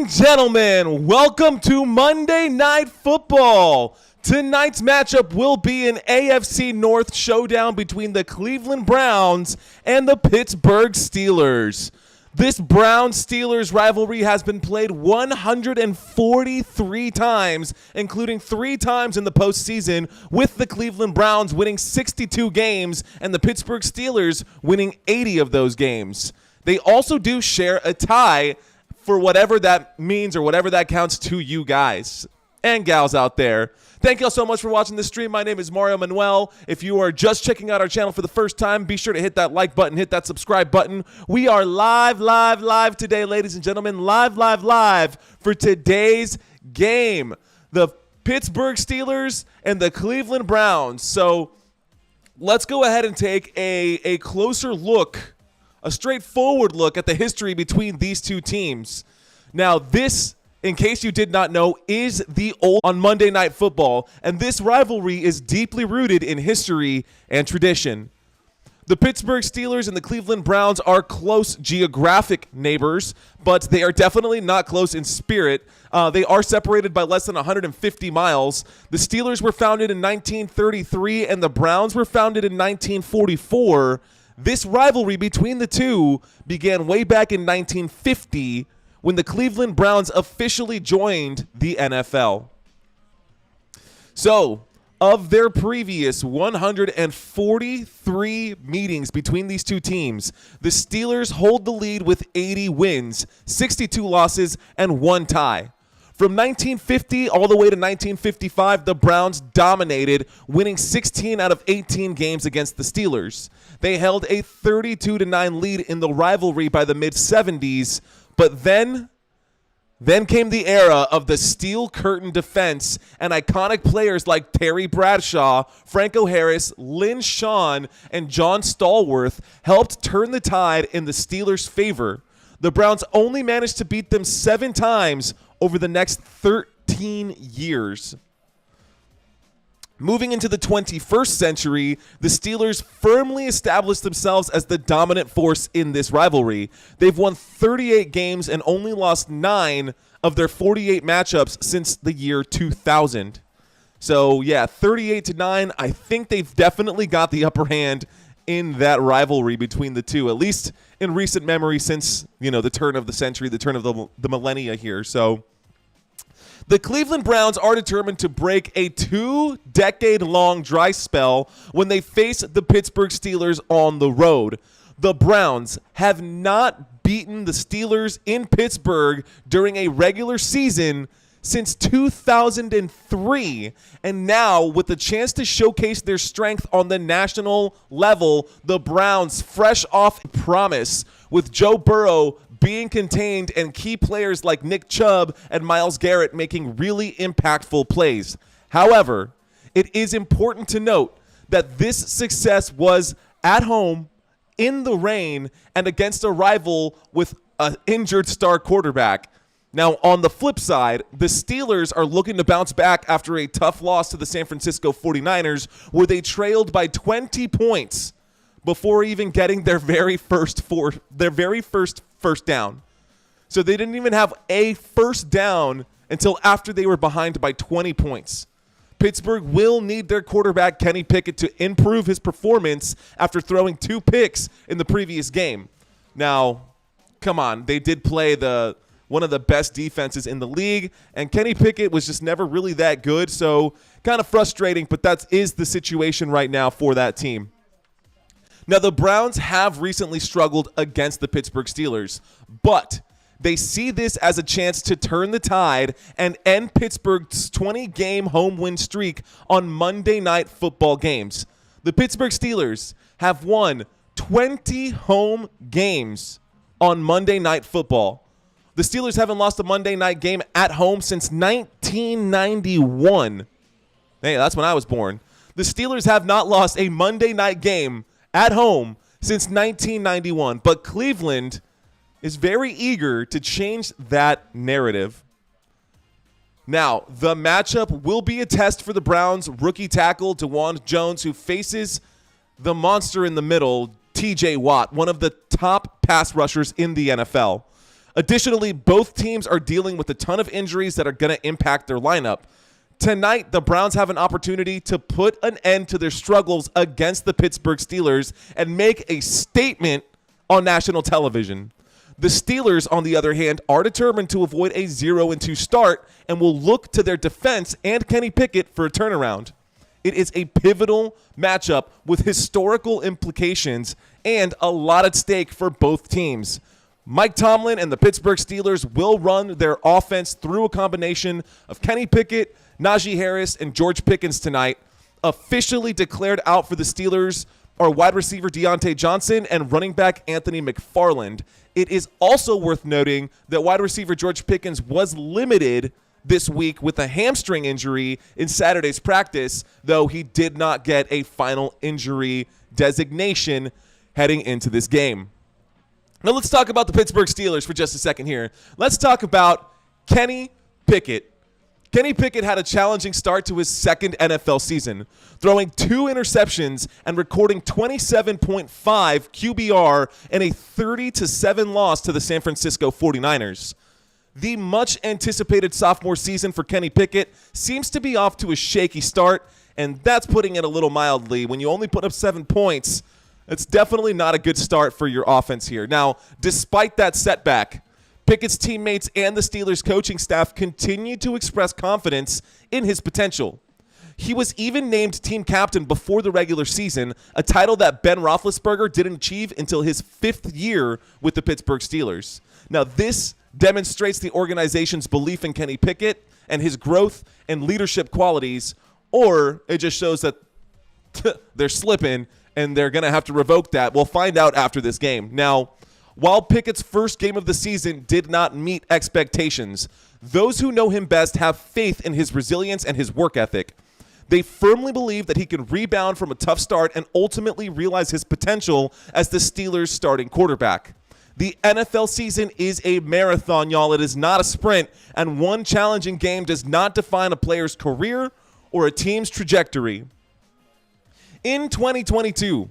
and gentlemen, welcome to Monday Night Football. Tonight's matchup will be an AFC North showdown between the Cleveland Browns and the Pittsburgh Steelers. This Browns-Steelers rivalry has been played 143 times, including 3 times in the postseason, with the Cleveland Browns winning 62 games and the Pittsburgh Steelers winning 80 of those games. They also do share a tie, for whatever that means or whatever that counts to you guys and gals out there. Thank you all so much for watching this stream. My name is Mario Manuel. If you are just checking out our channel for the first time, be sure to hit that like button, hit that subscribe button. We are live today, ladies and gentlemen. Live for today's game. The Pittsburgh Steelers and the Cleveland Browns. So let's go ahead and take a closer look, a straightforward look at the history between these two teams. Now, this, in case you did not know, is the old on Monday Night Football, and this rivalry is deeply rooted in history and tradition. The Pittsburgh Steelers and the Cleveland Browns are close geographic neighbors, but they are definitely not close in spirit. They are separated by less than 150 miles. The Steelers were founded in 1933, and the Browns were founded in 1944. This rivalry between the two began way back in 1950 when the Cleveland Browns officially joined the NFL. So, of their previous 143 meetings between these two teams, the Steelers hold the lead with 80 wins, 62 losses, and 1 tie. From 1950 all the way to 1955, the Browns dominated, winning 16 out of 18 games against the Steelers. They held a 32-9 lead in the rivalry by the mid-70s, but then came the era of the Steel Curtain defense, and iconic players like Terry Bradshaw, Franco Harris, Lynn Shawn, and John Stallworth helped turn the tide in the Steelers' favor. The Browns only managed to beat them 7 times over the next 13 years. Moving into the 21st century, the Steelers firmly established themselves as the dominant force in this rivalry. They've won 38 games and only lost 9 of their 48 matchups since the year 2000. So, yeah, 38-9. I think they've definitely got the upper hand in that rivalry between the two, at least in recent memory since, the turn of the century, the turn of the millennia here. So, the Cleveland Browns are determined to break a 2-decade-long dry spell when they face the Pittsburgh Steelers on the road. The Browns have not beaten the Steelers in Pittsburgh during a regular season since 2003, and now with the chance to showcase their strength on the national level, the Browns, fresh off promise with Joe Burrow being contained and key players like Nick Chubb and Myles Garrett making really impactful plays. However, it is important to note that this success was at home, in the rain, and against a rival with an injured star quarterback. Now, on the flip side, the Steelers are looking to bounce back after a tough loss to the San Francisco 49ers, where they trailed by 20 points before even getting their very first first down. So they didn't even have a first down until after they were behind by 20 points. Pittsburgh will need their quarterback, Kenny Pickett, to improve his performance after throwing 2 picks in the previous game. Now, come on, they did play one of the best defenses in the league, and Kenny Pickett was just never really that good, so kind of frustrating, but that is the situation right now for that team. Now, the Browns have recently struggled against the Pittsburgh Steelers, but they see this as a chance to turn the tide and end Pittsburgh's 20-game home win streak on Monday Night Football games. The Pittsburgh Steelers have won 20 home games on Monday Night Football. The Steelers haven't lost a Monday night game at home since 1991. Hey, that's when I was born. The Steelers have not lost a Monday night game at home since 1991, but Cleveland is very eager to change that narrative. Now, the matchup will be a test for the Browns' rookie tackle, DeJuan Jones, who faces the monster in the middle, TJ Watt, one of the top pass rushers in the NFL. Additionally, both teams are dealing with a ton of injuries that are going to impact their lineup. Tonight, the Browns have an opportunity to put an end to their struggles against the Pittsburgh Steelers and make a statement on national television. The Steelers, on the other hand, are determined to avoid a 0-2 start and will look to their defense and Kenny Pickett for a turnaround. It is a pivotal matchup with historical implications and a lot at stake for both teams. Mike Tomlin and the Pittsburgh Steelers will run their offense through a combination of Kenny Pickett, Najee Harris, and George Pickens tonight. Officially declared out for the Steelers are wide receiver Deontay Johnson and running back Anthony McFarland. It is also worth noting that wide receiver George Pickens was limited this week with a hamstring injury in Saturday's practice, though he did not get a final injury designation heading into this game. Now let's talk about the Pittsburgh Steelers for just a second here. Let's talk about Kenny Pickett. Kenny Pickett had a challenging start to his second NFL season, throwing 2 interceptions and recording 27.5 QBR in a 30-7 loss to the San Francisco 49ers. The much-anticipated sophomore season for Kenny Pickett seems to be off to a shaky start, and that's putting it a little mildly. When you only put up 7 points, it's definitely not a good start for your offense here. Now, despite that setback, Pickett's teammates and the Steelers coaching staff continue to express confidence in his potential. He was even named team captain before the regular season, a title that Ben Roethlisberger didn't achieve until his 5th year with the Pittsburgh Steelers. Now, this demonstrates the organization's belief in Kenny Pickett and his growth and leadership qualities, or it just shows that they're slipping and they're going to have to revoke that. We'll find out after this game. Now, while Pickett's first game of the season did not meet expectations, those who know him best have faith in his resilience and his work ethic. They firmly believe that he can rebound from a tough start and ultimately realize his potential as the Steelers' starting quarterback. The NFL season is a marathon, y'all. It is not a sprint, and one challenging game does not define a player's career or a team's trajectory. In 2022,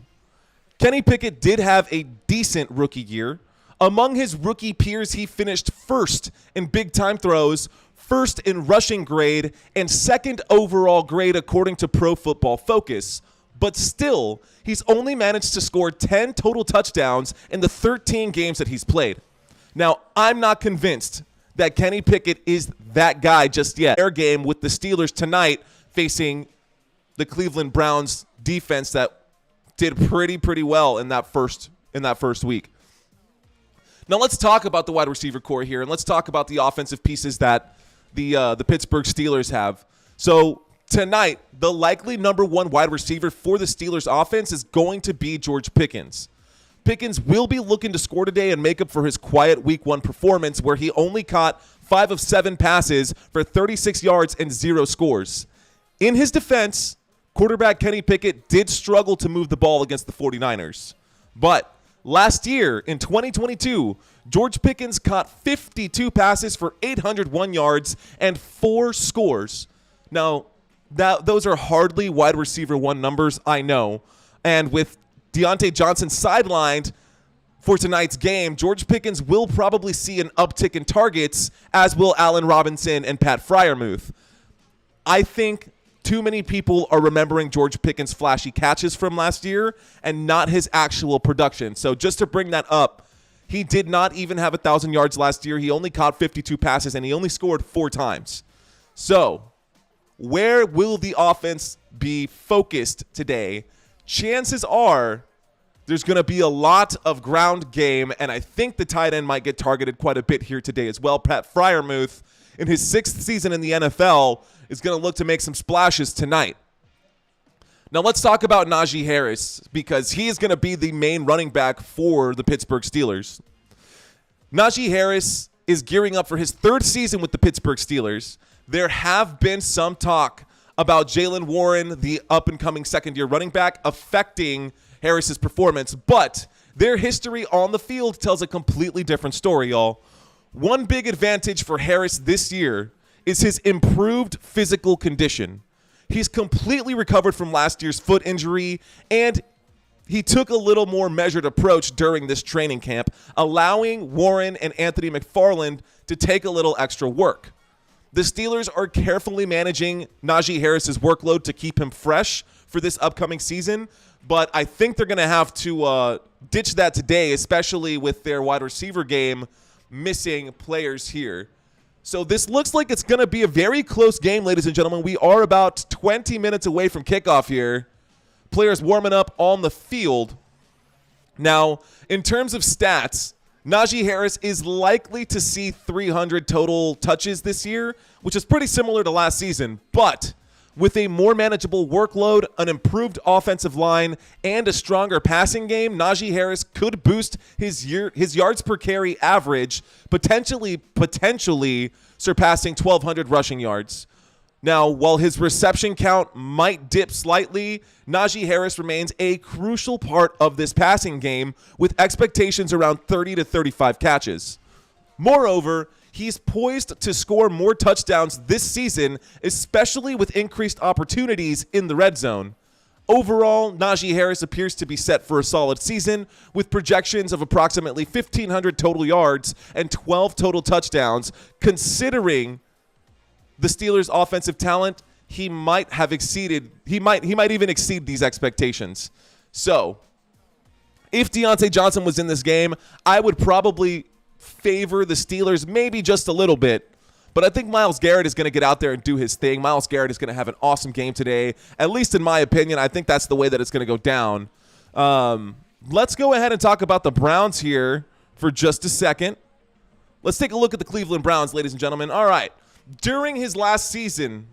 Kenny Pickett did have a decent rookie year. Among his rookie peers, he finished first in big-time throws, first in rushing grade, and second overall grade according to Pro Football Focus. But still, he's only managed to score 10 total touchdowns in the 13 games that he's played. Now, I'm not convinced that Kenny Pickett is that guy just yet. Their game with the Steelers tonight facing the Cleveland Browns defense that did pretty well in that first week. Now let's talk about the wide receiver core here, and let's talk about the offensive pieces that the Pittsburgh Steelers have. So tonight, the likely number 1 wide receiver for the Steelers offense is going to be George Pickens. Pickens will be looking to score today and make up for his quiet Week 1 performance where he only caught 5 of 7 passes for 36 yards and 0 scores. In his defense, quarterback Kenny Pickett did struggle to move the ball against the 49ers. But last year, in 2022, George Pickens caught 52 passes for 801 yards and 4 scores. Now, those are hardly wide receiver 1 numbers, I know. And with Deontay Johnson sidelined for tonight's game, George Pickens will probably see an uptick in targets, as will Allen Robinson and Pat Freiermuth. I think too many people are remembering George Pickens' flashy catches from last year and not his actual production. So just to bring that up, he did not even have 1,000 yards last year. He only caught 52 passes, and he only scored 4 times. So where will the offense be focused today? Chances are there's going to be a lot of ground game, and I think the tight end might get targeted quite a bit here today as well. Pat Freiermuth, in his 6th season in the NFL, is going to look to make some splashes tonight. Now let's talk about Najee Harris, because he is going to be the main running back for the Pittsburgh Steelers. Najee Harris is gearing up for his 3rd season with the Pittsburgh Steelers. There have been some talk about Jaylen Warren, the up-and-coming second-year running back, affecting Harris's performance, but their history on the field tells a completely different story, y'all. One big advantage for Harris this year is his improved physical condition. He's completely recovered from last year's foot injury, and he took a little more measured approach during this training camp, allowing Warren and Anthony McFarland to take a little extra work. The Steelers are carefully managing Najee Harris's workload to keep him fresh for this upcoming season, but I think they're going to have to ditch that today, especially with their wide receiver game missing players here. So this looks like it's going to be a very close game, ladies and gentlemen. We are about 20 minutes away from kickoff here. Players warming up on the field. Now, in terms of stats, Najee Harris is likely to see 300 total touches this year, which is pretty similar to last season. But with a more manageable workload, an improved offensive line, and a stronger passing game, Najee Harris could boost his yards per carry average, potentially surpassing 1,200 rushing yards. Now, while his reception count might dip slightly, Najee Harris remains a crucial part of this passing game with expectations around 30 to 35 catches. Moreover, he's poised to score more touchdowns this season, especially with increased opportunities in the red zone. Overall, Najee Harris appears to be set for a solid season with projections of approximately 1,500 total yards and 12 total touchdowns. Considering the Steelers' offensive talent, he might even exceed these expectations. So, if Deontay Johnson was in this game, I would probably favor the Steelers maybe just a little bit. But I think Myles Garrett is going to get out there and do his thing. Myles Garrett is going to have an awesome game today. At least in my opinion, I think that's the way that it's going to go down. Let's go ahead and talk about the Browns here for just a second. Let's take a look at the Cleveland Browns, ladies and gentlemen. All right. During his last season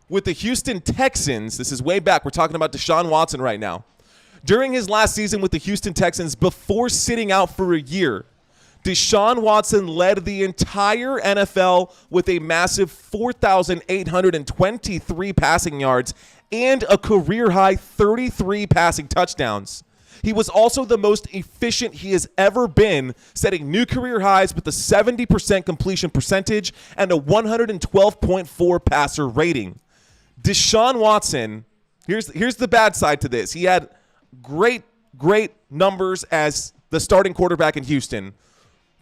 with the Houston Texans, this is way back. We're talking about Deshaun Watson right now. During his last season with the Houston Texans, before sitting out for a year, Deshaun Watson led the entire NFL with a massive 4,823 passing yards and a career-high 33 passing touchdowns. He was also the most efficient he has ever been, setting new career highs with a 70% completion percentage and a 112.4 passer rating. Deshaun Watson, here's the bad side to this. He had great numbers as the starting quarterback in Houston.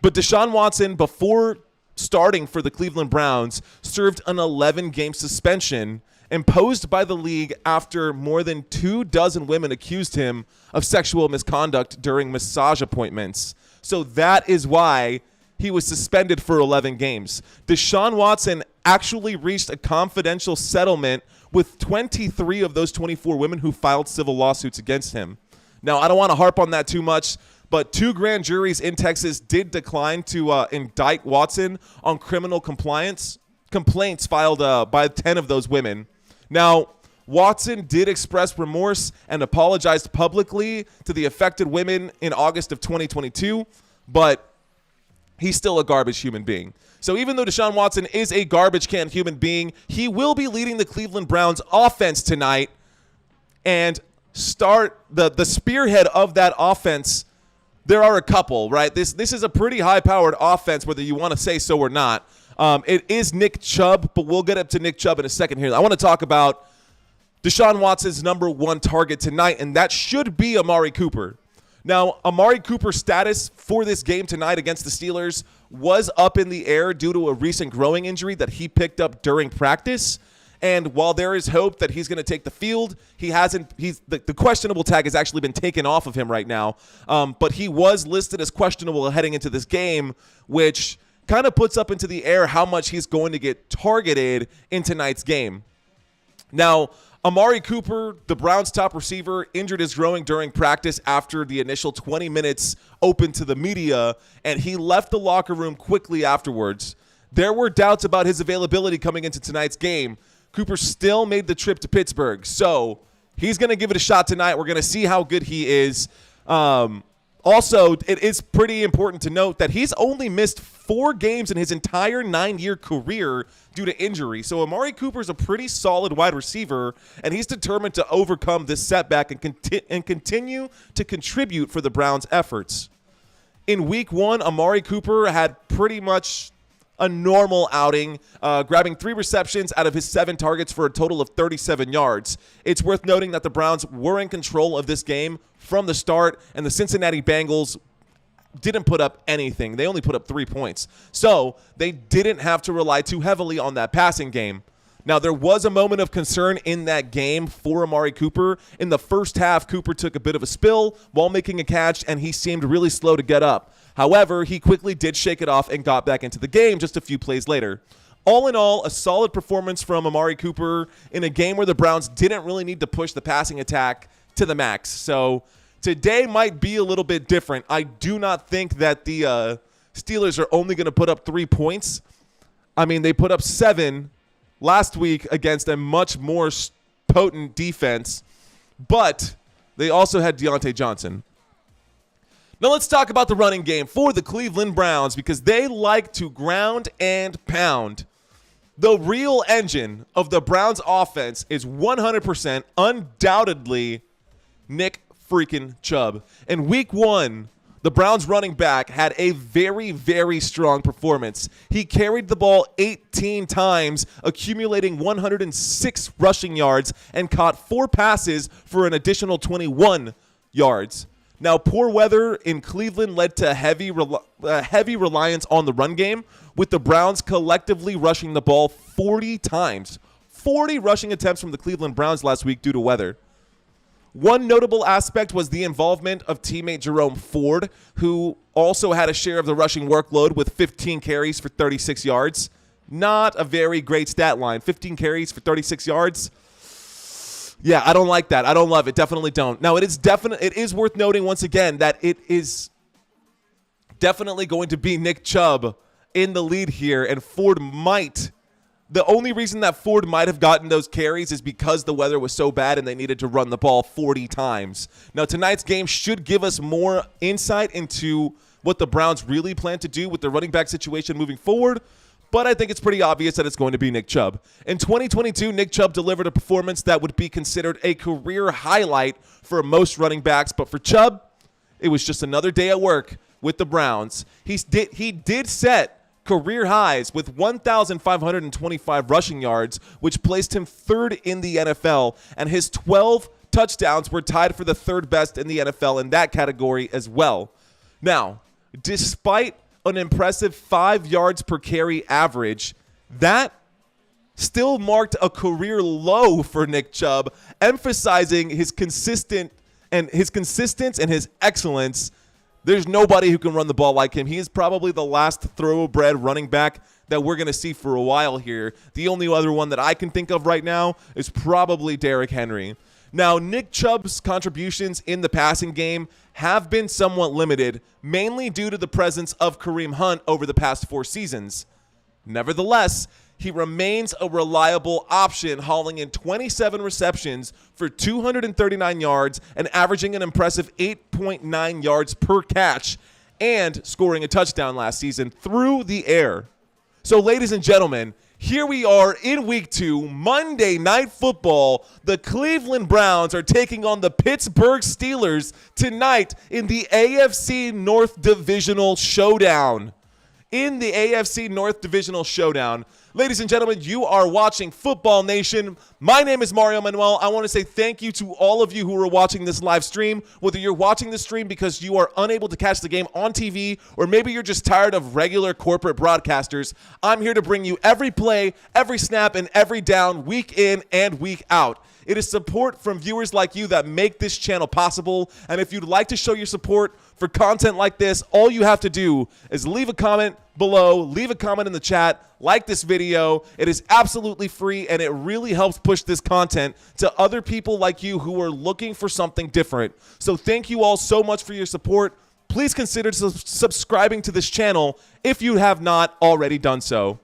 But Deshaun Watson, before starting for the Cleveland Browns, served an 11-game suspension imposed by the league after more than 24 women accused him of sexual misconduct during massage appointments. So that is why he was suspended for 11 games. Deshaun Watson actually reached a confidential settlement with 23 of those 24 women who filed civil lawsuits against him. Now, I don't want to harp on that too much, but 2 grand juries in Texas did decline to indict Watson on criminal complaints filed by 10 of those women. Now, Watson did express remorse and apologized publicly to the affected women in August of 2022, but he's still a garbage human being. So even though Deshaun Watson is a garbage can human being, he will be leading the Cleveland Browns offense tonight and start the spearhead of that offense. There are a couple, right? This is a pretty high-powered offense, whether you want to say so or not. It is Nick Chubb, but we'll get up to Nick Chubb in a second here. I want to talk about Deshaun Watson's number 1 target tonight, and that should be Amari Cooper. Now, Amari Cooper's status for this game tonight against the Steelers was up in the air due to a recent growing injury that he picked up during practice. And while there is hope that he's going to take the field, the questionable tag has actually been taken off of him right now. But he was listed as questionable heading into this game, which kind of puts up into the air how much he's going to get targeted in tonight's game. Now, Amari Cooper, the Browns' top receiver, injured his groin during practice after the initial 20 minutes open to the media, and he left the locker room quickly afterwards. There were doubts about his availability coming into tonight's game. Cooper still made the trip to Pittsburgh, so he's going to give it a shot tonight. We're going to see how good he is. Also, it is pretty important to note that he's only missed 4 games in his entire 9-year career due to injury. So Amari Cooper is a pretty solid wide receiver, and he's determined to overcome this setback and continue to contribute for the Browns' efforts. In Week 1, Amari Cooper had pretty much a normal outing, grabbing 3 receptions out of his 7 targets for a total of 37 yards. It's worth noting that the Browns were in control of this game from the start, and the Cincinnati Bengals didn't put up anything. They only put up 3 points. So they didn't have to rely too heavily on that passing game. Now, there was a moment of concern in that game for Amari Cooper. In the first half, Cooper took a bit of a spill while making a catch, and he seemed really slow to get up. However, he quickly did shake it off and got back into the game just a few plays later. All in all, a solid performance from Amari Cooper in a game where the Browns didn't really need to push the passing attack to the max. So today might be a little bit different. I do not think that the Steelers are only going to put up 3 points. I mean, they put up 7 last week against a much more potent defense, but they also had Deontay Johnson. Now let's talk about the running game for the Cleveland Browns, because they like to ground and pound. The real engine of the Browns offense is 100% undoubtedly Nick freaking Chubb. In week 1, the Browns running back had a very, very strong performance. He carried the ball 18 times, accumulating 106 rushing yards, and caught 4 passes for an additional 21 yards. Now, poor weather in Cleveland led to heavy reliance on the run game, with the Browns collectively rushing the ball 40 times. 40 rushing attempts from the Cleveland Browns last week due to weather. One notable aspect was the involvement of teammate Jerome Ford, who also had a share of the rushing workload with 15 carries for 36 yards. Not a very great stat line. 15 carries for 36 yards. Yeah, I don't like that. I don't love it. Definitely don't. Now, it is worth noting once again that it is definitely going to be Nick Chubb in the lead here, and Ford might. The only reason that Ford might have gotten those carries is because the weather was so bad and they needed to run the ball 40 times. Now, tonight's game should give us more insight into what the Browns really plan to do with the running back situation moving forward, but I think it's pretty obvious that it's going to be Nick Chubb. In 2022, Nick Chubb delivered a performance that would be considered a career highlight for most running backs, but for Chubb, it was just another day at work with the Browns. He did set career highs with 1,525 rushing yards, which placed him 3rd in the NFL, and his 12 touchdowns were tied for the 3rd best in the NFL in that category as well. Now, despite an impressive 5 yards per carry average, that still marked a career low for Nick Chubb, emphasizing his consistence and his excellence. There's nobody who can run the ball like him. He is probably the last thoroughbred running back that we're going to see for a while here. The only other one that I can think of right now is probably Derrick Henry. Now, Nick Chubb's contributions in the passing game have been somewhat limited, mainly due to the presence of Kareem Hunt over the past 4 seasons. Nevertheless, he remains a reliable option, hauling in 27 receptions for 239 yards and averaging an impressive 8.9 yards per catch and scoring a touchdown last season through the air. So, ladies and gentlemen, here we are in week 2, Monday Night Football. The Cleveland Browns are taking on the Pittsburgh Steelers tonight in the AFC North Divisional Showdown. Ladies and gentlemen, you are watching Football Nation. My name is Mario Manuel. I want to say thank you to all of you who are watching this live stream, whether you're watching the stream because you are unable to catch the game on TV, or maybe you're just tired of regular corporate broadcasters. I'm here to bring you every play, every snap, and every down, week in and week out. It is support from viewers like you that make this channel possible, and if you'd like to show your support for content like this, all you have to do is leave a comment below, leave a comment in the chat, like this video. It is absolutely free, and it really helps push this content to other people like you who are looking for something different. So thank you all so much for your support. Please consider subscribing to this channel if you have not already done so.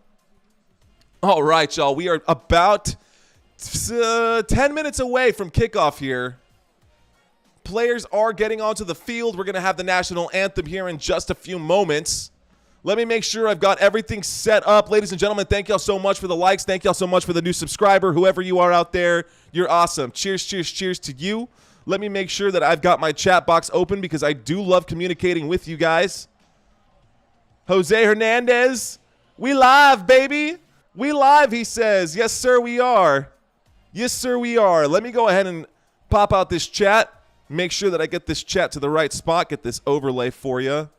All right, y'all. We are about 10 minutes away from kickoff here. Players are getting onto the field. We're going to have the national anthem here in just a few moments. Let me make sure I've got everything set up. Ladies and gentlemen, thank y'all so much for the likes. Thank y'all so much for the new subscriber. Whoever you are out there, you're awesome. Cheers, cheers, cheers to you. Let me make sure that I've got my chat box open because I do love communicating with you guys. Jose Hernandez, We live, baby. We live, he says. Yes, sir, we are. Yes, sir, we are. Let me go ahead and pop out this chat. Make sure that I get this chat to the right spot. Get this overlay for you.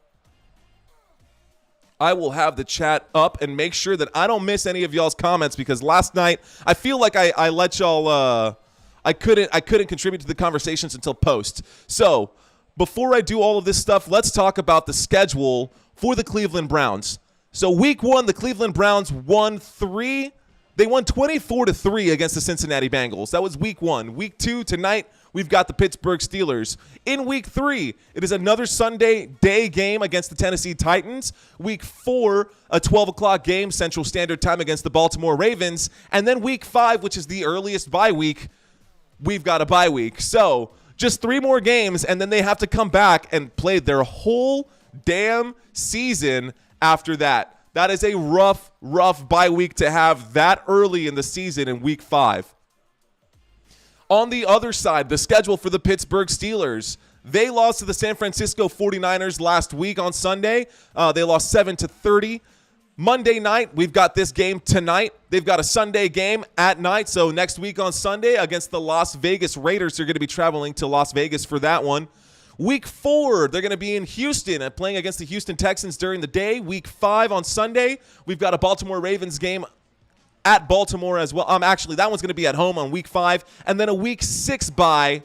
I will have the chat up and make sure that I don't miss any of y'all's comments because last night I feel like I let y'all I couldn't contribute to the conversations until post. So before I do all of this stuff, let's talk about the schedule for the Cleveland Browns. So week 1, the Cleveland Browns won 3. They won 24-3 against the Cincinnati Bengals. That was week 1. Week 2, tonight, we've got the Pittsburgh Steelers. In week 3, it is another Sunday day game against the Tennessee Titans. Week 4, a 12 o'clock game, Central Standard Time against the Baltimore Ravens. And then week 5, which is the earliest bye week, we've got a bye week. So just 3 more games, and then they have to come back and play their whole damn season after that. That is a rough bye week to have that early in the season in week 5. On the other side, the schedule for the Pittsburgh Steelers. They lost to the San Francisco 49ers last week on Sunday. They lost 7-30. Monday night, we've got this game tonight. They've got a Sunday game at night. So next week on Sunday against the Las Vegas Raiders, they're going to be traveling to Las Vegas for that one. Week 4, they're going to be in Houston and playing against the Houston Texans during the day. Week 5 on Sunday, we've got a Baltimore Ravens game at Baltimore as well. Actually, that one's going to be at home on week 5. And then a week 6 bye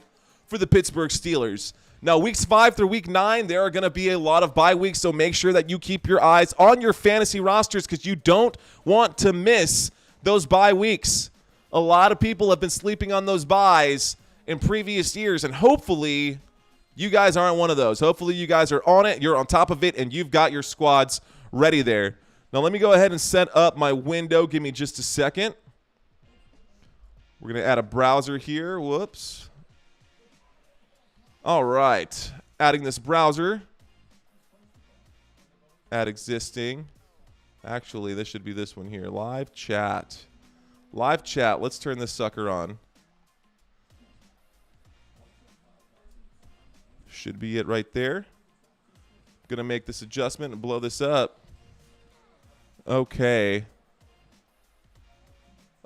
for the Pittsburgh Steelers. Now, weeks 5 through week 9, there are going to be a lot of bye weeks, so make sure that you keep your eyes on your fantasy rosters because you don't want to miss those bye weeks. A lot of people have been sleeping on those byes in previous years, and hopefully you guys aren't one of those. Hopefully you guys are on it, you're on top of it, and you've got your squads ready there. Now let me go ahead and set up my window. Give me just a second. We're going to add a browser here. Whoops. All right. Adding this browser. Add existing. Actually, this should be this one here. Live chat. Live chat. Let's turn this sucker on. Should be it right there. Going to make this adjustment and blow this up. Okay.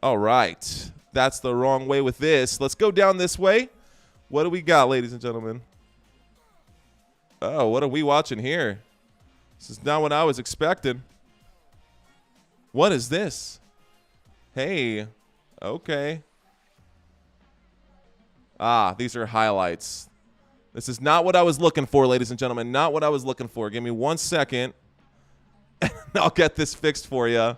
All right. That's the wrong way with this. Let's go down this way. What do we got, ladies and gentlemen? Oh, what are we watching here? This is not what I was expecting. What is this? Hey. Okay. These are highlights. This is not what I was looking for, ladies and gentlemen. Not what I was looking for. Give me 1 second, and I'll get this fixed for you.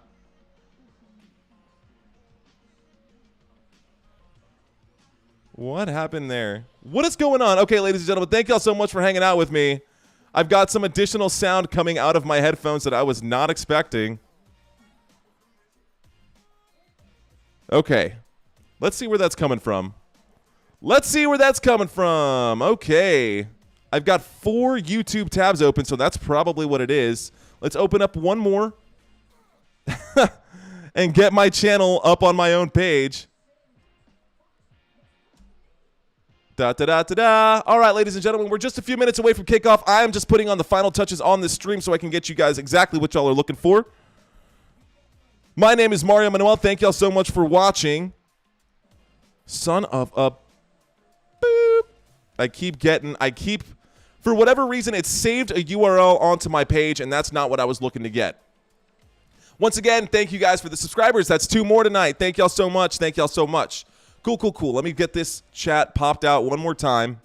What happened there? What is going on? Okay, ladies and gentlemen, thank y'all so much for hanging out with me. I've got some additional sound coming out of my headphones that I was not expecting. Okay. Let's see where that's coming from. Let's see where that's coming from. Okay. I've got 4 YouTube tabs open, so that's probably what it is. Let's open up one more and get my channel up on my own page. Da-da-da-da-da. All right, ladies and gentlemen, we're just a few minutes away from kickoff. I am just putting on the final touches on this stream so I can get you guys exactly what y'all are looking for. My name is Mario Manuel. Thank y'all so much for watching. Son of a boop. For whatever reason, it saved a URL onto my page, and that's not what I was looking to get. Once again, thank you guys for the subscribers. That's 2 more tonight. Thank y'all so much. Thank y'all so much. Cool. Let me get this chat popped out one more time.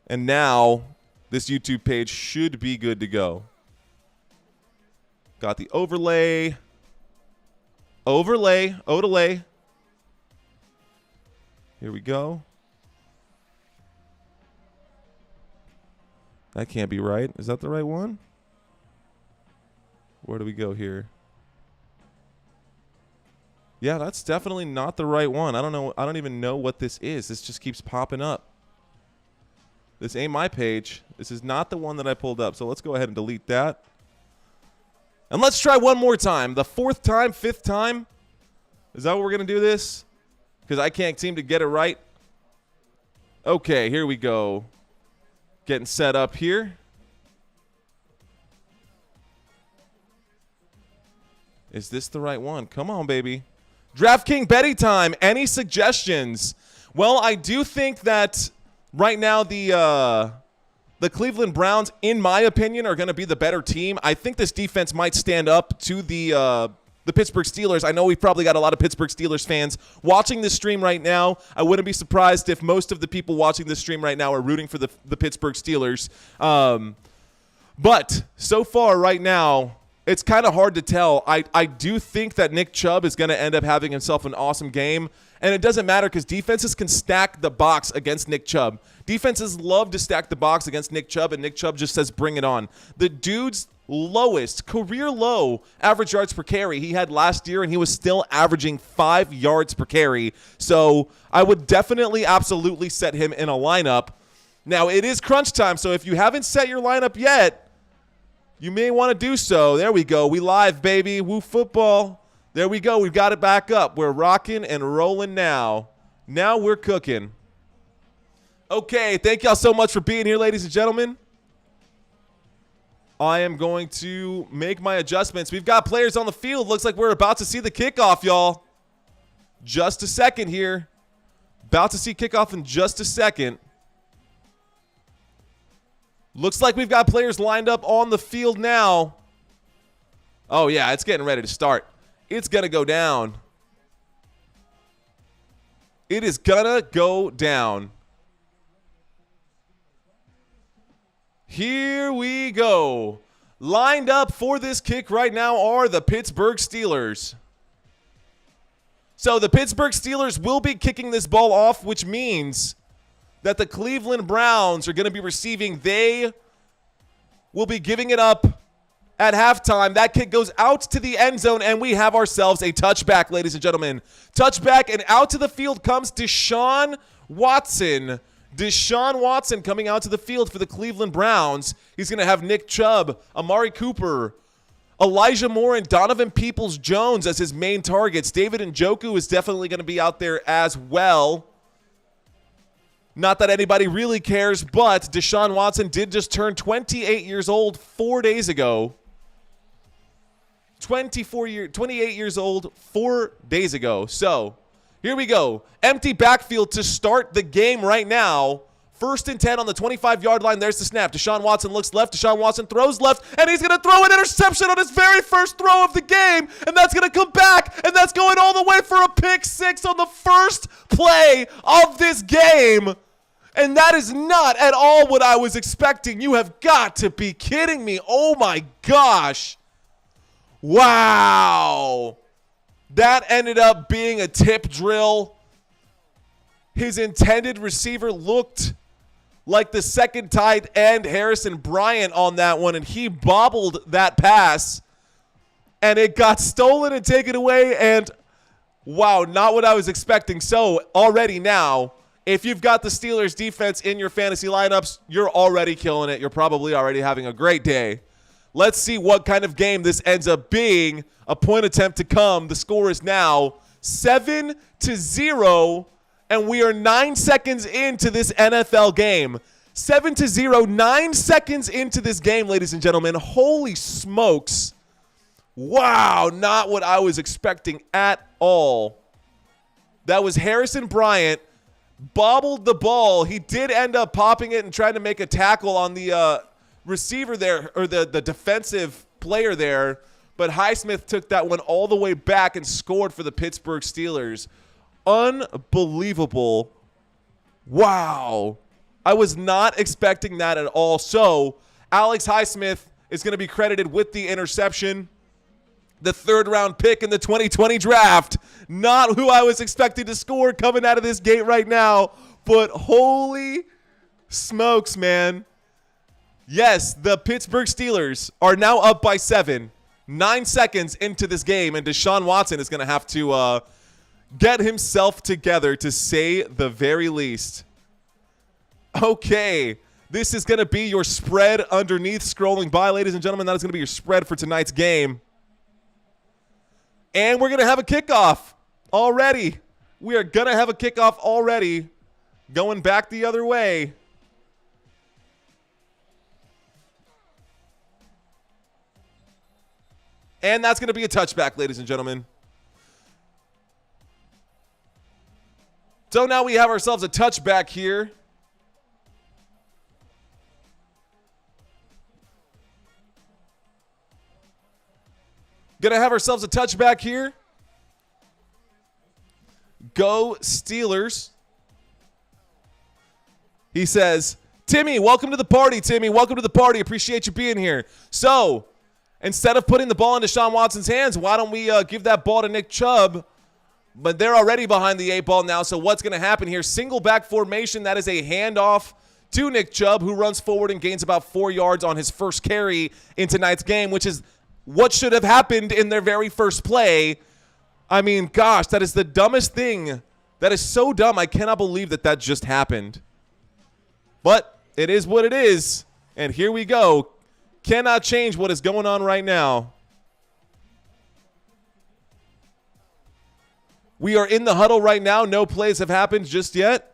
And now this YouTube page should be good to go. Got the overlay. Odelay. Here we go. That can't be right. Is that the right one? Where do we go here? Yeah, that's definitely not the right one. I don't know. I don't even know what this is. This just keeps popping up. This ain't my page. This is not the one that I pulled up. So let's go ahead and delete that. And let's try one more time. The 4th time, 5th time. Is that what we're going to do this? Because I can't seem to get it right. Okay, here we go. Getting set up here. Is this the right one? Come on, baby. DraftKings betting time. Any suggestions? Well, I do think that right now the Cleveland Browns, in my opinion, are going to be the better team. I think this defense might stand up to the Pittsburgh Steelers. I know we've probably got a lot of Pittsburgh Steelers fans watching this stream right now. I wouldn't be surprised if most of the people watching this stream right now are rooting for the Pittsburgh Steelers. But so far right now, it's kind of hard to tell. I do think that Nick Chubb is going to end up having himself an awesome game. And it doesn't matter because defenses can stack the box against Nick Chubb. Defenses love to stack the box against Nick Chubb, and Nick Chubb just says, bring it on. The dude's lowest, career low, average yards per carry he had last year, and he was still averaging 5 yards per carry. So I would definitely, absolutely set him in a lineup. Now, it is crunch time, so if you haven't set your lineup yet, you may want to do so. There we go. We live, baby. Woo football. There we go. We've got it back up. We're rocking and rolling now. Now we're cooking. Okay, thank y'all so much for being here, ladies and gentlemen. I am going to make my adjustments. We've got players on the field. Looks like we're about to see the kickoff, y'all. Just a second here. About to see kickoff in just a second. Looks like we've got players lined up on the field now. Oh, yeah, it's getting ready to start. It's going to go down. It is going to go down. Here we go. Lined up for this kick right now are the Pittsburgh Steelers. So the Pittsburgh Steelers will be kicking this ball off, which means that the Cleveland Browns are going to be receiving. They will be giving it up at halftime. That kick goes out to the end zone, and we have ourselves a touchback, ladies and gentlemen. Touchback, and out to the field comes Deshaun Watson. Deshaun Watson coming out to the field for the Cleveland Browns. He's going to have Nick Chubb, Amari Cooper, Elijah Moore, and Donovan Peoples-Jones as his main targets. David Njoku is definitely going to be out there as well. Not that anybody really cares, but Deshaun Watson did just turn 28 years old 4 days ago. 28 years old 4 days ago. So here we go. Empty backfield to start the game right now. 1st and 10 on the 25-yard line. There's the snap. Deshaun Watson looks left. Deshaun Watson throws left, and he's going to throw an interception on his very first throw of the game, and that's going to come back, and that's going all the way for a pick six on the first play of this game. And that is not at all what I was expecting. You have got to be kidding me. Oh, my gosh. Wow. That ended up being a tip drill. His intended receiver looked like the second tight end, Harrison Bryant, on that one, and he bobbled that pass, and it got stolen and taken away, and wow, not what I was expecting. So already now, if you've got the Steelers defense in your fantasy lineups, you're already killing it. You're probably already having a great day. Let's see what kind of game this ends up being. A point attempt to come. The score is now 7-0, and we are 9 seconds into this NFL game. 7-0, 9 seconds into this game, ladies and gentlemen. Holy smokes. Wow, not what I was expecting at all. That was Harrison Bryant. Bobbled the ball. He did end up popping it and trying to make a tackle on the receiver there, or the defensive player there. But Highsmith took that one all the way back and scored for the Pittsburgh Steelers. Unbelievable. Wow. I was not expecting that at all. So Alex Highsmith is going to be credited with the interception. The 3rd-round pick in the 2020 draft. Not who I was expecting to score coming out of this gate right now. But holy smokes, man. Yes, the Pittsburgh Steelers are now up by 7. 9 seconds into this game, and Deshaun Watson is going to have to get himself together, to say the very least. Okay, this is going to be your spread underneath scrolling by, ladies and gentlemen. That is going to be your spread for tonight's game. And we're going to have a kickoff already. We are going to have a kickoff already, going back the other way. And that's going to be a touchback, ladies and gentlemen. So now we have ourselves a touchback here. Gonna have ourselves a touchback here. Go Steelers. He says, Timmy, welcome to the party, Timmy. Welcome to the party. Appreciate you being here. So, instead of putting the ball in Deshaun Watson's hands, why don't we give that ball to Nick Chubb? But they're already behind the 8 ball now, so what's going to happen here? Single back formation. That is a handoff to Nick Chubb, who runs forward and gains about 4 yards on his first carry in tonight's game, which is what should have happened in their very first play. I mean, gosh, that is the dumbest thing. That is so dumb. I cannot believe that that just happened. But it is what it is. And here we go. Cannot change what is going on right now. We are in the huddle right now. No plays have happened just yet.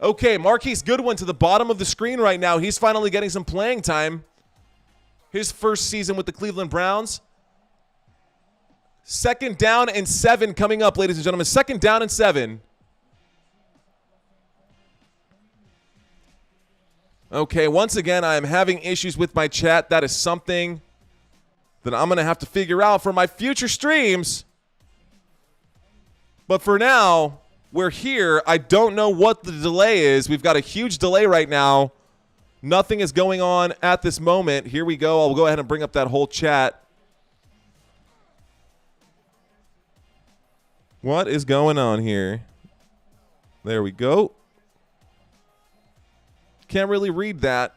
Okay, Marquise Goodwin to the bottom of the screen right now. He's finally getting some playing time. His first season with the Cleveland Browns. 2nd down and 7 coming up, ladies and gentlemen. 2nd down and 7. Okay, once again, I am having issues with my chat. That is something that I'm going to have to figure out for my future streams. But for now, we're here. I don't know what the delay is. We've got a huge delay right now. Nothing is going on at this moment. Here we go. I'll go ahead and bring up that whole chat. What is going on here? There we go. Can't really read that.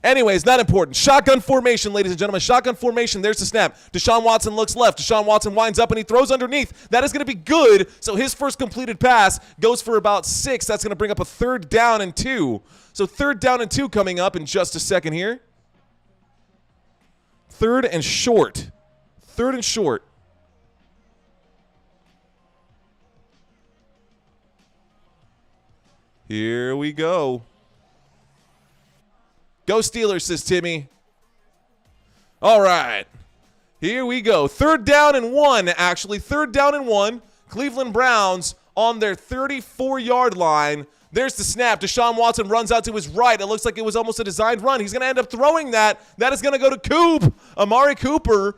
Anyways, not important. Shotgun formation, ladies and gentlemen. Shotgun formation. There's the snap. Deshaun Watson looks left. Deshaun Watson winds up and he throws underneath. That is going to be good. So his first completed pass goes for about 6. That's going to bring up a 3rd down and 2. So 3rd down and 2 coming up in just a second here. 3rd and short. 3rd and short. Here we go. Go Steelers, says Timmy. All right. Here we go. 3rd down and 1, actually. 3rd down and 1. Cleveland Browns on their 34-yard line. There's the snap. Deshaun Watson runs out to his right. It looks like it was almost a designed run. He's going to end up throwing that. That is going to go to Coop. Amari Cooper,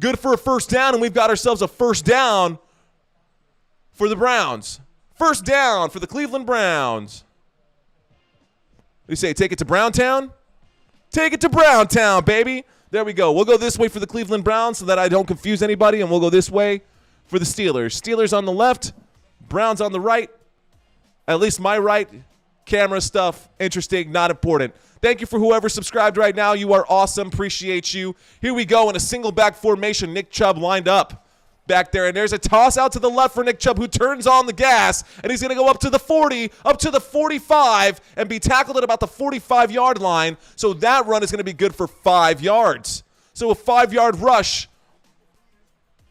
good for a 1st down, and we've got ourselves a 1st down for the Browns. 1st down for the Cleveland Browns. What do you say, take it to Browntown? Take it to Browntown, baby. There we go. We'll go this way for the Cleveland Browns so that I don't confuse anybody, and we'll go this way for the Steelers. Steelers on the left, Browns on the right. At least my right. Camera stuff, interesting, not important. Thank you for whoever subscribed right now. You are awesome. Appreciate you. Here we go in a single back formation. Nick Chubb lined up back there, and there's a toss out to the left for Nick Chubb, who turns on the gas, and he's going to go up to the 40, up to the 45, and be tackled at about the 45-yard line. So that run is going to be good for 5 yards. So a 5-yard rush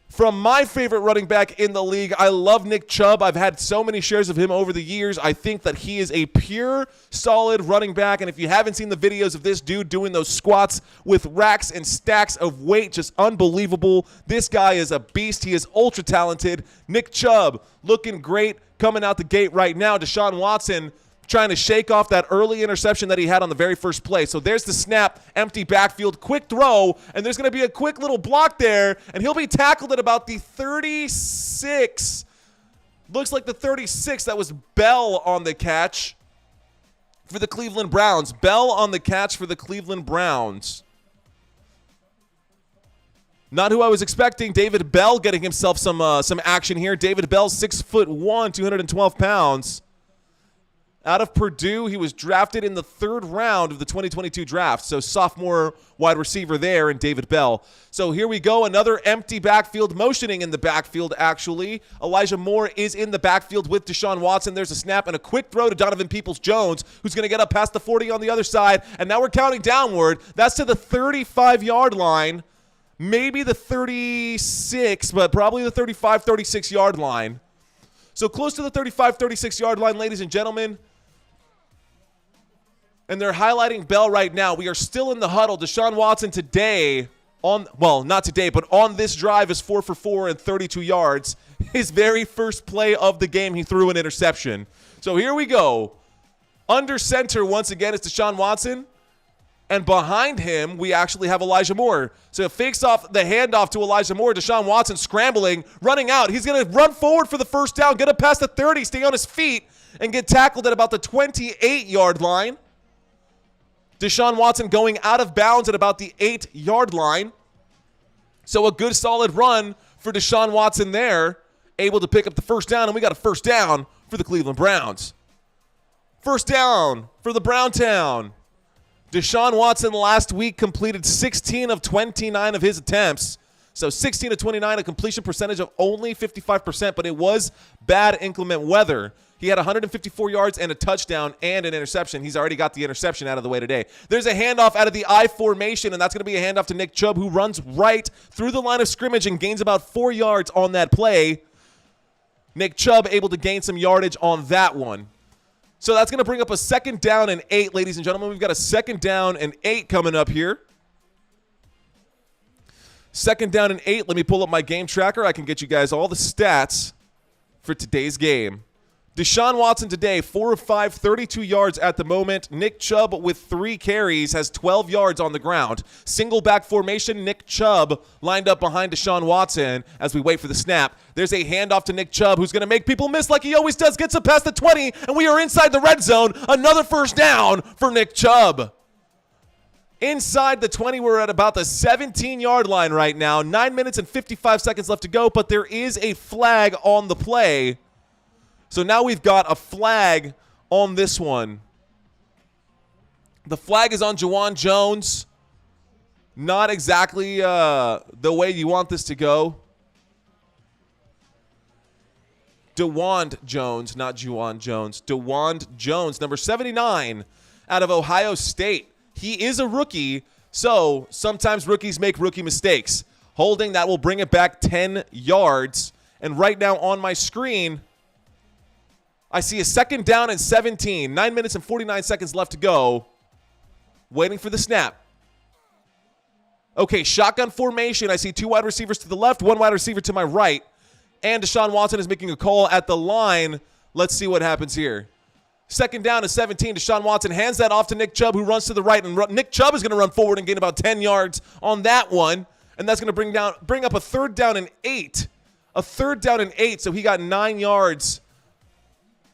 from my favorite running back in the league. I love Nick Chubb. I've had so many shares of him over the years. I think that he is a pure, solid running back. And if you haven't seen the videos of this dude doing those squats with racks and stacks of weight, just unbelievable. This guy is a beast. He is ultra talented. Nick Chubb looking great coming out the gate right now. Deshaun Watson trying to shake off that early interception that he had on the very first play. So there's the snap, empty backfield, quick throw, and there's going to be a quick little block there, and he'll be tackled at about the 36. Looks like the 36. That was Bell on the catch for the Cleveland Browns. Bell on the catch for the Cleveland Browns. Not who I was expecting. David Bell getting himself some action here. David Bell, 6'1", 212 pounds. Out of Purdue, he was drafted in the 3rd round of the 2022 draft. So sophomore wide receiver there in David Bell. So here we go. Another empty backfield, motioning in the backfield, actually. Elijah Moore is in the backfield with Deshaun Watson. There's a snap and a quick throw to Donovan Peoples-Jones, who's going to get up past the 40 on the other side. And now we're counting downward. That's to the 35-yard line. Maybe the 36, but probably the 35, 36-yard line. So close to the 35, 36-yard line, ladies and gentlemen. And they're highlighting Bell right now. We are still in the huddle. Deshaun Watson today not today, but on this drive is 4 for 4 and 32 yards. His very first play of the game, he threw an interception. So here we go. Under center once again is Deshaun Watson. And behind him, we actually have Elijah Moore. So it fakes off the handoff to Elijah Moore. Deshaun Watson scrambling, running out. He's going to run forward for the first down, get it past the 30, stay on his feet, and get tackled at about the 28-yard line. Deshaun Watson going out of bounds at about the 8-yard line. So a good solid run for Deshaun Watson there, able to pick up the first down, and we got a first down for the Cleveland Browns. First down for the Browntown. Deshaun Watson last week completed 16 of 29 of his attempts. So 16 of 29, a completion percentage of only 55%, but it was bad inclement weather. He had 154 yards and a touchdown and an interception. He's already got the interception out of the way today. There's a handoff out of the I formation, and that's going to be a handoff to Nick Chubb, who runs right through the line of scrimmage and gains about 4 yards on that play. Nick Chubb able to gain some yardage on that one. So that's going to bring up a second down and 8, ladies and gentlemen. We've got a second down and 8 coming up here. Second down and 8. Let me pull up my game tracker. I can get you guys all the stats for today's game. Deshaun Watson today, 4 of 5, 32 yards at the moment. Nick Chubb with 3 carries has 12 yards on the ground. Single back formation, Nick Chubb lined up behind Deshaun Watson as we wait for the snap. There's a handoff to Nick Chubb, who's going to make people miss like he always does. Gets it past the 20, and we are inside the red zone. Another first down for Nick Chubb. Inside the 20, we're at about the 17-yard line right now. 9 minutes and 55 seconds left to go, but there is a flag on the play. So now we've got a flag on this one. The flag is on Juwan Jones. Not exactly the way you want this to go. DeWand Jones, not Juwan Jones. DeWand Jones, number 79 out of Ohio State. He is a rookie, so sometimes rookies make rookie mistakes. Holding, that will bring it back 10 yards. And right now on my screen, I see a second down and 17. 9 minutes and 49 seconds left to go. Waiting for the snap. Okay, shotgun formation. I see 2 wide receivers to the left, 1 wide receiver to my right. And Deshaun Watson is making a call at the line. Let's see what happens here. Second down and 17. Deshaun Watson hands that off to Nick Chubb, who runs to the right. And Nick Chubb is going to run forward and gain about 10 yards on that one. And that's going to bring up a third down and 8. A third down and 8, so he got 9 yards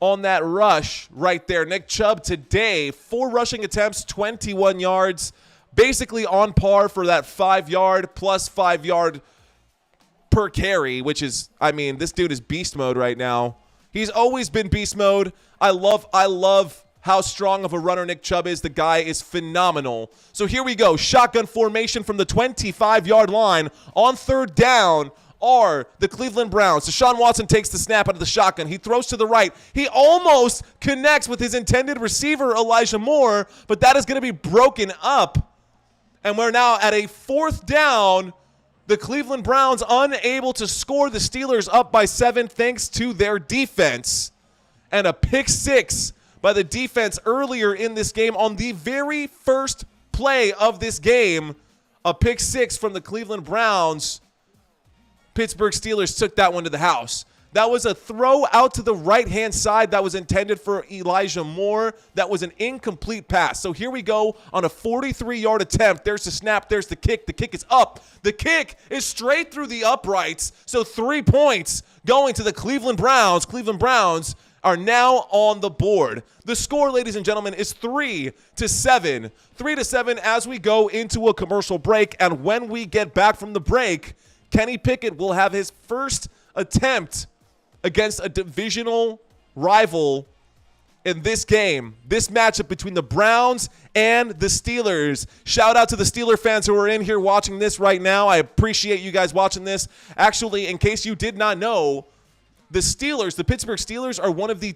on that rush right there. Nick Chubb today, 4 rushing attempts, 21 yards. Basically on par for that 5-yard plus 5-yard per carry, which is, I mean, this dude is beast mode right now. He's always been beast mode. I love how strong of a runner Nick Chubb is. The guy is phenomenal. So here we go. Shotgun formation from the 25-yard line on third down are the Cleveland Browns. Deshaun Watson takes the snap out of the shotgun. He throws to the right. He almost connects with his intended receiver, Elijah Moore, but that is going to be broken up. And we're now at a fourth down. The Cleveland Browns unable to score. The Steelers up by 7 thanks to their defense. And a pick 6 by the defense earlier in this game on the very first play of this game. A pick 6 from the Cleveland Browns. Pittsburgh Steelers took that one to the house. That was a throw out to the right-hand side that was intended for Elijah Moore. That was an incomplete pass. So here we go on a 43-yard attempt. There's the snap. There's the kick. The kick is up. The kick is straight through the uprights. So 3 points going to the Cleveland Browns. Cleveland Browns are now on the board. The score, ladies and gentlemen, is 3-7. 3-7 as we go into a commercial break. And when we get back from the break, Kenny Pickett will have his first attempt against a divisional rival in this game, this matchup between the Browns and the Steelers. Shout out to the Steeler fans who are in here watching this right now. I appreciate you guys watching this. Actually, in case you did not know, the Steelers, the Pittsburgh Steelers, are one of the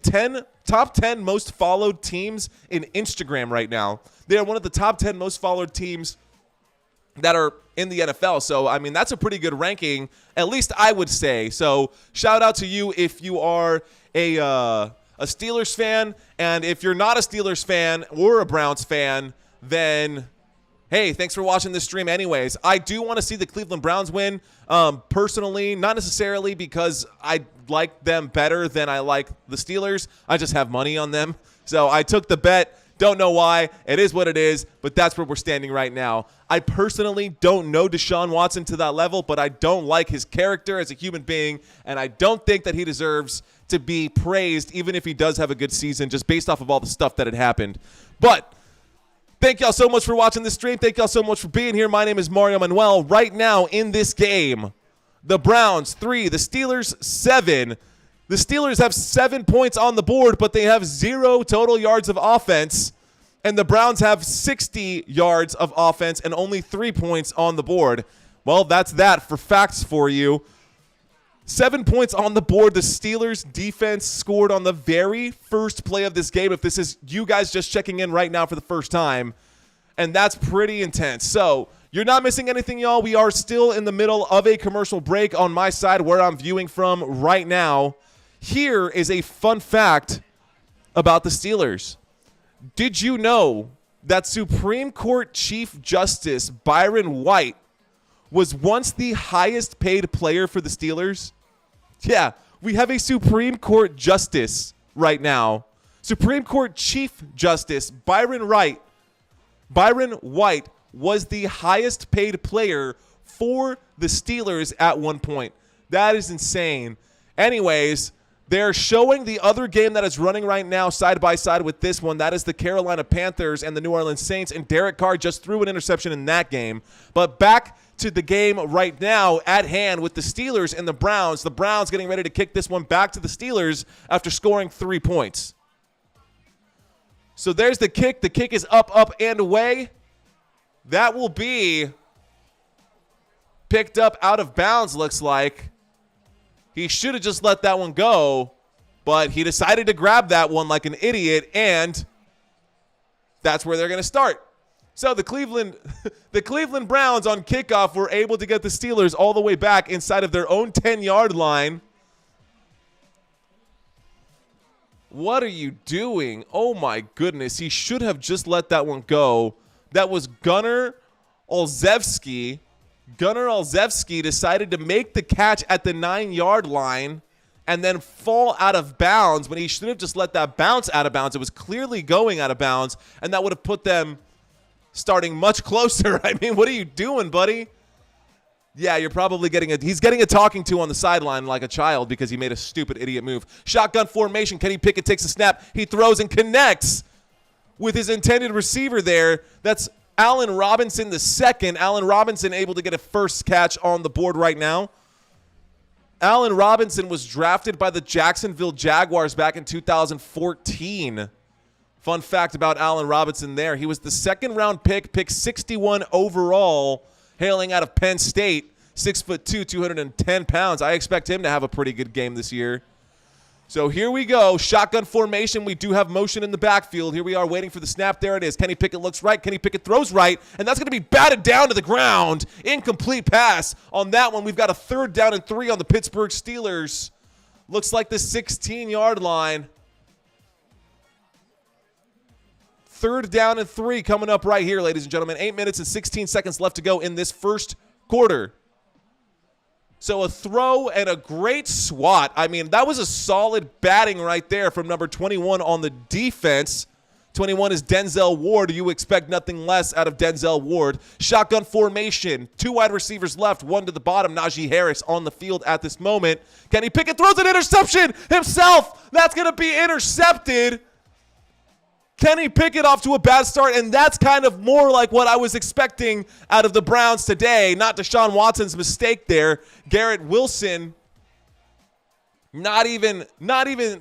top 10 most followed teams in Instagram right now. They are one of the top 10 most followed teams that are in the NFL. So, I mean, that's a pretty good ranking, at least I would say. So, shout out to you if you are a a Steelers fan. And if you're not a Steelers fan or a Browns fan, then hey, thanks for watching this stream anyways. I do want to see the Cleveland Browns win, personally, not necessarily because I like them better than I like the Steelers. I just have money on them. So I took the bet. Don't know why. It is what it is, but that's where we're standing right now. I personally don't know Deshaun Watson to that level, but I don't like his character as a human being, and I don't think that he deserves to be praised, even if he does have a good season, just based off of all the stuff that had happened. But thank y'all so much for watching this stream. Thank y'all so much for being here. My name is Mario Manuel. Right now in this game, the Browns 3, the Steelers 7. The Steelers have 7 points on the board, but they have 0 total yards of offense. And the Browns have 60 yards of offense and only 3 points on the board. Well, that's that for facts for you. 7 points on the board. The Steelers defense scored on the very first play of this game, if this is you guys just checking in right now for the first time. And that's pretty intense. So you're not missing anything, y'all. We are still in the middle of a commercial break on my side where I'm viewing from right now. Here is a fun fact about the Steelers. Did you know that Supreme Court Chief Justice Byron White was once the highest paid player for the Steelers? Yeah, we have a Supreme Court Justice right now. Supreme Court Chief Justice Byron White was the highest paid player for the Steelers at one point. That is insane. Anyways, they're showing the other game that is running right now side by side with this one. That is the Carolina Panthers and the New Orleans Saints. And Derek Carr just threw an interception in that game. But back to the game right now at hand with the Steelers and the Browns. The Browns getting ready to kick this one back to the Steelers after scoring 3 points. So there's the kick. The kick is up, and away. That will be picked up out of bounds, looks like. He should have just let that one go, but he decided to grab that one like an idiot, and that's where they're going to start. So the Cleveland Browns on kickoff were able to get the Steelers all the way back inside of their own 10-yard line. What are you doing? Oh, my goodness. He should have just let that one go. That was Gunnar Olszewski. Gunnar Olszewski decided to make the catch at the 9-yard line and then fall out of bounds when he should have just let that bounce out of bounds. It was clearly going out of bounds, and that would have put them starting much closer. I mean, what are you doing, buddy? Yeah, you're probably he's getting a talking to on the sideline like a child because he made a stupid idiot move. Shotgun formation. Kenny Pickett takes a snap. He throws and connects with his intended receiver there. That's Allen Robinson the second. Allen Robinson able to get a first catch on the board right now. Allen Robinson was drafted by the Jacksonville Jaguars back in 2014. Fun fact about Allen Robinson there. He was the second-round pick 61 overall, hailing out of Penn State, 6'2", 210 pounds. I expect him to have a pretty good game this year. So here we go. Shotgun formation. We do have motion in the backfield. Here we are waiting for the snap. There it is. Kenny Pickett looks right. Kenny Pickett throws right. And that's going to be batted down to the ground. Incomplete pass on that one. We've got a 3rd down and 3 on the Pittsburgh Steelers. Looks like the 16-yard line. 3rd down and 3 coming up right here, ladies and gentlemen. 8 minutes and 16 seconds left to go in this first quarter. So a throw and a great swat. I mean, that was a solid batting right there from number 21 on the defense. 21 is Denzel Ward. You expect nothing less out of Denzel Ward. Shotgun formation. 2 wide receivers left, 1 to the bottom. Najee Harris on the field at this moment. Kenny Pickett throws an interception himself. That's going to be intercepted. Kenny Pickett off to a bad start, and that's kind of more like what I was expecting out of the Browns today. Not Deshaun Watson's mistake there. Garrett Wilson, not even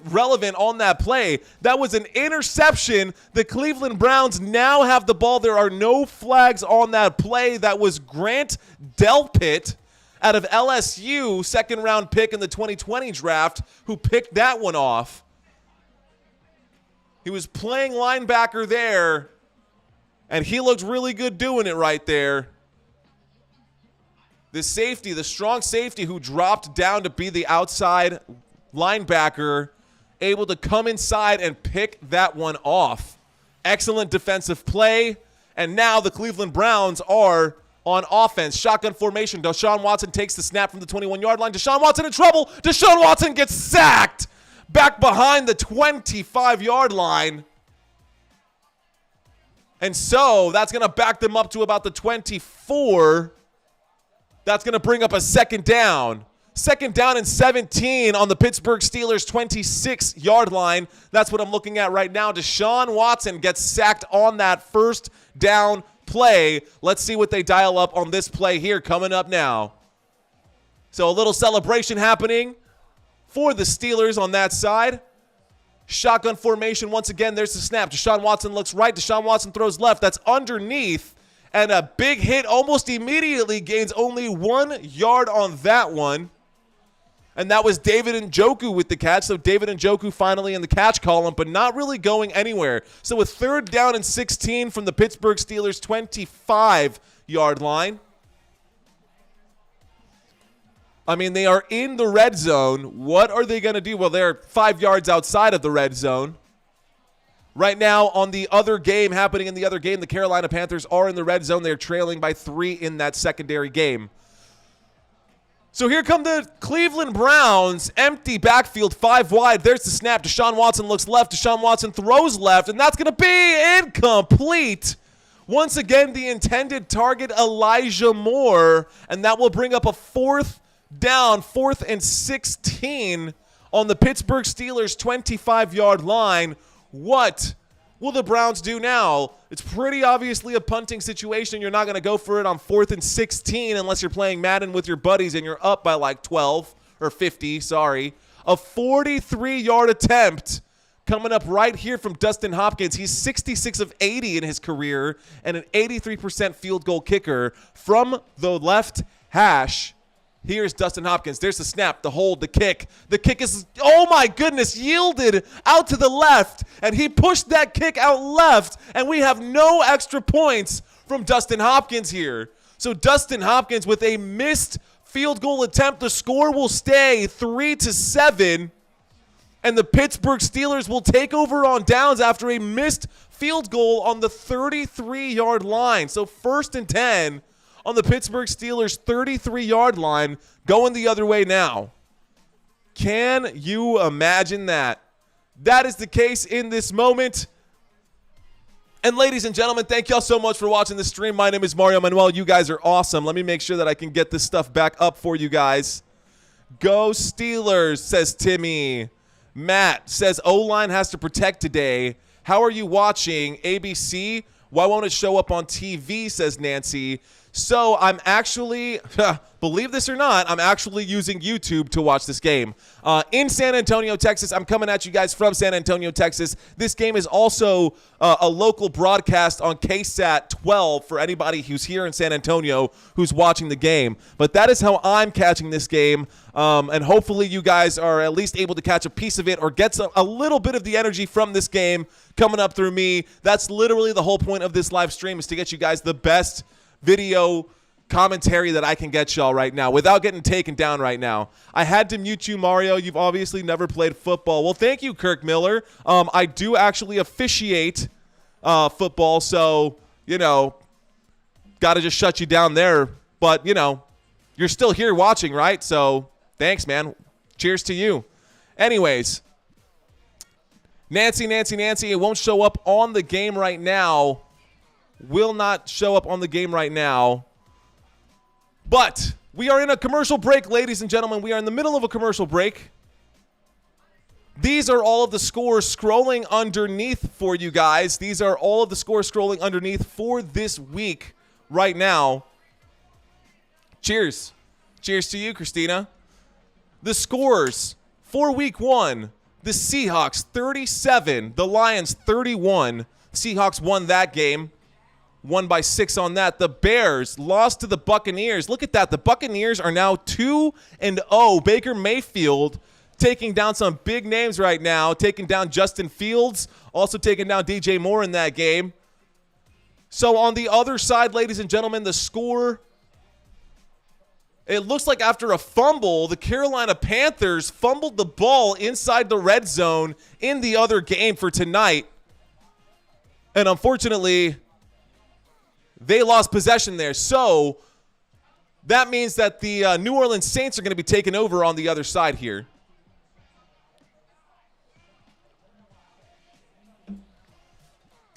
relevant on that play. That was an interception. The Cleveland Browns now have the ball. There are no flags on that play. That was Grant Delpit out of LSU, second-round pick in the 2020 draft, who picked that one off. He was playing linebacker there, and he looked really good doing it right there. The safety, the strong safety who dropped down to be the outside linebacker, able to come inside and pick that one off. Excellent defensive play. And now the Cleveland Browns are on offense. Shotgun formation. Deshaun Watson takes the snap from the 21-yard line. Deshaun Watson in trouble. Deshaun Watson gets sacked back behind the 25-yard line. And so that's going to back them up to about the 24. That's going to bring up a second down. Second down and 17 on the Pittsburgh Steelers 26-yard line. That's what I'm looking at right now. Deshaun Watson gets sacked on that first down play. Let's see what they dial up on this play here coming up now. So a little celebration happening for the Steelers on that side. Shotgun formation once again. There's the snap. Deshaun Watson looks right. Deshaun Watson throws left. That's underneath. And a big hit almost immediately, gains only 1 yard on that one. And that was David Njoku with the catch. So David Njoku finally in the catch column, but not really going anywhere. So a third down and 16 from the Pittsburgh Steelers 25-yard line. I mean, they are in the red zone. What are they going to do? Well, they're 5 yards outside of the red zone. Right now, on the other game, happening in the other game, the Carolina Panthers are in the red zone. They're trailing by 3 in that secondary game. So here come the Cleveland Browns. Empty backfield, 5 wide. There's the snap. Deshaun Watson looks left. Deshaun Watson throws left, and that's going to be incomplete. Once again, the intended target, Elijah Moore, and that will bring up a fourth down, 4th and 16 on the Pittsburgh Steelers 25-yard line. What will the Browns do now? It's pretty obviously a punting situation. You're not going to go for it on 4th and 16 unless you're playing Madden with your buddies and you're up by like 12 or 50, sorry. A 43-yard attempt coming up right here from Dustin Hopkins. He's 66 of 80 in his career and an 83% field goal kicker from the left hash. Here's Dustin Hopkins. There's the snap, the hold, the kick. The kick is, oh my goodness, yielded out to the left. And he pushed that kick out left. And we have no extra points from Dustin Hopkins here. So Dustin Hopkins with a missed field goal attempt. The score will stay 3-7. And the Pittsburgh Steelers will take over on downs after a missed field goal on the 33-yard line. So 1st and 10. On the Pittsburgh Steelers 33-yard line, going the other way now. Can you imagine that? That is the case in this moment. And ladies and gentlemen, thank y'all so much for watching the stream. My name is Mario Manuel. You guys are awesome. Let me make sure that I can get this stuff back up for you guys. Go Steelers, says Timmy. Matt says O-line has to protect today. How are you watching? ABC? Why won't it show up on TV, says Nancy. So I'm actually, believe this or not, I'm actually using YouTube to watch this game. In San Antonio, Texas. I'm coming at you guys from San Antonio, Texas. This game is also a local broadcast on KSAT 12 for anybody who's here in San Antonio who's watching the game. But that is how I'm catching this game. And hopefully you guys are at least able to catch a piece of it or get a little bit of the energy from this game coming up through me. That's literally the whole point of this live stream, is to get you guys the best video commentary that I can get y'all right now without getting taken down right now. I had to mute you, Mario. You've obviously never played football. Well, thank you, Kirk Miller. I do actually officiate football, so, you know, got to just shut you down there. But, you know, you're still here watching, right? So thanks, man. Cheers to you. Anyways, Nancy, it won't show up on the game right now. Will not show up on the game right now. But we are in a commercial break, ladies and gentlemen. We are in the middle of a commercial break. These are all of the scores scrolling underneath for you guys. These are all of the scores scrolling underneath for this week right now. Cheers. Cheers to you, Christina. The scores for week 1. The Seahawks 37, the Lions 31. Seahawks won that game. Won by 6 on that. The Bears lost to the Buccaneers. Look at that. The Buccaneers are now 2-0. Baker Mayfield taking down some big names right now. Taking down Justin Fields. Also taking down DJ Moore in that game. So on the other side, ladies and gentlemen, the score It looks like after a fumble, the Carolina Panthers fumbled the ball inside the red zone in the other game for tonight. And unfortunately, they lost possession there. So that means that the New Orleans Saints are going to be taking over on the other side here.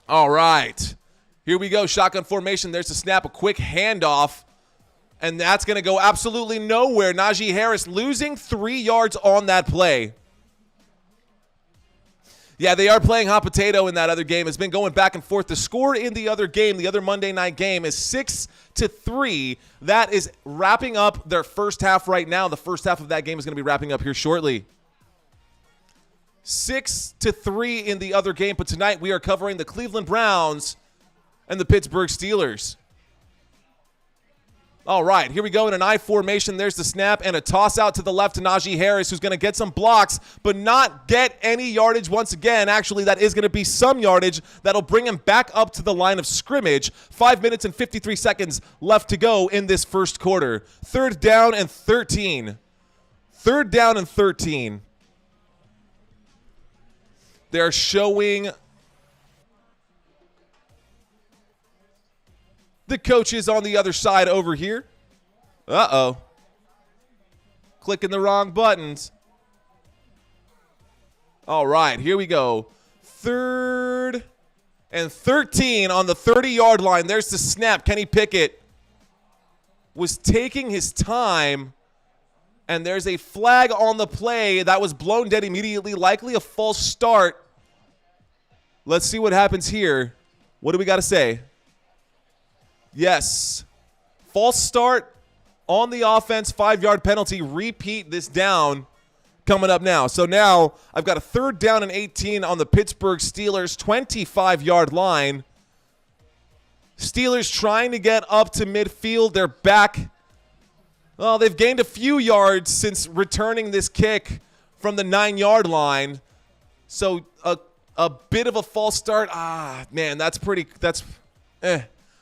All right. Here we go. Shotgun formation. There's the snap. A quick handoff. And that's going to go absolutely nowhere. Najee Harris losing 3 yards on that play. Yeah, they are playing hot potato in that other game. It's been going back and forth. The score in the other game, the other Monday night game, is 6-3. That is wrapping up their first half right now. The first half of that game is going to be wrapping up here shortly. 6-3 in the other game. But tonight we are covering the Cleveland Browns and the Pittsburgh Steelers. All right, here we go in an I formation. There's the snap and a toss out to the left to Najee Harris, who's going to get some blocks, but not get any yardage once again. Actually, that is going to be some yardage that'll bring him back up to the line of scrimmage. 5 minutes and 53 seconds left to go in this first quarter. 3rd down and 13. 3rd down and 13. They're showing the coaches on the other side over here. Uh-oh. Clicking the wrong buttons. All right, here we go. 3rd and 13 on the 30-yard line. There's the snap. Kenny Pickett was taking his time, and there's a flag on the play that was blown dead immediately, likely a false start. Let's see what happens here. What do we got to say? Yes. False start on the offense, 5-yard penalty. Repeat this down coming up now. So now I've got a 3rd down and 18 on the Pittsburgh Steelers 25-yard line. Steelers trying to get up to midfield. They're back. Well, they've gained a few yards since returning this kick from the 9-yard line. So a bit of a false start. Man, that's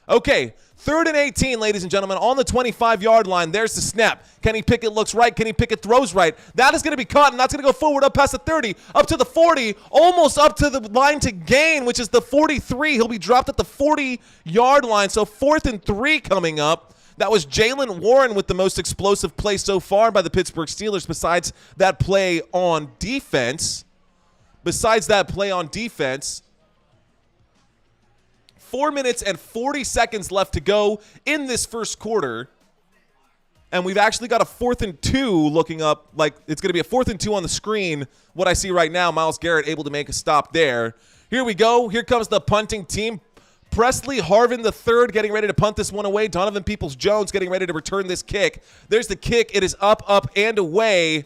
Okay, 3rd and 18, ladies and gentlemen, on the 25-yard line. There's the snap. Kenny Pickett looks right. Kenny Pickett throws right. That is going to be caught, and that's going to go forward up past the 30, up to the 40, almost up to the line to gain, which is the 43. He'll be dropped at the 40-yard line, so 4th and 3 coming up. That was Jaylen Warren with the most explosive play so far by the Pittsburgh Steelers besides that play on defense. 4 minutes and 40 seconds left to go in this first quarter. And we've actually got a 4th and 2 looking up. Like it's going to be a 4th and 2 on the screen. What I see right now, Myles Garrett able to make a stop there. Here we go. Here comes the punting team. Presley Harvin III getting ready to punt this one away. Donovan Peoples-Jones getting ready to return this kick. There's the kick. It is up, and away.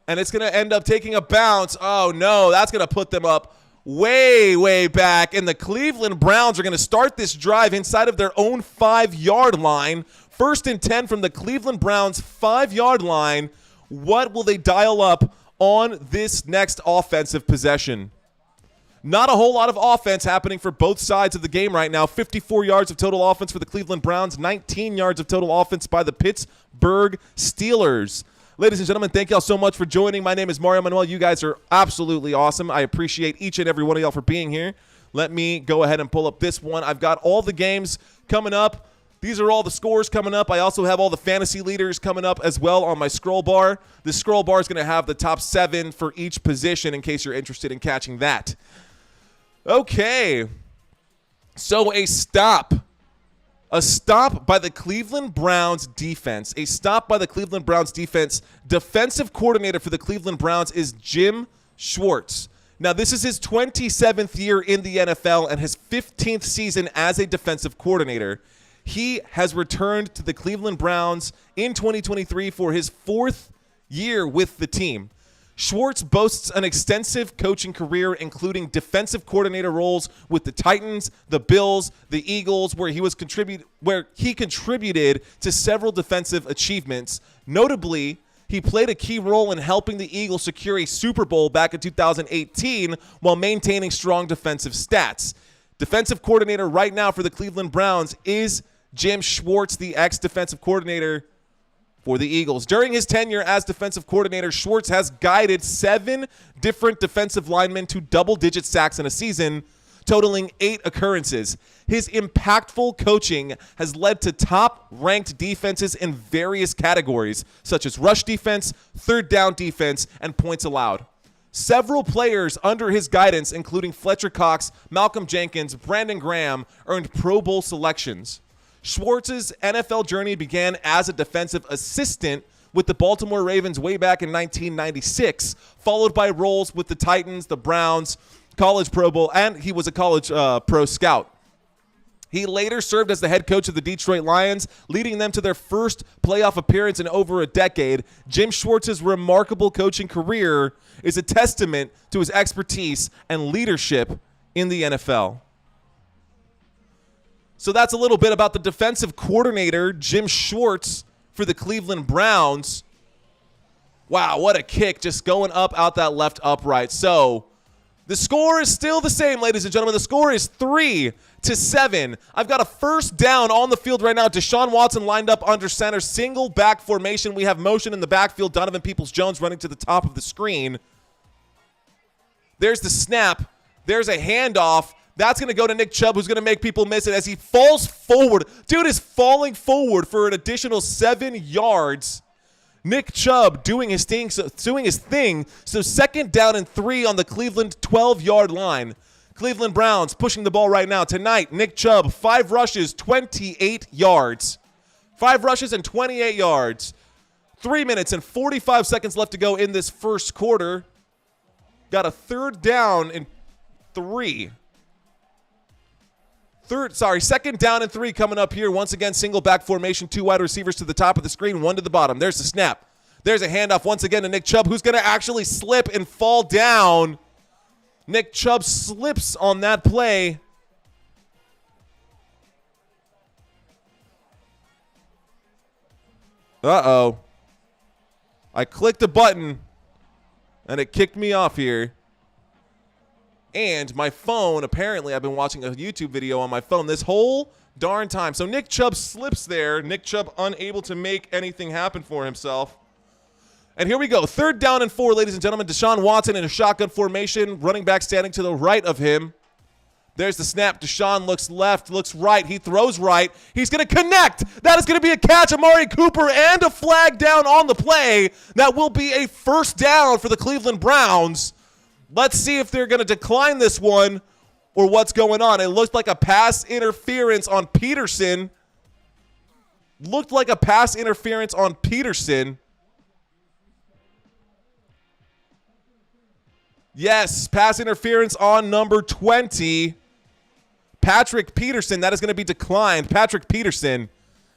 And it's going to end up taking a bounce. Oh, no. That's going to put them up way back, and the Cleveland Browns are going to start this drive inside of their own 5-yard line. 1st and 10 from the Cleveland Browns 5-yard line. What will they dial up on this next offensive possession? Not a whole lot of offense happening for both sides of the game right now. 54 yards of total offense for the Cleveland Browns, 19 yards of total offense by the Pittsburgh Steelers. Ladies and gentlemen, thank y'all so much for joining. My name is Mario Manuel. You guys are absolutely awesome. I appreciate each and every one of y'all for being here. Let me go ahead and pull up this one. I've got all the games coming up. These are all the scores coming up. I also have all the fantasy leaders coming up as well on my scroll bar. The scroll bar is going to have the top 7 for each position in case you're interested in catching that. Okay. So a stop. A stop by the Cleveland Browns defense. A stop by the Cleveland Browns defense. Defensive coordinator for the Cleveland Browns is Jim Schwartz. Now, this is his 27th year in the NFL and his 15th season as a defensive coordinator. He has returned to the Cleveland Browns in 2023 for his 4th year with the team. Schwartz boasts an extensive coaching career, including defensive coordinator roles with the Titans, the Bills, the Eagles, where he contributed to several defensive achievements. Notably, he played a key role in helping the Eagles secure a Super Bowl back in 2018 while maintaining strong defensive stats. Defensive coordinator right now for the Cleveland Browns is Jim Schwartz, the ex-defensive coordinator for the Eagles. During his tenure as defensive coordinator, Schwartz has guided 7 different defensive linemen to double-digit sacks in a season, totaling 8 occurrences. His impactful coaching has led to top-ranked defenses in various categories, such as rush defense, third down defense, and points allowed. Several players under his guidance, including Fletcher Cox, Malcolm Jenkins, Brandon Graham, earned Pro Bowl selections. Schwartz's NFL journey began as a defensive assistant with the Baltimore Ravens way back in 1996, followed by roles with the Titans, the Browns, college Pro Bowl, and he was a college pro scout. He later served as the head coach of the Detroit Lions, leading them to their first playoff appearance in over a decade. Jim Schwartz's remarkable coaching career is a testament to his expertise and leadership in the NFL. So that's a little bit about the defensive coordinator, Jim Schwartz, for the Cleveland Browns. Wow, what a kick, just going up out that left upright. So the score is still the same, ladies and gentlemen. The score is 3-7. I've got a first down on the field right now. Deshaun Watson lined up under center, single back formation. We have motion in the backfield. Donovan Peoples-Jones running to the top of the screen. There's the snap. There's a handoff. That's going to go to Nick Chubb, who's going to make people miss it as he falls forward. Dude is falling forward for an additional 7 yards. Nick Chubb doing his thing. So second down and 3 on the Cleveland 12-yard line. Cleveland Browns pushing the ball right now. Tonight, Nick Chubb, 5 rushes, 28 yards. 5 rushes and 28 yards. 3 minutes and 45 seconds left to go in this first quarter. Got a third down and 3. Second down and 3 coming up here. Once again, single back formation, 2 wide receivers to the top of the screen, 1 to the bottom. There's the snap. There's a handoff once again to Nick Chubb, who's going to actually slip and fall down. Nick Chubb slips on that play. Uh-oh. I clicked a button, and it kicked me off here. And my phone, apparently I've been watching a YouTube video on my phone this whole darn time. So Nick Chubb slips there. Nick Chubb unable to make anything happen for himself. And here we go. Third down and 4, ladies and gentlemen. Deshaun Watson in a shotgun formation. Running back standing to the right of him. There's the snap. Deshaun looks left, looks right. He throws right. He's going to connect. That is going to be a catch. Amari Cooper and a flag down on the play. That will be a first down for the Cleveland Browns. Let's see if they're going to decline this one or what's going on. It looked like a pass interference on Peterson. Yes, pass interference on number 20. Patrick Peterson, that is going to be declined. Patrick Peterson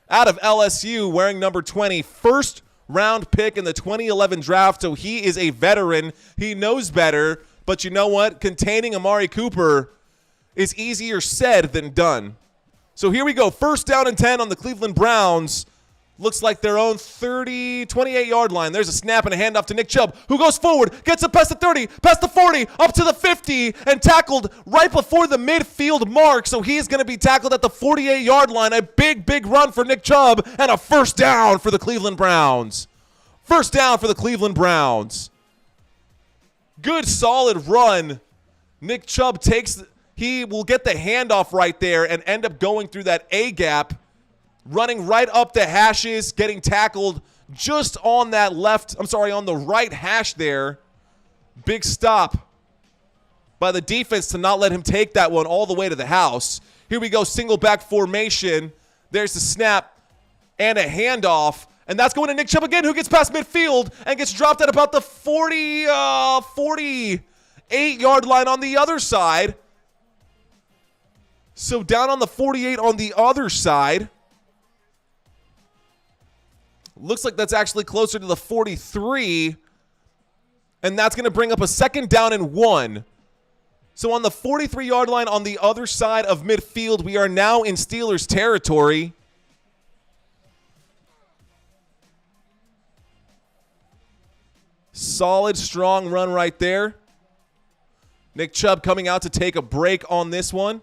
out of LSU wearing number 20. First round pick in the 2011 draft, so he is a veteran. He knows better, but you know what? Containing Amari Cooper is easier said than done. So here we go. First down and 10 on the Cleveland Browns. Looks like their own 28-yard line. There's a snap and a handoff to Nick Chubb, who goes forward, gets it past the 30, past the 40, up to the 50, and tackled right before the midfield mark. So he is going to be tackled at the 48-yard line. A big, big run for Nick Chubb, and a first down for the Cleveland Browns. First down for the Cleveland Browns. Good, solid run. Nick Chubb he will get the handoff right there and end up going through that A-gap, running right up the hashes, getting tackled just on that on the right hash there. Big stop by the defense to not let him take that one all the way to the house. Here we go, single back formation. There's the snap and a handoff. And that's going to Nick Chubb again, who gets past midfield and gets dropped at about the 48-yard line on the other side. So down on the 48 on the other side. Looks like that's actually closer to the 43. And that's going to bring up a second down and 1. So on the 43-yard line on the other side of midfield, we are now in Steelers territory. Solid, strong run right there. Nick Chubb coming out to take a break on this one.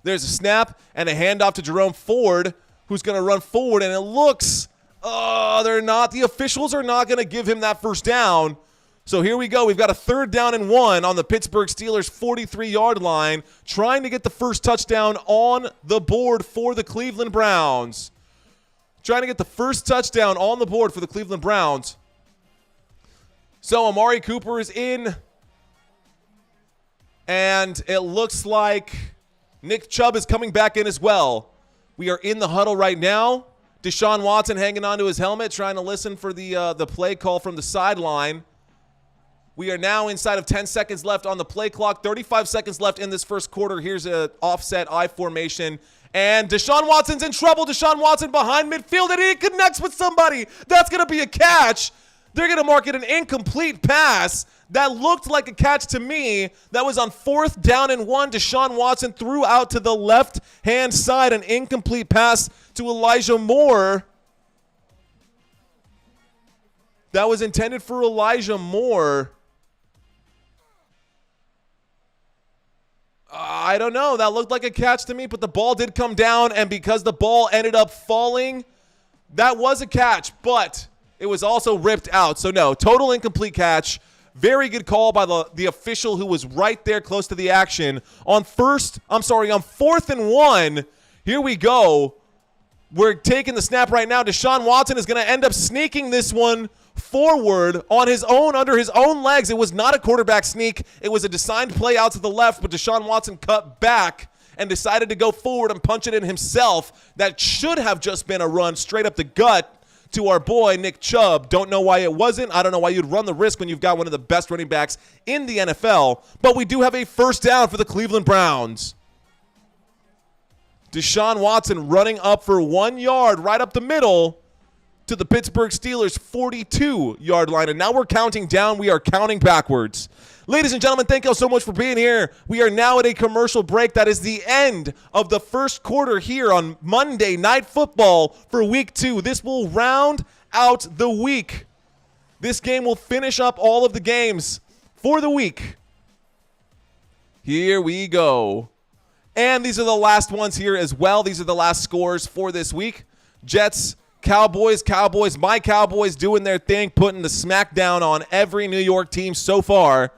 There's a snap and a handoff to Jerome Ford, who's going to run forward, and it looks, they're not. The officials are not going to give him that first down. So here we go. We've got a 3rd down and 1 on the Pittsburgh Steelers 43-yard line, trying to get the first touchdown on the board for the Cleveland Browns. Trying to get the first touchdown on the board for the Cleveland Browns. So Amari Cooper is in, and it looks like Nick Chubb is coming back in as well. We are in the huddle right now. Deshaun Watson hanging onto his helmet, trying to listen for the play call from the sideline. We are now inside of 10 seconds left on the play clock. 35 seconds left in this first quarter. Here's an offset I formation. And Deshaun Watson's in trouble. Deshaun Watson behind midfield, and he connects with somebody. That's going to be a catch. They're going to mark it an incomplete pass. That looked like a catch to me. That was on 4th down and 1. Deshaun Watson threw out to the left-hand side, an incomplete pass to Elijah Moore. That was intended for Elijah Moore. I don't know. That looked like a catch to me, but the ball did come down, and because the ball ended up falling, that was a catch, but it was also ripped out. So no, total incomplete catch. Very good call by the official who was right there close to the action. On 4th and 1, here we go. We're taking the snap right now. Deshaun Watson is going to end up sneaking this one forward on his own, under his own legs. It was not a quarterback sneak. It was a designed play out to the left, but Deshaun Watson cut back and decided to go forward and punch it in himself. That should have just been a run straight up the gut to our boy Nick Chubb. Don't know why it wasn't. I don't know why you'd run the risk when you've got one of the best running backs in the NFL, but we do have a first down for the Cleveland Browns. Deshaun Watson running up for 1 yard right up the middle to the Pittsburgh Steelers 42-yard line. And now we're counting down. We are counting backwards. Ladies and gentlemen, thank you all so much for being here. We are now at a commercial break. That is the end of the first quarter here on Monday Night Football for Week 2. This will round out the week. This game will finish up all of the games for the week. Here we go. And these are the last ones here as well. These are the last scores for this week. Jets, Cowboys, my Cowboys doing their thing, putting the smackdown on every New York team so far.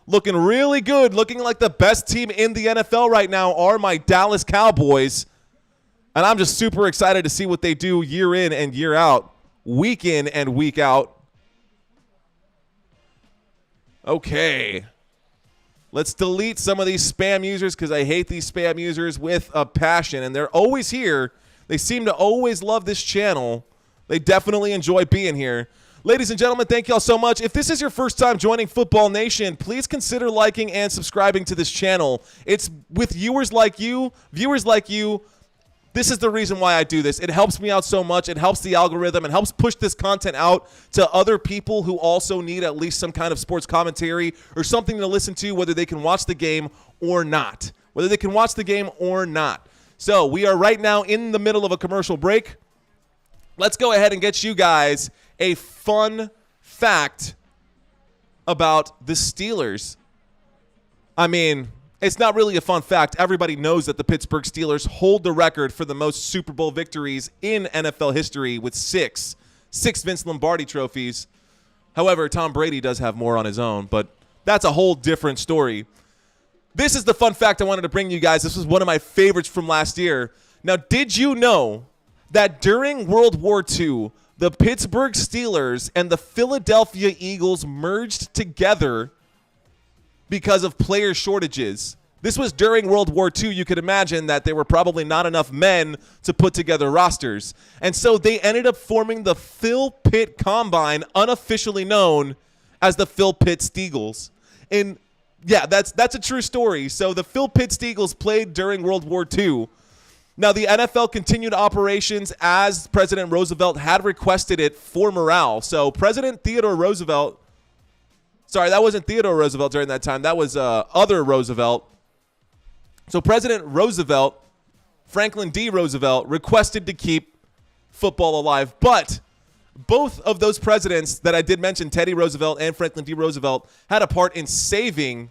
Looking really good, looking like the best team in the NFL right now are my Dallas Cowboys. And I'm just super excited to see what they do year in and year out, week in and week out. Okay. Let's delete some of these spam users because I hate these spam users with a passion. And they're always here. They seem to always love this channel. They definitely enjoy being here. Ladies and gentlemen, thank you all so much. If this is your first time joining Football Nation, please consider liking and subscribing to this channel. It's with viewers like you. This is the reason why I do this. It helps me out so much. It helps the algorithm. It helps push this content out to other people who also need at least some kind of sports commentary or something to listen to, whether they can watch the game or not. So we are right now in the middle of a commercial break. Let's go ahead and get you guys a fun fact about the Steelers. I mean, it's not really a fun fact. Everybody knows that the Pittsburgh Steelers hold the record for the most Super Bowl victories in NFL history with six Vince Lombardi trophies. However, Tom Brady does have more on his own, but that's a whole different story. This is the fun fact I wanted to bring you guys. This was one of my favorites from last year. Now, did you know that during World War II, the Pittsburgh Steelers and the Philadelphia Eagles merged together because of player shortages? This was during World War II. You could imagine that there were probably not enough men to put together rosters. And so they ended up forming the Phil Pitt Combine, unofficially known as the Phil Pitt Steagles. And yeah, that's a true story. So the Phil Pitt Steagles played during World War II. Now, the NFL continued operations as President Roosevelt had requested it for morale. So President Theodore Roosevelt, sorry, that wasn't Theodore Roosevelt during that time. That was other Roosevelt. So President Roosevelt, Franklin D. Roosevelt, requested to keep football alive. But both of those presidents that I did mention, Teddy Roosevelt and Franklin D. Roosevelt, had a part in saving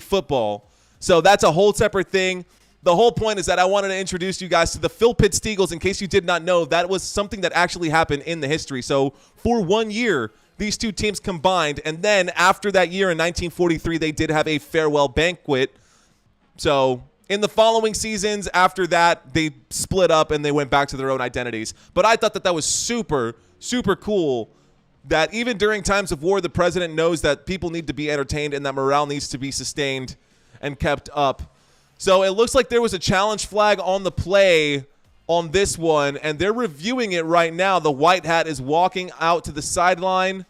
football. So that's a whole separate thing. The whole point is that I wanted to introduce you guys to the Phil Pitts Eagles. In case you did not know, that was something that actually happened in the history. So for 1 year, these two teams combined, and then after that year in 1943, they did have a farewell banquet. So in the following seasons after that, they split up and they went back to their own identities. But I thought that that was super, super cool that even during times of war, the president knows that people need to be entertained and that morale needs to be sustained and kept up. So it looks like there was a challenge flag on the play on this one, and they're reviewing it right now. The white hat is walking out to the sideline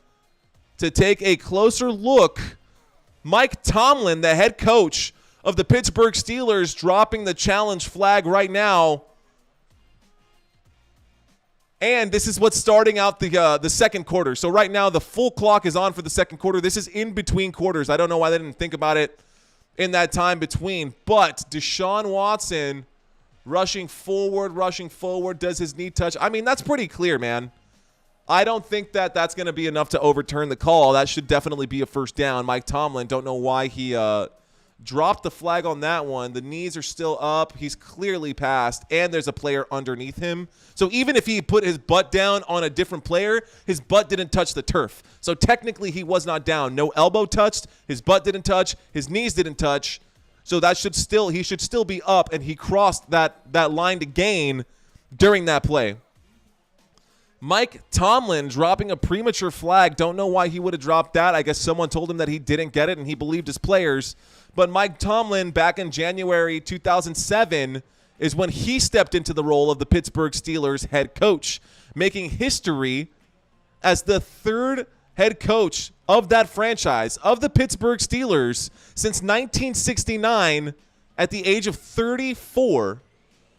to take a closer look. Mike Tomlin, the head coach of the Pittsburgh Steelers, dropping the challenge flag right now. And this is what's starting out the second quarter. So right now the full clock is on for the second quarter. This is in between quarters. I don't know why they didn't think about it in that time between. But Deshaun Watson rushing forward, does his knee touch? I mean, that's pretty clear, man. I don't think that that's going to be enough to overturn the call. That should definitely be a first down. Mike Tomlin, don't know why he dropped the flag on that one. The knees are still up. He's clearly passed, and there's a player underneath him. So even if he put his butt down on a different player, his butt didn't touch the turf. So technically he was not down. No elbow touched. His butt didn't touch. His knees didn't touch. So that he should still be up, and he crossed that line to gain during that play. Mike Tomlin dropping a premature flag. Don't know why he would have dropped that. I guess someone told him that he didn't get it, and he believed his players. But Mike Tomlin, back in January 2007, is when he stepped into the role of the Pittsburgh Steelers head coach, making history as the third head coach of that franchise, of the Pittsburgh Steelers, since 1969 at the age of 34.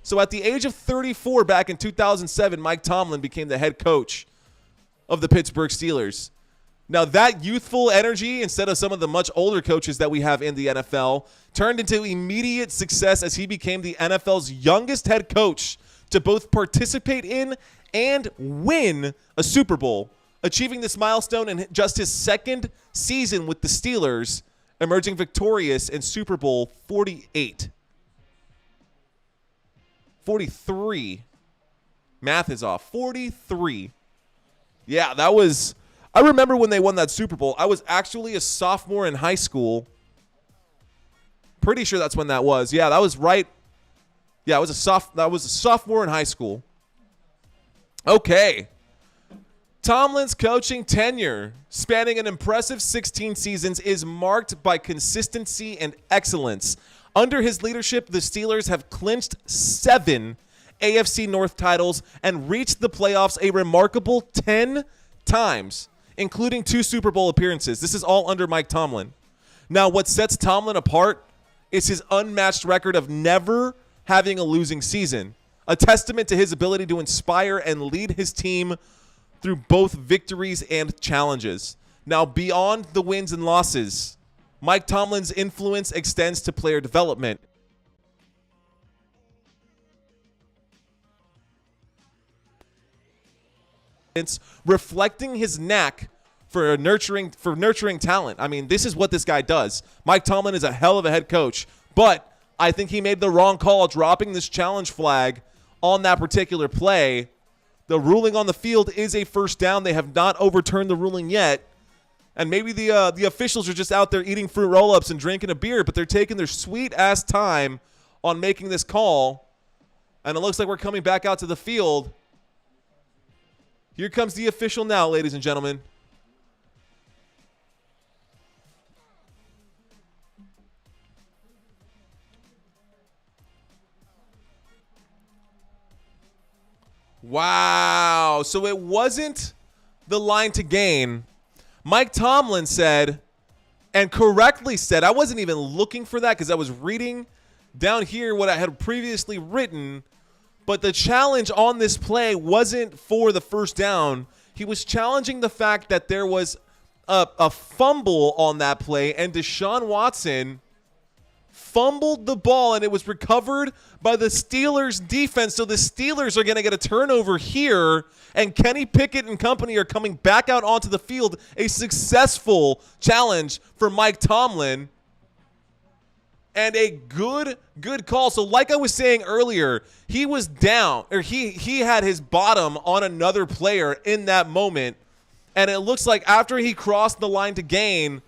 So at the age of 34 back in 2007, Mike Tomlin became the head coach of the Pittsburgh Steelers. Now that youthful energy, instead of some of the much older coaches that we have in the NFL, turned into immediate success as he became the NFL's youngest head coach to both participate in and win a Super Bowl, achieving this milestone in just his second season with the Steelers, emerging victorious in Super Bowl 48. 43. Math is off. 43. Yeah, that was... I remember when they won that Super Bowl. I was actually a sophomore in high school. Pretty sure that's when that was. Yeah, that was right. Yeah, that was a sophomore in high school. Okay. Tomlin's coaching tenure, spanning an impressive 16 seasons, is marked by consistency and excellence. Under his leadership, the Steelers have clinched 7 AFC North titles and reached the playoffs a remarkable 10 times, including 2 Super Bowl appearances. This is all under Mike Tomlin. Now, what sets Tomlin apart is his unmatched record of never having a losing season, a testament to his ability to inspire and lead his team through both victories and challenges. Now, beyond the wins and losses, Mike Tomlin's influence extends to player development. It's reflecting his knack for nurturing talent. I mean, this is what this guy does. Mike Tomlin is a hell of a head coach, but I think he made the wrong call dropping this challenge flag on that particular play. The ruling on the field is a first down. They have not overturned the ruling yet. And maybe the officials are just out there eating fruit roll-ups and drinking a beer, but they're taking their sweet-ass time on making this call. And it looks like we're coming back out to the field. Here comes the official now, ladies and gentlemen. Wow. So it wasn't the line to gain. Mike Tomlin said, and correctly said, I wasn't even looking for that because I was reading down here what I had previously written, but the challenge on this play wasn't for the first down. He was challenging the fact that there was a fumble on that play, and Deshaun Watson fumbled the ball, and it was recovered by the Steelers defense. So the Steelers are going to get a turnover here, and Kenny Pickett and company are coming back out onto the field. A successful challenge for Mike Tomlin. And a good call. So like I was saying earlier, he was down, or he had his bottom on another player in that moment. And it looks like after he crossed the line to gain,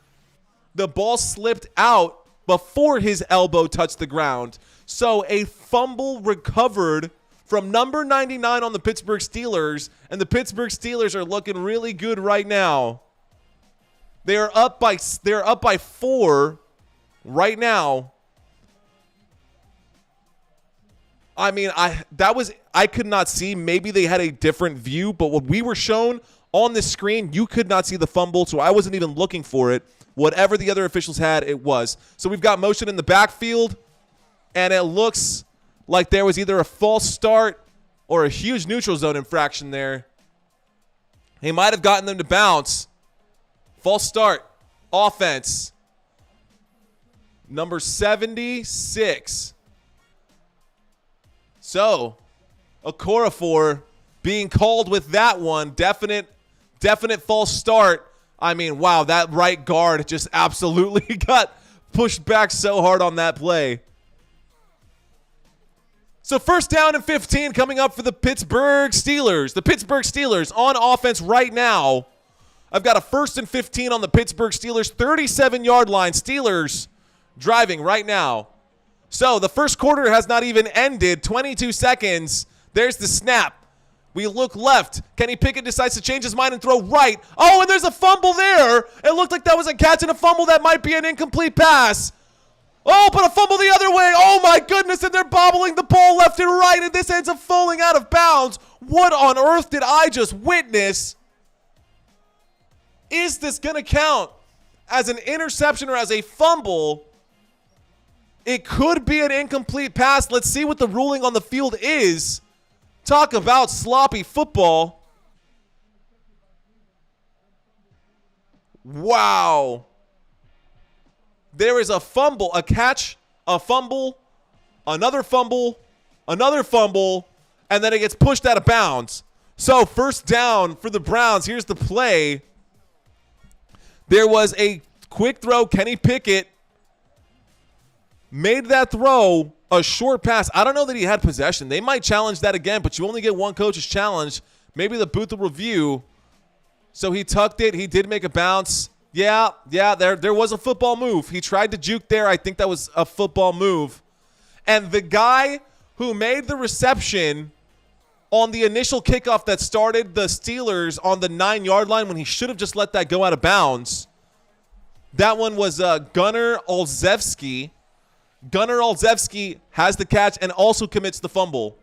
the ball slipped out before his elbow touched the ground. So a fumble recovered from number 99 on the Pittsburgh Steelers, and the Pittsburgh Steelers are looking really good right now. They're up by 4 right now. I mean, I could not see. Maybe they had a different view, but what we were shown on the screen, you could not see the fumble, so I wasn't even looking for it. Whatever the other officials had, it was. So we've got motion in the backfield, and it looks like there was either a false start or a huge neutral zone infraction there. He might have gotten them to bounce. False start. Offense. Number 76. So, Okorafor being called with that one. Definite false start. I mean, wow, that right guard just absolutely got pushed back so hard on that play. So first down and 15 coming up for the Pittsburgh Steelers. The Pittsburgh Steelers on offense right now. I've got a first and 15 on the Pittsburgh Steelers 37-yard line. Steelers driving right now. So the first quarter has not even ended. 22 seconds. There's the snap. We look left. Kenny Pickett decides to change his mind and throw right. Oh, and there's a fumble there. It looked like that was a catch and a fumble. That might be an incomplete pass. Oh, but a fumble the other way. Oh, my goodness, and they're bobbling the ball left and right, and this ends up falling out of bounds. What on earth did I just witness? Is this going to count as an interception or as a fumble? It could be an incomplete pass. Let's see what the ruling on the field is. Talk about sloppy football. Wow. There is a fumble, a catch, a fumble, another fumble, another fumble, and then it gets pushed out of bounds. So first down for the Browns. Here's the play. There was a quick throw. Kenny Pickett made that throw, a short pass. I don't know that he had possession. They might challenge that again, but you only get one coach's challenge. Maybe the booth will review. So he tucked it. He did make a bounce. Yeah, there was a football move. He tried to juke there. I think that was a football move. And the guy who made the reception on the initial kickoff that started the Steelers on the 9-yard line when he should have just let that go out of bounds, that one was Gunnar Olszewski. Gunnar Olszewski has the catch and also commits the fumble.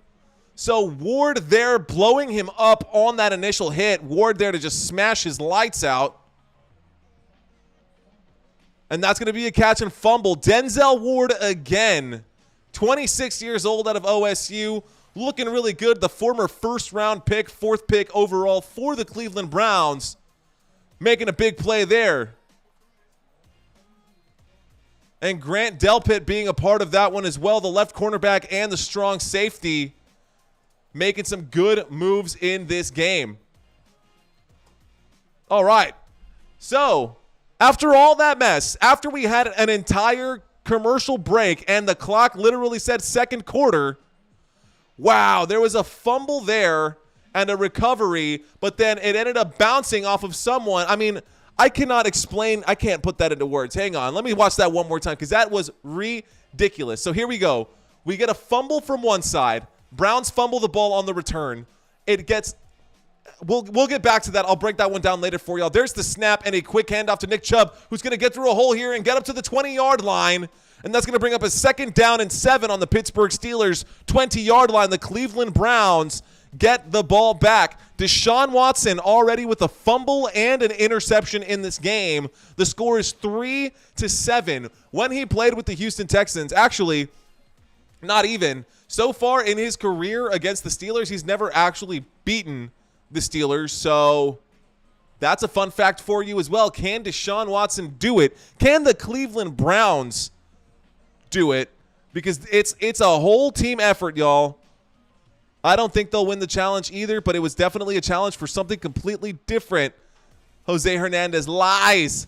So Ward there blowing him up on that initial hit. Ward there to just smash his lights out. And that's going to be a catch and fumble. Denzel Ward again. 26 years old out of OSU. Looking really good. The former first-round pick, 4th pick overall for the Cleveland Browns. Making a big play there. And Grant Delpit being a part of that one as well. The left cornerback and the strong safety making some good moves in this game. All right. So, after all that mess, after we had an entire commercial break and the clock literally said second quarter, wow, there was a fumble there and a recovery, but then it ended up bouncing off of someone. I mean, I cannot explain. I can't put that into words. Hang on. Let me watch that one more time because that was ridiculous. So here we go. We get a fumble from one side. Browns fumble the ball on the return. It gets – we'll get back to that. I'll break that one down later for y'all. There's the snap and a quick handoff to Nick Chubb, who's going to get through a hole here and get up to the 20-yard line. And that's going to bring up a 2nd down and 7 on the Pittsburgh Steelers' 20-yard line. The Cleveland Browns get the ball back. Deshaun Watson already with a fumble and an interception in this game. The score is 3-7. When he played with the Houston Texans, actually, not even. So far in his career against the Steelers, he's never actually beaten the Steelers. So that's a fun fact for you as well. Can Deshaun Watson do it? Can the Cleveland Browns do it? Because it's a whole team effort, y'all. I don't think they'll win the challenge either, but it was definitely a challenge for something completely different. Jose Hernandez lies.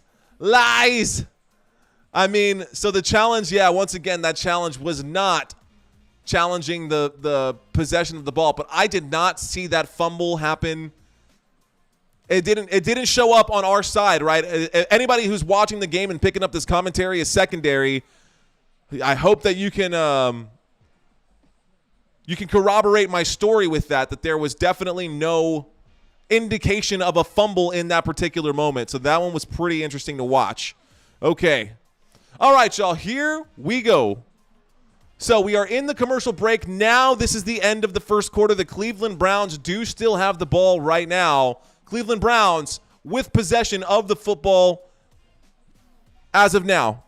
I mean, so the challenge, once again, that challenge was not challenging the possession of the ball, but I did not see that fumble happen. It didn't show up on our side, right? Anybody who's watching the game and picking up this commentary is secondary. I hope that you can corroborate my story with that there was definitely no indication of a fumble in that particular moment. So that one was pretty interesting to watch. Okay. All right, y'all, here we go. So we are in the commercial break. Now this is the end of the first quarter. The Cleveland Browns do still have the ball right now. Cleveland Browns with possession of the football as of now.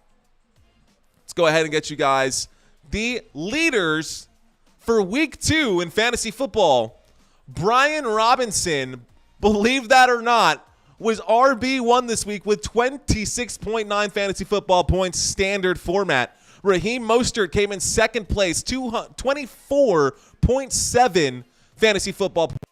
Let's go ahead and get you guys the leaders for week 2 in fantasy football. Brian Robinson, believe that or not, was RB1 this week with 26.9 fantasy football points standard format. Raheem Mostert came in second place, 24.7 fantasy football points.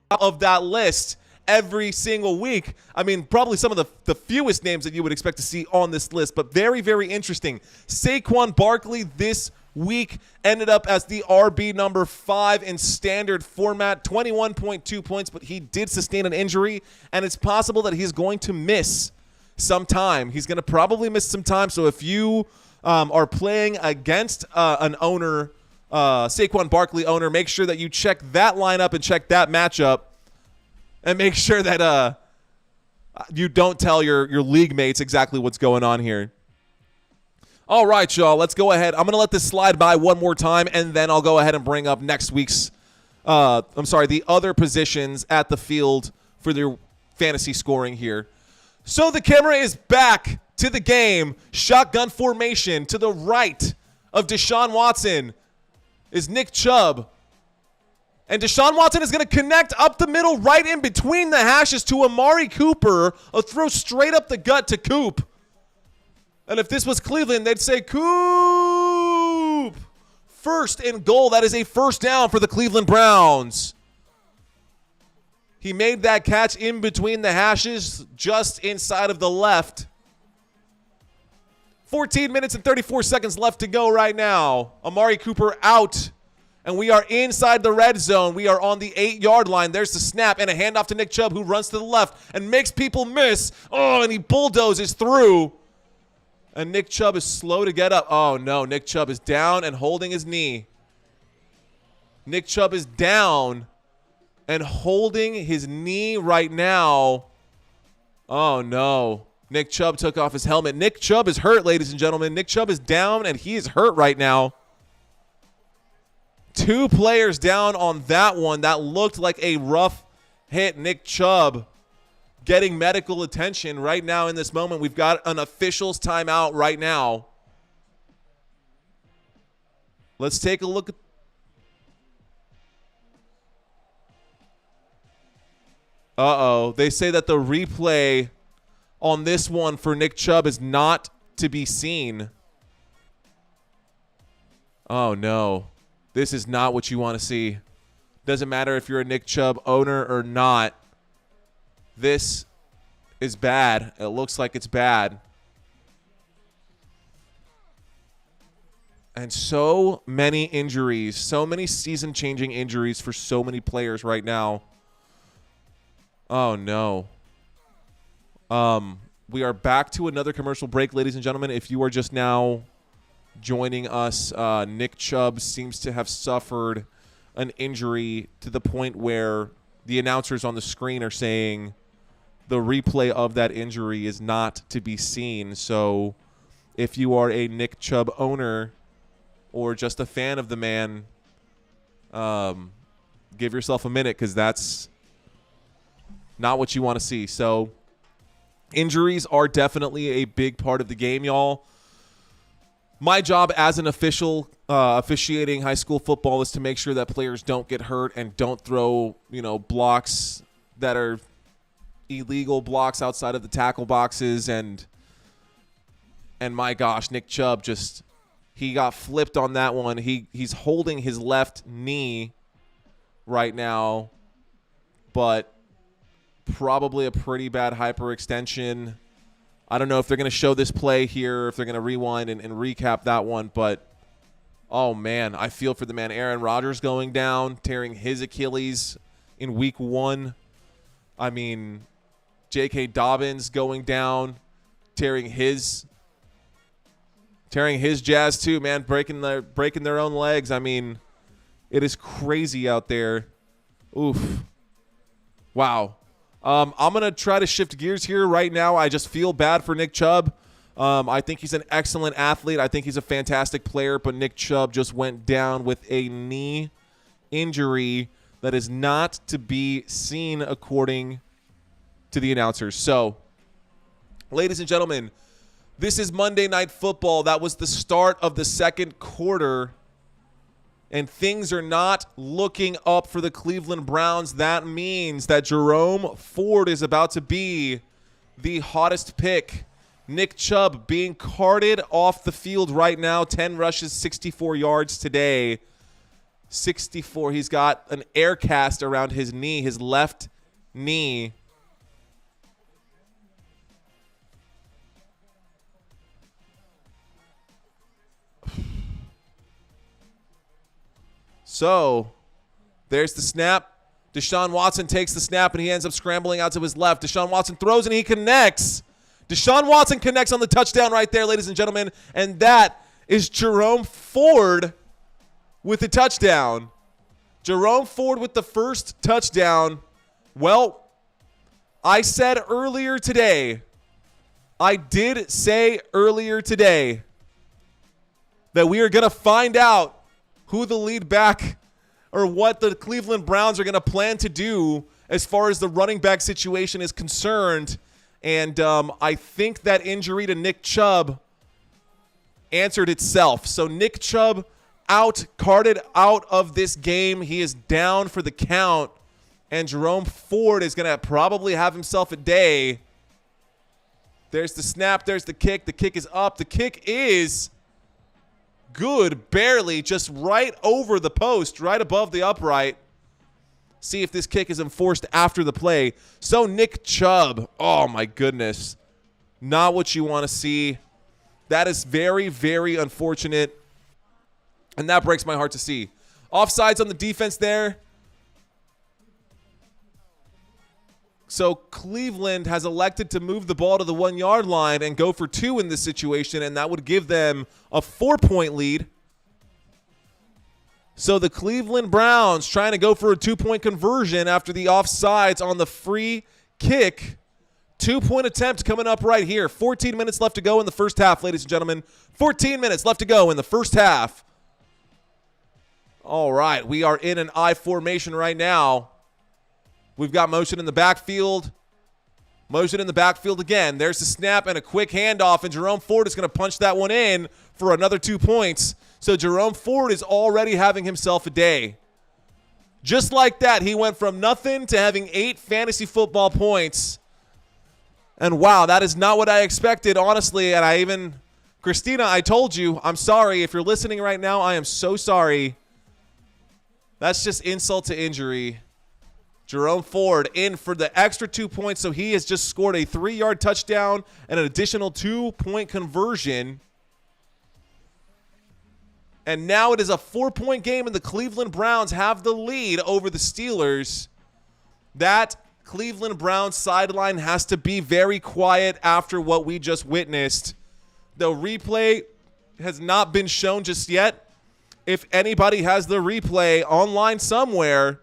Of that list every single week. I mean, probably some of the fewest names that you would expect to see on this list, but very, very interesting. Saquon Barkley this week ended up as the RB number 5 in standard format, 21.2 points, but he did sustain an injury, and it's possible that he's going to miss some time. He's going to probably miss some time, so if you are playing against an owner, Saquon Barkley owner, make sure that you check that lineup and check that matchup, and make sure that you don't tell your league mates exactly what's going on here. All right, y'all, let's go ahead. I'm going to let this slide by one more time, and then I'll go ahead and bring up next week's the other positions at the field for their fantasy scoring here. So the camera is back to the game. Shotgun formation to the right of Deshaun Watson is Nick Chubb. And Deshaun Watson is going to connect up the middle right in between the hashes to Amari Cooper. A throw straight up the gut to Coop. And if this was Cleveland, they'd say, Coop! First and goal. That is a first down for the Cleveland Browns. He made that catch in between the hashes, just inside of the left. 14 minutes and 34 seconds left to go right now. Amari Cooper out. And we are inside the red zone. We are on the 8-yard line. There's the snap and a handoff to Nick Chubb, who runs to the left and makes people miss. Oh, and he bulldozes through. And Nick Chubb is slow to get up. Oh, no. Nick Chubb is down and holding his knee. Nick Chubb is down and holding his knee right now. Oh, no. Nick Chubb took off his helmet. Nick Chubb is hurt, ladies and gentlemen. Nick Chubb is down, and he is hurt right now. 2 players down on that one. That looked like a rough hit. Nick Chubb getting medical attention right now in this moment. We've got an official's timeout right now. Let's take a look at. Uh-oh. They say that the replay on this one for Nick Chubb is not to be seen. Oh, no. This is not what you want to see. Doesn't matter if you're a Nick Chubb owner or not. This is bad. It looks like it's bad. And so many injuries, so many season-changing injuries for so many players right now. Oh, no. We are back to another commercial break, ladies and gentlemen. If you are just now joining us, Nick Chubb seems to have suffered an injury to the point where the announcers on the screen are saying the replay of that injury is not to be seen. So if you are a Nick Chubb owner or just a fan of the man, give yourself a minute, because that's not what you want to see. So injuries are definitely a big part of the game, y'all. My job as an official officiating high school football is to make sure that players don't get hurt and don't throw, blocks that are illegal, blocks outside of the tackle boxes. And my gosh, Nick Chubb He got flipped on that one. He's holding his left knee right now, but probably a pretty bad hyperextension. I don't know if they're going to show this play here, if they're going to rewind and recap that one, but oh, man, I feel for the man. Aaron Rodgers going down, tearing his Achilles in week 1. I mean, J.K. Dobbins going down, tearing his Jazz too, man, breaking their own legs. I mean, it is crazy out there. Oof. Wow. I'm going to try to shift gears here right now. I just feel bad for Nick Chubb. I think he's an excellent athlete. I think he's a fantastic player, but Nick Chubb just went down with a knee injury that is not to be seen according to the announcers. So, ladies and gentlemen, this is Monday Night Football. That was the start of the second quarter, and things are not looking up for the Cleveland Browns. That means that Jerome Ford is about to be the hottest pick. Nick Chubb being carted off the field right now. 10 rushes, 64 yards today. 64. He's got an air cast around his knee, his left knee. So, there's the snap. Deshaun Watson takes the snap, and he ends up scrambling out to his left. Deshaun Watson throws, and he connects. Deshaun Watson connects on the touchdown right there, ladies and gentlemen, and that is Jerome Ford with the touchdown. Jerome Ford with the first touchdown. Well, I said earlier today, that we are going to find out who the lead back or what the Cleveland Browns are going to plan to do as far as the running back situation is concerned. And I think that injury to Nick Chubb answered itself. So Nick Chubb carted out of this game. He is down for the count. And Jerome Ford is going to probably have himself a day. There's the snap. There's the kick. The kick is up. The kick is good, barely, just right over the post, right above the upright. See if this kick is enforced after the play. So Nick Chubb, oh my goodness, not what you want to see. That is very, very unfortunate, and that breaks my heart to see. Offsides on the defense there. So Cleveland has elected to move the ball to the 1 yard line and go for 2 in this situation, and that would give them a 4-point lead. So the Cleveland Browns trying to go for a 2-point conversion after the offsides on the free kick. 2-point attempt coming up right here. 14 minutes left to go in the first half, ladies and gentlemen. 14 minutes left to go in the first half. All right, we are in an I formation right now. We've got motion in the backfield. Motion in the backfield again. There's the snap and a quick handoff, and Jerome Ford is going to punch that one in for another 2 points. So Jerome Ford is already having himself a day. Just like that, he went from nothing to having 8 fantasy football points. And wow, that is not what I expected, honestly. And Christina, I told you, I'm sorry. If you're listening right now, I am so sorry. That's just insult to injury. Jerome Ford in for the extra 2 points, so he has just scored a 3-yard touchdown and an additional 2-point conversion. And now it is a 4-point game, and the Cleveland Browns have the lead over the Steelers. That Cleveland Browns sideline has to be very quiet after what we just witnessed. The replay has not been shown just yet. If anybody has the replay online somewhere,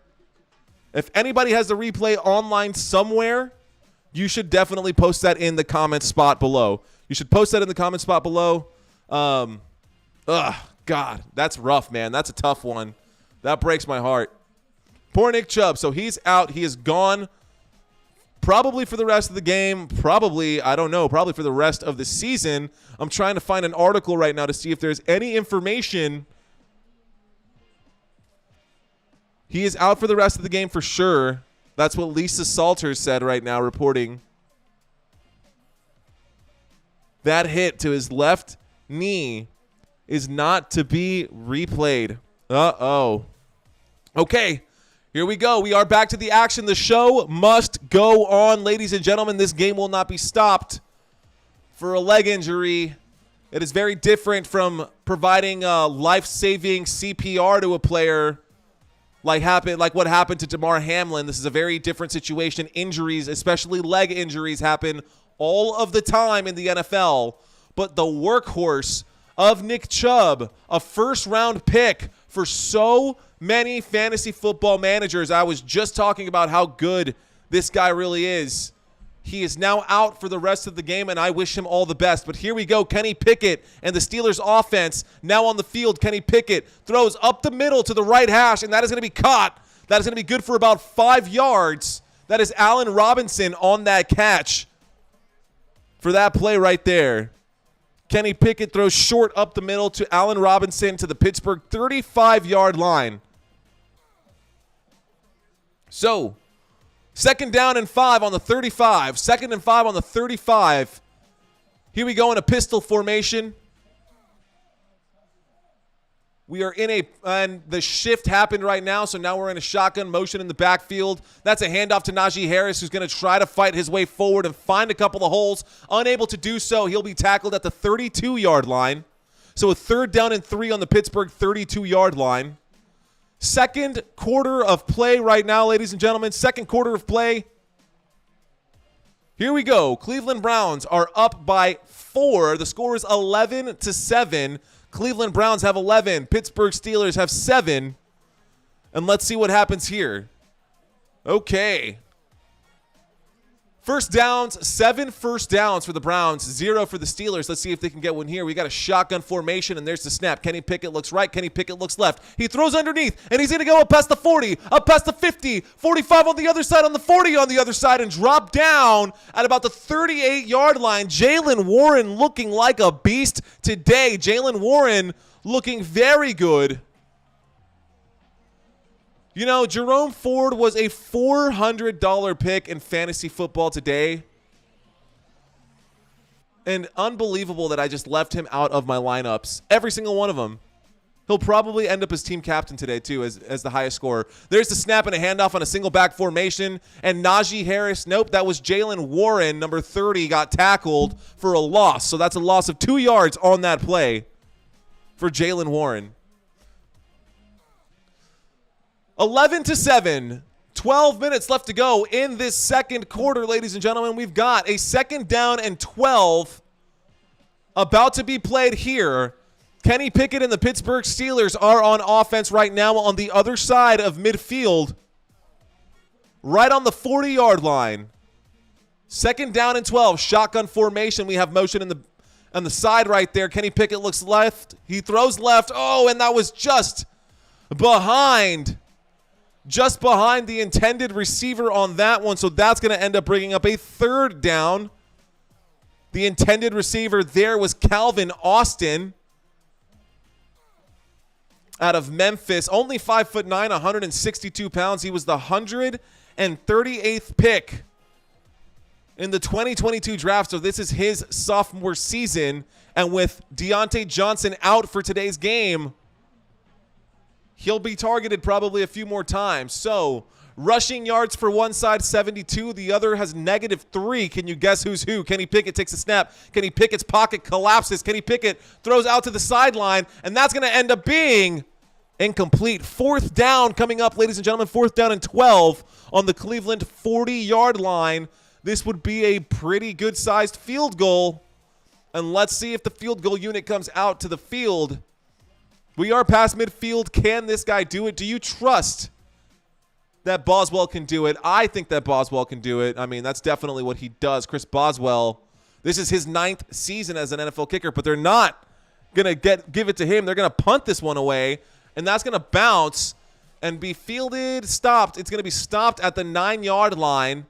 you should definitely post that in the comment spot below. God, that's rough, man. That's a tough one. That breaks my heart. Poor Nick Chubb. So he's out. He is gone probably for the rest of the game. Probably for the rest of the season. I'm trying to find an article right now to see if there's any information. He is out for the rest of the game for sure. That's what Lisa Salters said right now, reporting. That hit to his left knee is not to be replayed. Uh-oh. Okay, here we go. We are back to the action. The show must go on, ladies and gentlemen. This game will not be stopped for a leg injury. It is very different from providing life-saving CPR to a player like what happened to Damar Hamlin. This is a very different situation. Injuries, especially leg injuries, happen all of the time in the NFL. But the workhorse of Nick Chubb, a first-round pick for so many fantasy football managers. I was just talking about how good this guy really is. He is now out for the rest of the game, and I wish him all the best. But here we go. Kenny Pickett and the Steelers offense now on the field. Kenny Pickett throws up the middle to the right hash, and that is going to be caught. That is going to be good for about 5 yards. That is Allen Robinson on that catch for that play right there. Kenny Pickett throws short up the middle to Allen Robinson to the Pittsburgh 35-yard line. So, 2nd down and 5 on the 35. 2nd and 5 on the 35. Here we go in a pistol formation. We are and the shift happened right now, so now we're in a shotgun motion in the backfield. That's a handoff to Najee Harris, who's going to try to fight his way forward and find a couple of holes. Unable to do so, he'll be tackled at the 32-yard line. So a 3rd down and 3 on the Pittsburgh 32-yard line. 2nd quarter of play right now, ladies and gentlemen. 2nd quarter of play. Here we go. Cleveland Browns are up by 4. The score is 11-7. Cleveland Browns have 11. Pittsburgh Steelers have 7. And let's see what happens here. Okay. First downs, 7 first downs for the Browns, 0 for the Steelers. Let's see if they can get one here. We got a shotgun formation, and there's the snap. Kenny Pickett looks right. Kenny Pickett looks left. He throws underneath, and he's going to go up past the 40, up past the 50, 45 on the other side, on the 40 on the other side, and drop down at about the 38-yard line. Jaylen Warren looking like a beast today. Jaylen Warren looking very good. You know, Jerome Ford was a $400 pick in fantasy football today. And unbelievable that I just left him out of my lineups. Every single one of them. He'll probably end up as team captain today, too, as the highest scorer. There's the snap and a handoff on a single back formation. And Najee Harris, nope, that was Jaylen Warren, number 30, got tackled for a loss. So that's a loss of 2 yards on that play for Jaylen Warren. 11-7, 12 minutes left to go in this 2nd quarter, ladies and gentlemen. We've got a 2nd down and 12 about to be played here. Kenny Pickett and the Pittsburgh Steelers are on offense right now on the other side of midfield, right on the 40-yard line. 2nd down and 12, shotgun formation. We have motion on the side right there. Kenny Pickett looks left. He throws left. Oh, and that was just behind the intended receiver on that one. So that's going to end up bringing up a 3rd down. The intended receiver there was Calvin Austin out of Memphis. Only 5'9", 162 pounds. He was the 138th pick in the 2022 draft. So this is his sophomore season. And with Deontay Johnson out for today's game, he'll be targeted probably a few more times. So, rushing yards for one side, 72. The other has -3. Can you guess who's who? Kenny Pickett takes a snap. Kenny Pickett's pocket collapses. Kenny Pickett throws out to the sideline, and that's going to end up being incomplete. 4th down coming up, ladies and gentlemen. 4th down and 12 on the Cleveland 40-yard line. This would be a pretty good-sized field goal. And let's see if the field goal unit comes out to the field. We are past midfield. Can this guy do it? Do you trust that Boswell can do it? I think that Boswell can do it. I mean, that's definitely what he does. Chris Boswell, this is his 9th season as an NFL kicker, but they're not going to give it to him. They're going to punt this one away, and that's going to bounce and be stopped. It's going to be stopped at the 9-yard line.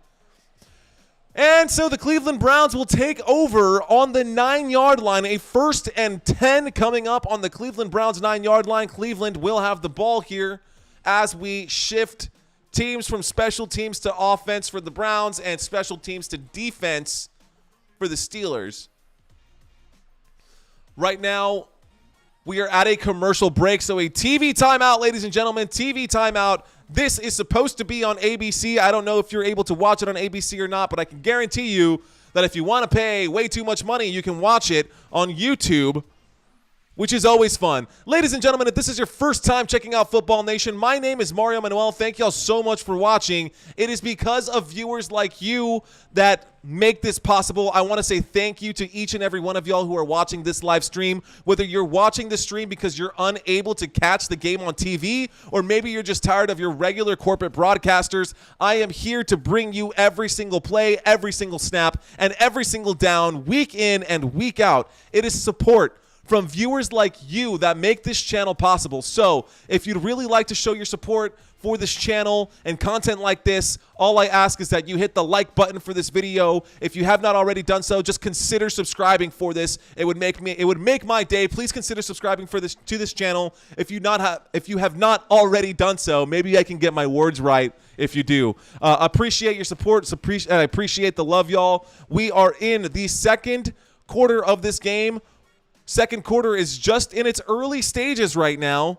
And so the Cleveland Browns will take over on the 9-yard line. A 1st and 10 coming up on the Cleveland Browns 9-yard line. Cleveland will have the ball here as we shift teams from special teams to offense for the Browns and special teams to defense for the Steelers. Right now, We are at a commercial break, so a TV timeout, ladies and gentlemen, TV timeout. This is supposed to be on ABC. I don't know if you're able to watch it on ABC or not, but I can guarantee you that if you want to pay way too much money, you can watch it on YouTube, which is always fun. Ladies and gentlemen, if this is your first time checking out Football Nation, my name is Mario Manuel. Thank y'all so much for watching. It is because of viewers like you that make this possible. I want to say thank you to each and every one of y'all who are watching this live stream, whether you're watching the stream because you're unable to catch the game on TV, or maybe you're just tired of your regular corporate broadcasters. I am here to bring you every single play, every single snap, and every single down, week in and week out. It is support from viewers like you that make this channel possible. So if you'd really like to show your support for this channel and content like this, all I ask is that you hit the like button for this video. If you have not already done so, just consider subscribing for this. It would make my day. Please consider subscribing to this channel. If you have not already done so, maybe I can get my words right if you do. Appreciate your support. I appreciate the love, y'all. We are in the second quarter of this game. Second quarter is just in its early stages right now.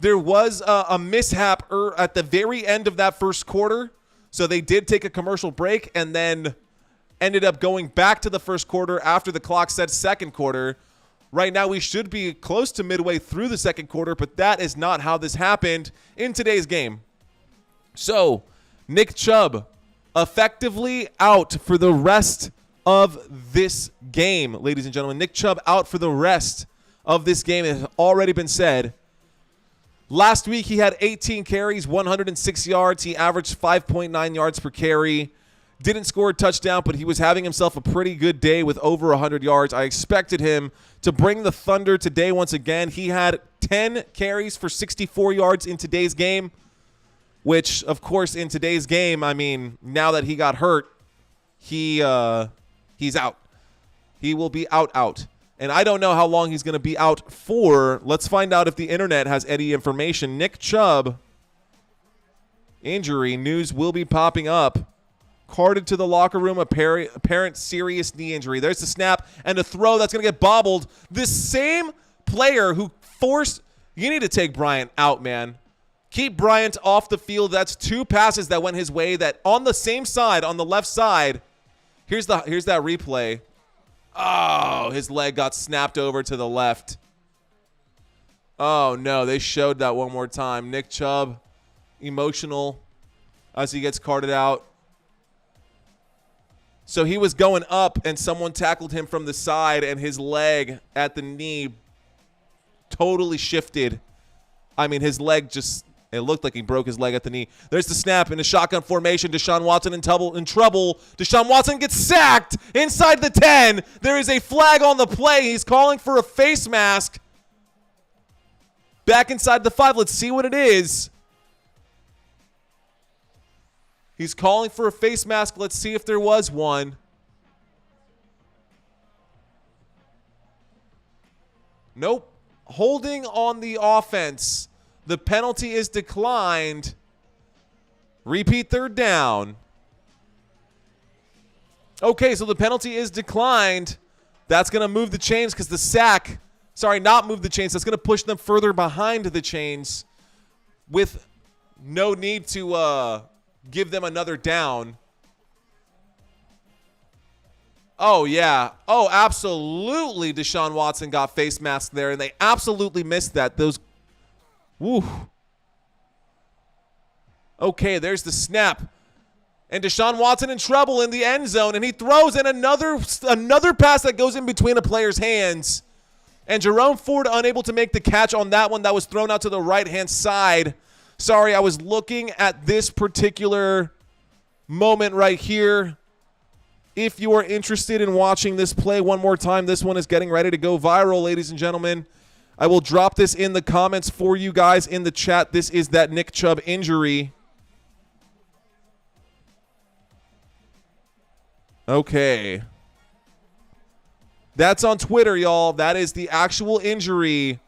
There was a mishap at the very end of that first quarter. So they did take a commercial break and then ended up going back to the first quarter after the clock said second quarter. Right now we should be close to midway through the second quarter, but that is not how this happened in today's game. So Nick Chubb effectively out for the rest of this game, ladies and gentlemen. Nick Chubb out for the rest of this game. It has already been said. Last week, he had 18 carries, 106 yards. He averaged 5.9 yards per carry. Didn't score a touchdown, but he was having himself a pretty good day with over 100 yards. I expected him to bring the thunder today once again. He had 10 carries for 64 yards in today's game, which, of course, in today's game, I mean, now that he got hurt, he's out. He will be out. And I don't know how long he's going to be out for. Let's find out if the internet has any information. Nick Chubb, injury news will be popping up. Carted to the locker room, apparent serious knee injury. There's the snap and a throw that's going to get bobbled. This same player who forced – you need to take Bryant out, man. Keep Bryant off the field. That's two passes that went his way that on the same side, on the left side – Here's that replay. Oh, his leg got snapped over to the left. Oh, no, they showed that one more time. Nick Chubb, emotional as he gets carted out. So he was going up, and someone tackled him from the side, and his leg at the knee totally shifted. I mean, his leg just... It looked like he broke his leg at the knee. There's the snap in a shotgun formation. Deshaun Watson in trouble. Deshaun Watson gets sacked inside the 10. There is a flag on the play. He's calling for a face mask. Back inside the 5. Let's see what it is. He's calling for a face mask. Let's see if there was one. Nope. Holding on the offense. The penalty is declined. Repeat third down. Okay, so the penalty is declined. That's going to move the chains because the sack, not move the chains. That's going to push them further behind the chains with no need to give them another down. Oh, yeah. Oh, absolutely. Deshaun Watson got face masked there, and they absolutely missed that. Woo. Okay, there's the snap. And Deshaun Watson in trouble in the end zone, and he throws in another pass that goes in between a player's hands. And Jerome Ford unable to make the catch on that one that was thrown out to the right-hand side. Sorry, I was looking at this particular moment right here. If you are interested in watching this play one more time, this one is getting ready to go viral, ladies and gentlemen. I will drop this in the comments for you guys in the chat. This is that Nick Chubb injury. Okay. That's on Twitter, y'all. That is the actual injury,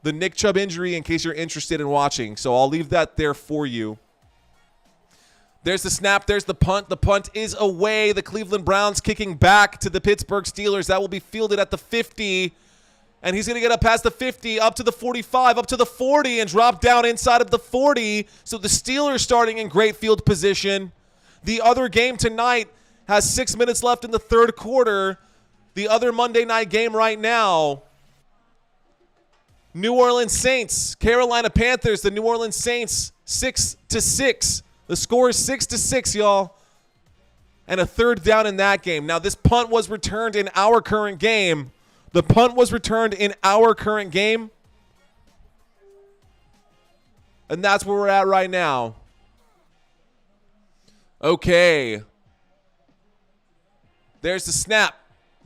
the Nick Chubb injury, in case you're interested in watching. So I'll leave that there for you. There's the snap. There's the punt. The punt is away. The Cleveland Browns kicking back to the Pittsburgh Steelers. That will be fielded at the 50. And he's going to get up past the 50, up to the 45, up to the 40, and drop down inside of the 40. So the Steelers starting in great field position. The other game tonight has 6 minutes left in the third quarter. The other Monday night game right now, New Orleans Saints, Carolina Panthers, the New Orleans Saints, 6-6. The score is 6-6, y'all. And a third down in that game. Now, this punt was returned in our current game. The punt was returned in our current game. And that's where we're at right now. Okay. There's the snap.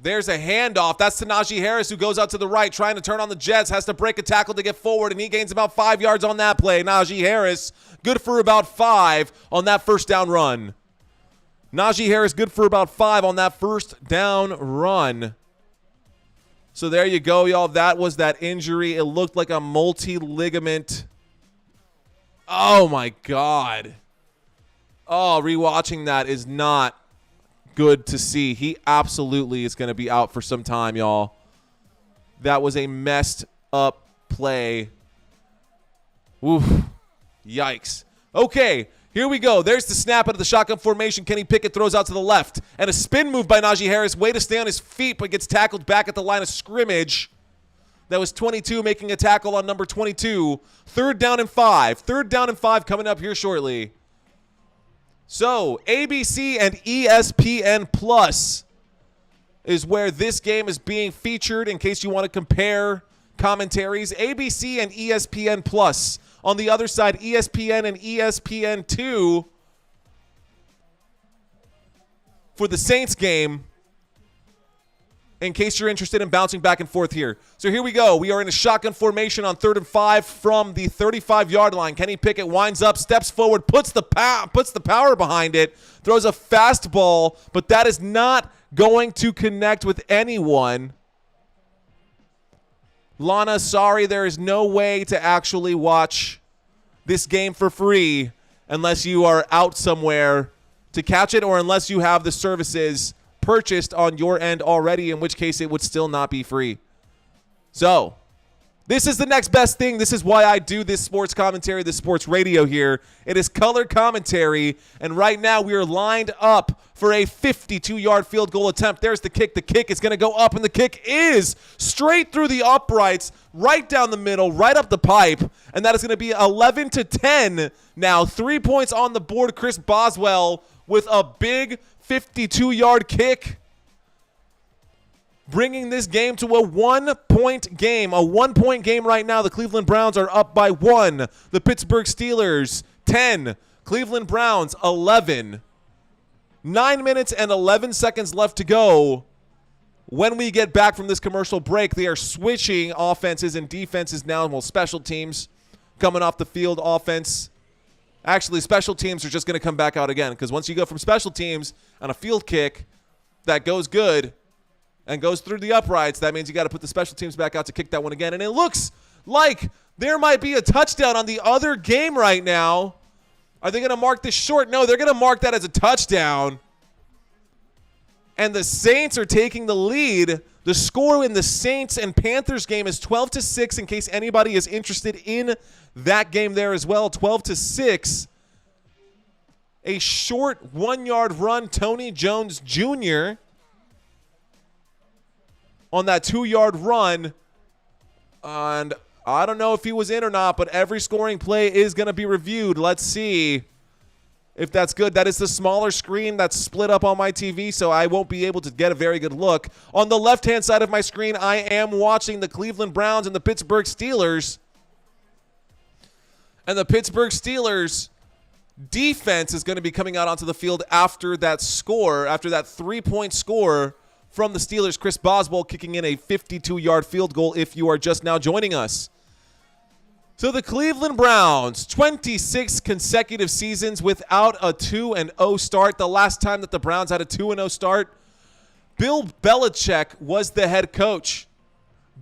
There's a handoff. That's to Najee Harris, who goes out to the right, trying to turn on the Jets, has to break a tackle to get forward, and he gains about 5 yards on that play. Najee Harris, good for about 5 on that first down run. Najee Harris, good for about 5 on that first down run. So there you go, y'all. That was that injury. It looked like a multi-ligament. Oh, my God. Oh, rewatching that is not good to see. He absolutely is going to be out for some time, y'all. That was a messed up play. Oof. Yikes. Okay, here we go. There's the snap out of the shotgun formation. Kenny Pickett throws out to the left. And a spin move by Najee Harris. Way to stay on his feet, but gets tackled back at the line of scrimmage. That was 22 making a tackle on number 22. Third down and 5. Third down and 5 coming up here shortly. So, ABC and ESPN Plus is where this game is being featured in case you want to compare commentaries. ABC and ESPN Plus. On the other side, ESPN and ESPN2 for the Saints game, in case you're interested in bouncing back and forth here. So here we go. We are in a shotgun formation on 3rd and 5 from the 35-yard line. Kenny Pickett winds up, steps forward, puts the power behind it, throws a fastball, but that is not going to connect with anyone. Lana, sorry, there is no way to actually watch this game for free unless you are out somewhere to catch it or unless you have the services purchased on your end already, in which case it would still not be free. So, this is the next best thing. This is why I do this sports commentary, this sports radio here. It is color commentary, and right now we are lined up for a 52-yard field goal attempt. There's the kick. The kick is going to go up, and the kick is straight through the uprights, right down the middle, right up the pipe, and that is going to be 11-10 now. 3 points on the board. Chris Boswell with a big 52-yard kick, bringing this game to a 1-point game. A 1-point game right now. The Cleveland Browns are up by 1. The Pittsburgh Steelers, 10. Cleveland Browns, 11. 9 minutes and 11 seconds left to go. When we get back from this commercial break, they are switching offenses and defenses now. Well, special teams coming off the field, offense. Actually, special teams are just going to come back out again, because once you go from special teams on a field kick that goes good and goes through the uprights, that means you got to put the special teams back out to kick that one again. And it looks like there might be a touchdown on the other game right now. Are they going to mark this short? No, they're going to mark that as a touchdown. And the Saints are taking the lead. The score in the Saints and Panthers game is 12-6, in case anybody is interested in that game there as well. 12-6. A short 1-yard run, Tony Jones Jr. on that 2-yard run. And I don't know if he was in or not, but every scoring play is going to be reviewed. Let's see if that's good. That is the smaller screen that's split up on my TV, so I won't be able to get a very good look. On the left-hand side of my screen, I am watching the Cleveland Browns and the Pittsburgh Steelers. And the Pittsburgh Steelers defense is going to be coming out onto the field after that score, after that 3-point score from the Steelers. Chris Boswell kicking in a 52-yard field goal if you are just now joining us. So the Cleveland Browns, 26 consecutive seasons without a 2-0 start. The last time that the Browns had a 2-0 start, Bill Belichick was the head coach.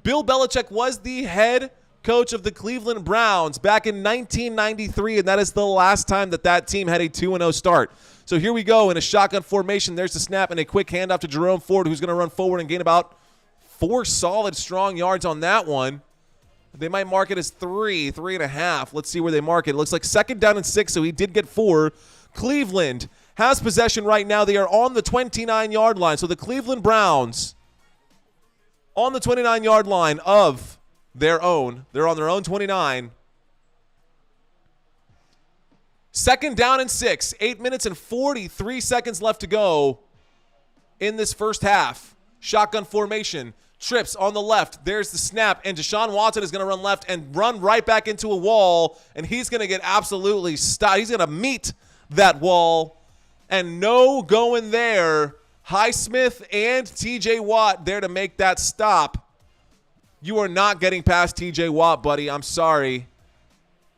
Bill Belichick was the head coach of the Cleveland Browns back in 1993, and that is the last time that that team had a 2-0 start. So here we go in a shotgun formation. There's the snap and a quick handoff to Jerome Ford, who's going to run forward and gain about 4 solid, strong yards on that one. They might mark it as 3.5. Let's see where they mark it. It looks like 2nd down and 6, so he did get 4. Cleveland has possession right now. They are on the 29-yard line. So the Cleveland Browns on the 29-yard line of their own. They're on their own 29. 2nd down and 6. 8 minutes and 43 seconds left to go in this first half. Shotgun formation. Trips on the left. There's the snap. And Deshaun Watson is going to run left and run right back into a wall. And he's going to get absolutely stopped. He's going to meet that wall. And no going there. Highsmith and TJ Watt there to make that stop. You are not getting past TJ Watt, buddy. I'm sorry.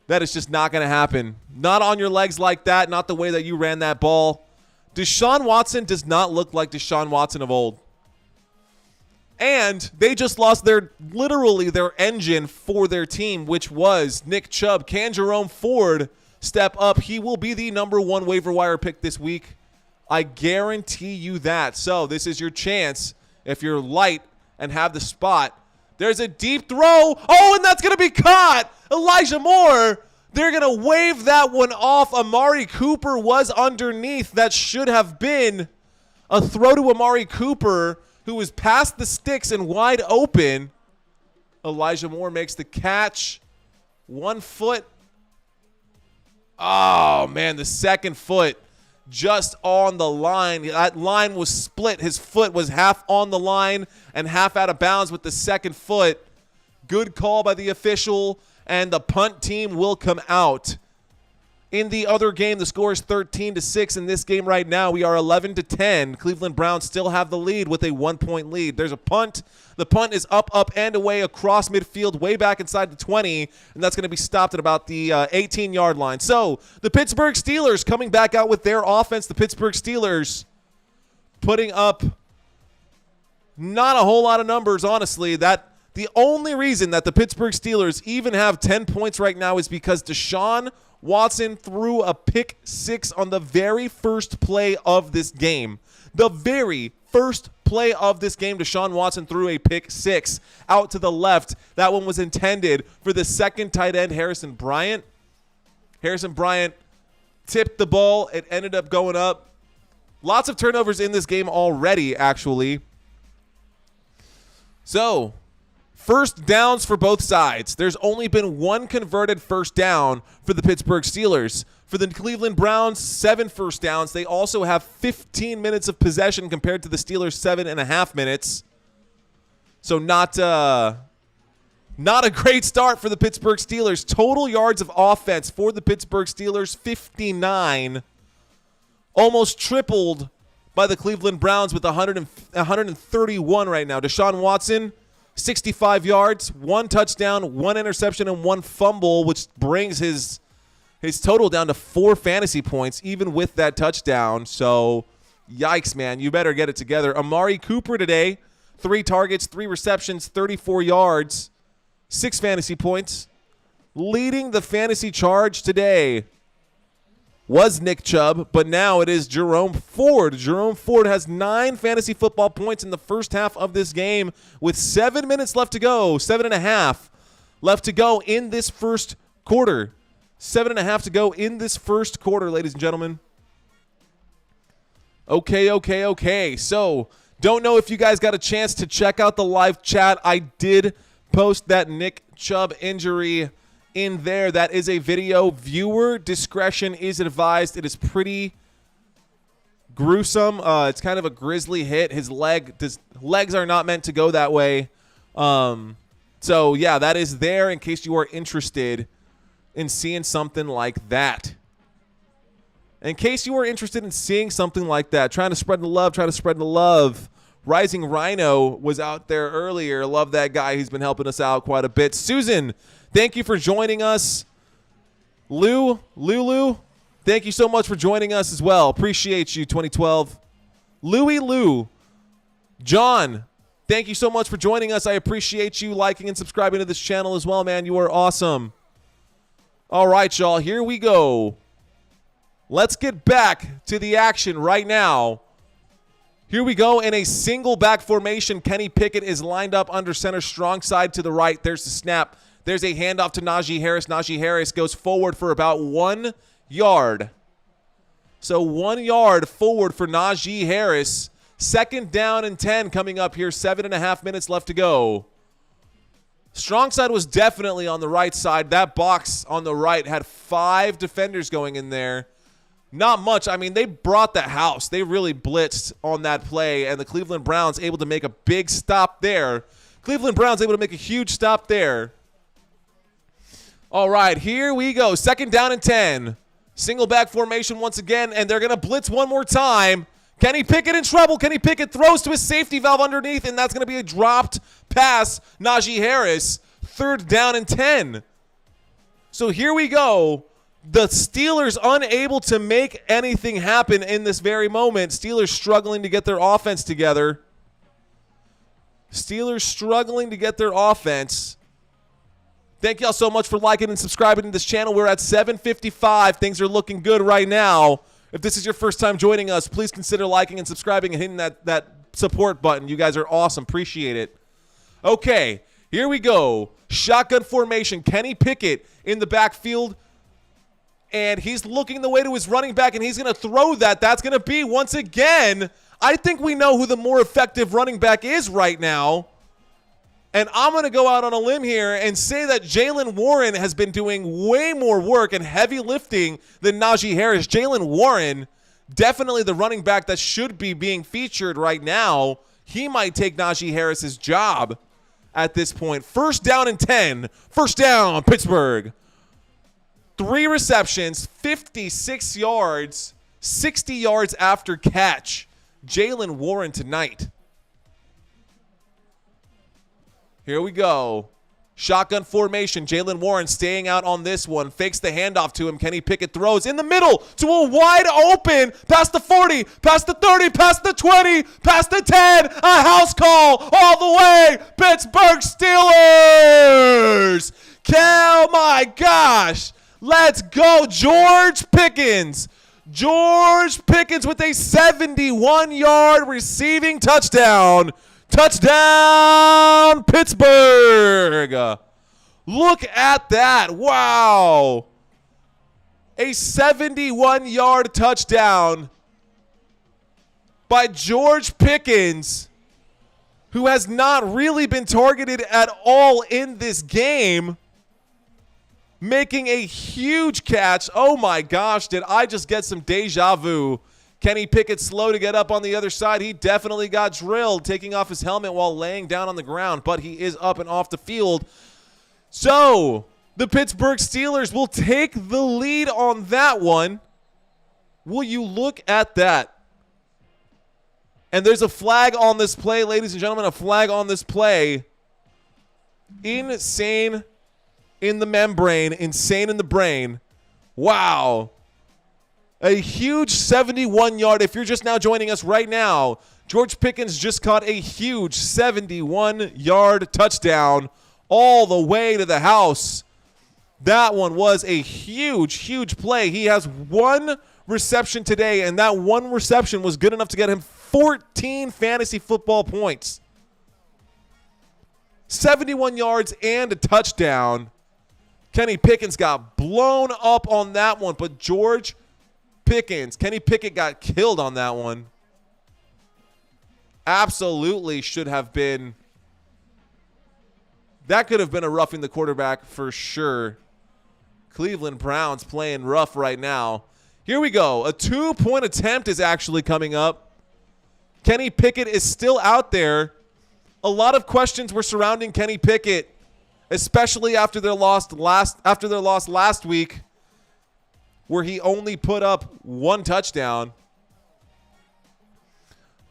That is just not going to happen. Not on your legs like that. Not the way that you ran that ball. Deshaun Watson does not look like Deshaun Watson of old. And they just lost literally their engine for their team, which was Nick Chubb. Can Jerome Ford step up? He will be the number 1 waiver wire pick this week. I guarantee you that. So this is your chance if you're light and have the spot. There's a deep throw. Oh, and that's going to be caught. Elijah Moore. They're going to wave that one off. Amari Cooper was underneath. That should have been a throw to Amari Cooper, who was past the sticks and wide open. Elijah Moore makes the catch. 1 foot. Oh, man, the 2nd foot just on the line. That line was split. His foot was half on the line and half out of bounds with the 2nd foot. Good call by the official, and the punt team will come out. In the other game, the score is 13-6. In this game right now, we are 11-10. Cleveland Browns still have the lead with a 1-point lead. There's a punt. The punt is up, and away across midfield, way back inside the 20, and that's going to be stopped at about the 18-yard line. So the Pittsburgh Steelers coming back out with their offense. The Pittsburgh Steelers putting up not a whole lot of numbers, honestly. The only reason that the Pittsburgh Steelers even have 10 points right now is because Deshaun Watson threw a pick 6 on the very first play of this game. The very first play of this game, Deshaun Watson threw a pick 6 out to the left. That one was intended for the 2nd tight end, Harrison Bryant. Harrison Bryant tipped the ball. It ended up going up. Lots of turnovers in this game already, actually. So, first downs for both sides. There's only been 1 converted first down for the Pittsburgh Steelers. For the Cleveland Browns, 7 first downs. They also have 15 minutes of possession compared to the Steelers' 7.5 minutes. So not a great start for the Pittsburgh Steelers. Total yards of offense for the Pittsburgh Steelers, 59. Almost tripled by the Cleveland Browns with 131 right now. Deshaun Watson, 65 yards, 1 touchdown, 1 interception, and 1 fumble, which brings his total down to 4 fantasy points, even with that touchdown. So, yikes, man. You better get it together. Amari Cooper today, 3 targets, 3 receptions, 34 yards, 6 fantasy points. Leading the fantasy charge today was Nick Chubb, but now it is Jerome Ford. Jerome Ford has 9 fantasy football points in the first half of this game with 7 minutes left to go, 7.5 left to go in this first quarter. 7.5 to go in this first quarter, ladies and gentlemen. Okay. So, don't know if you guys got a chance to check out the live chat. I did post that Nick Chubb injury in there. That is a video. Viewer discretion is advised. It is pretty gruesome. It's kind of a grisly hit. His legs are not meant to go that way. So, yeah, that is there in case you are interested in seeing something like that. In case you are interested in seeing something like that, trying to spread the love. Rising Rhino was out there earlier. Love that guy. He's been helping us out quite a bit. Susan, thank you for joining us. Lulu, thank you so much for joining us as well. Appreciate you, 2012. Lou. John, thank you so much for joining us. I appreciate you liking and subscribing to this channel as well, man. You are awesome. All right, y'all, here we go. Let's get back to the action right now. Here we go in a single back formation. Kenny Pickett is lined up under center, strong side to the right. There's the snap. There's a handoff to Najee Harris. Najee Harris goes forward for about 1 yard. So 1 yard forward for Najee Harris. 2nd down and 10 coming up here. 7.5 minutes left to go. Strong side was definitely on the right side. That box on the right had 5 defenders going in there. Not much. I mean, they brought the house. They really blitzed on that play, and the Cleveland Browns able to make a big stop there. Cleveland Browns able to make a huge stop there. All right, here we go. 2nd down and 10. Single back formation once again, and they're going to blitz one more time. Kenny Pickett in trouble. Kenny Pickett throws to his safety valve underneath, and that's going to be a dropped pass. Najee Harris, 3rd down and 10. So here we go. The Steelers unable to make anything happen in this very moment. Steelers struggling to get their offense together. Steelers struggling to get their offense. Thank y'all so much for liking and subscribing to this channel. We're at 7:55. Things are looking good right now. If this is your first time joining us, please consider liking and subscribing and hitting that support button. You guys are awesome. Appreciate it. Okay, here we go. Shotgun formation. Kenny Pickett in the backfield. And he's looking the way to his running back, and he's going to throw that. That's going to be, once again, I think we know who the more effective running back is right now. And I'm going to go out on a limb here and say that Jaylen Warren has been doing way more work and heavy lifting than Najee Harris. Jaylen Warren, definitely the running back that should be being featured right now. He might take Najee Harris's job at this point. 1st down and 10. 1st down, Pittsburgh. 3 receptions, 56 yards, 60 yards after catch. Jaylen Warren tonight. Here we go. Shotgun formation. Jaylen Warren staying out on this one. Fakes the handoff to him. Kenny Pickett throws in the middle to a wide open. Past the 40, past the 30, past the 20, past the 10. A house call all the way. Pittsburgh Steelers. Oh my gosh. Let's go, George Pickens. George Pickens with a 71-yard receiving touchdown. Touchdown, Pittsburgh. Look at that. Wow. A 71-yard touchdown by George Pickens, who has not really been targeted at all in this game. Making a huge catch. Oh my gosh, did I just get some deja vu? Kenny Pickett slow to get up on the other side. He definitely got drilled, taking off his helmet while laying down on the ground, but he is up and off the field. So, the Pittsburgh Steelers will take the lead on that one. Will you look at that? And there's a flag on this play, ladies and gentlemen, a flag on this play. Insane in the membrane, insane in the brain. Wow. A huge 71-yard. If you're just now joining us right now, George Pickens just caught a huge 71-yard touchdown all the way to the house. That one was a huge, huge play. He has 1 reception today, and that 1 reception was good enough to get him 14 fantasy football points. 71 yards and a touchdown. Kenny Pickens got blown up on that one, but George Pickens, Kenny Pickett got killed on that one. Absolutely should have been. That could have been a roughing the quarterback for sure. Cleveland Browns playing rough right now. Here we go. A 2-point attempt is actually coming up. Kenny Pickett is still out there. A lot of questions were surrounding Kenny Pickett, especially after their loss last week, where he only put up 1 touchdown.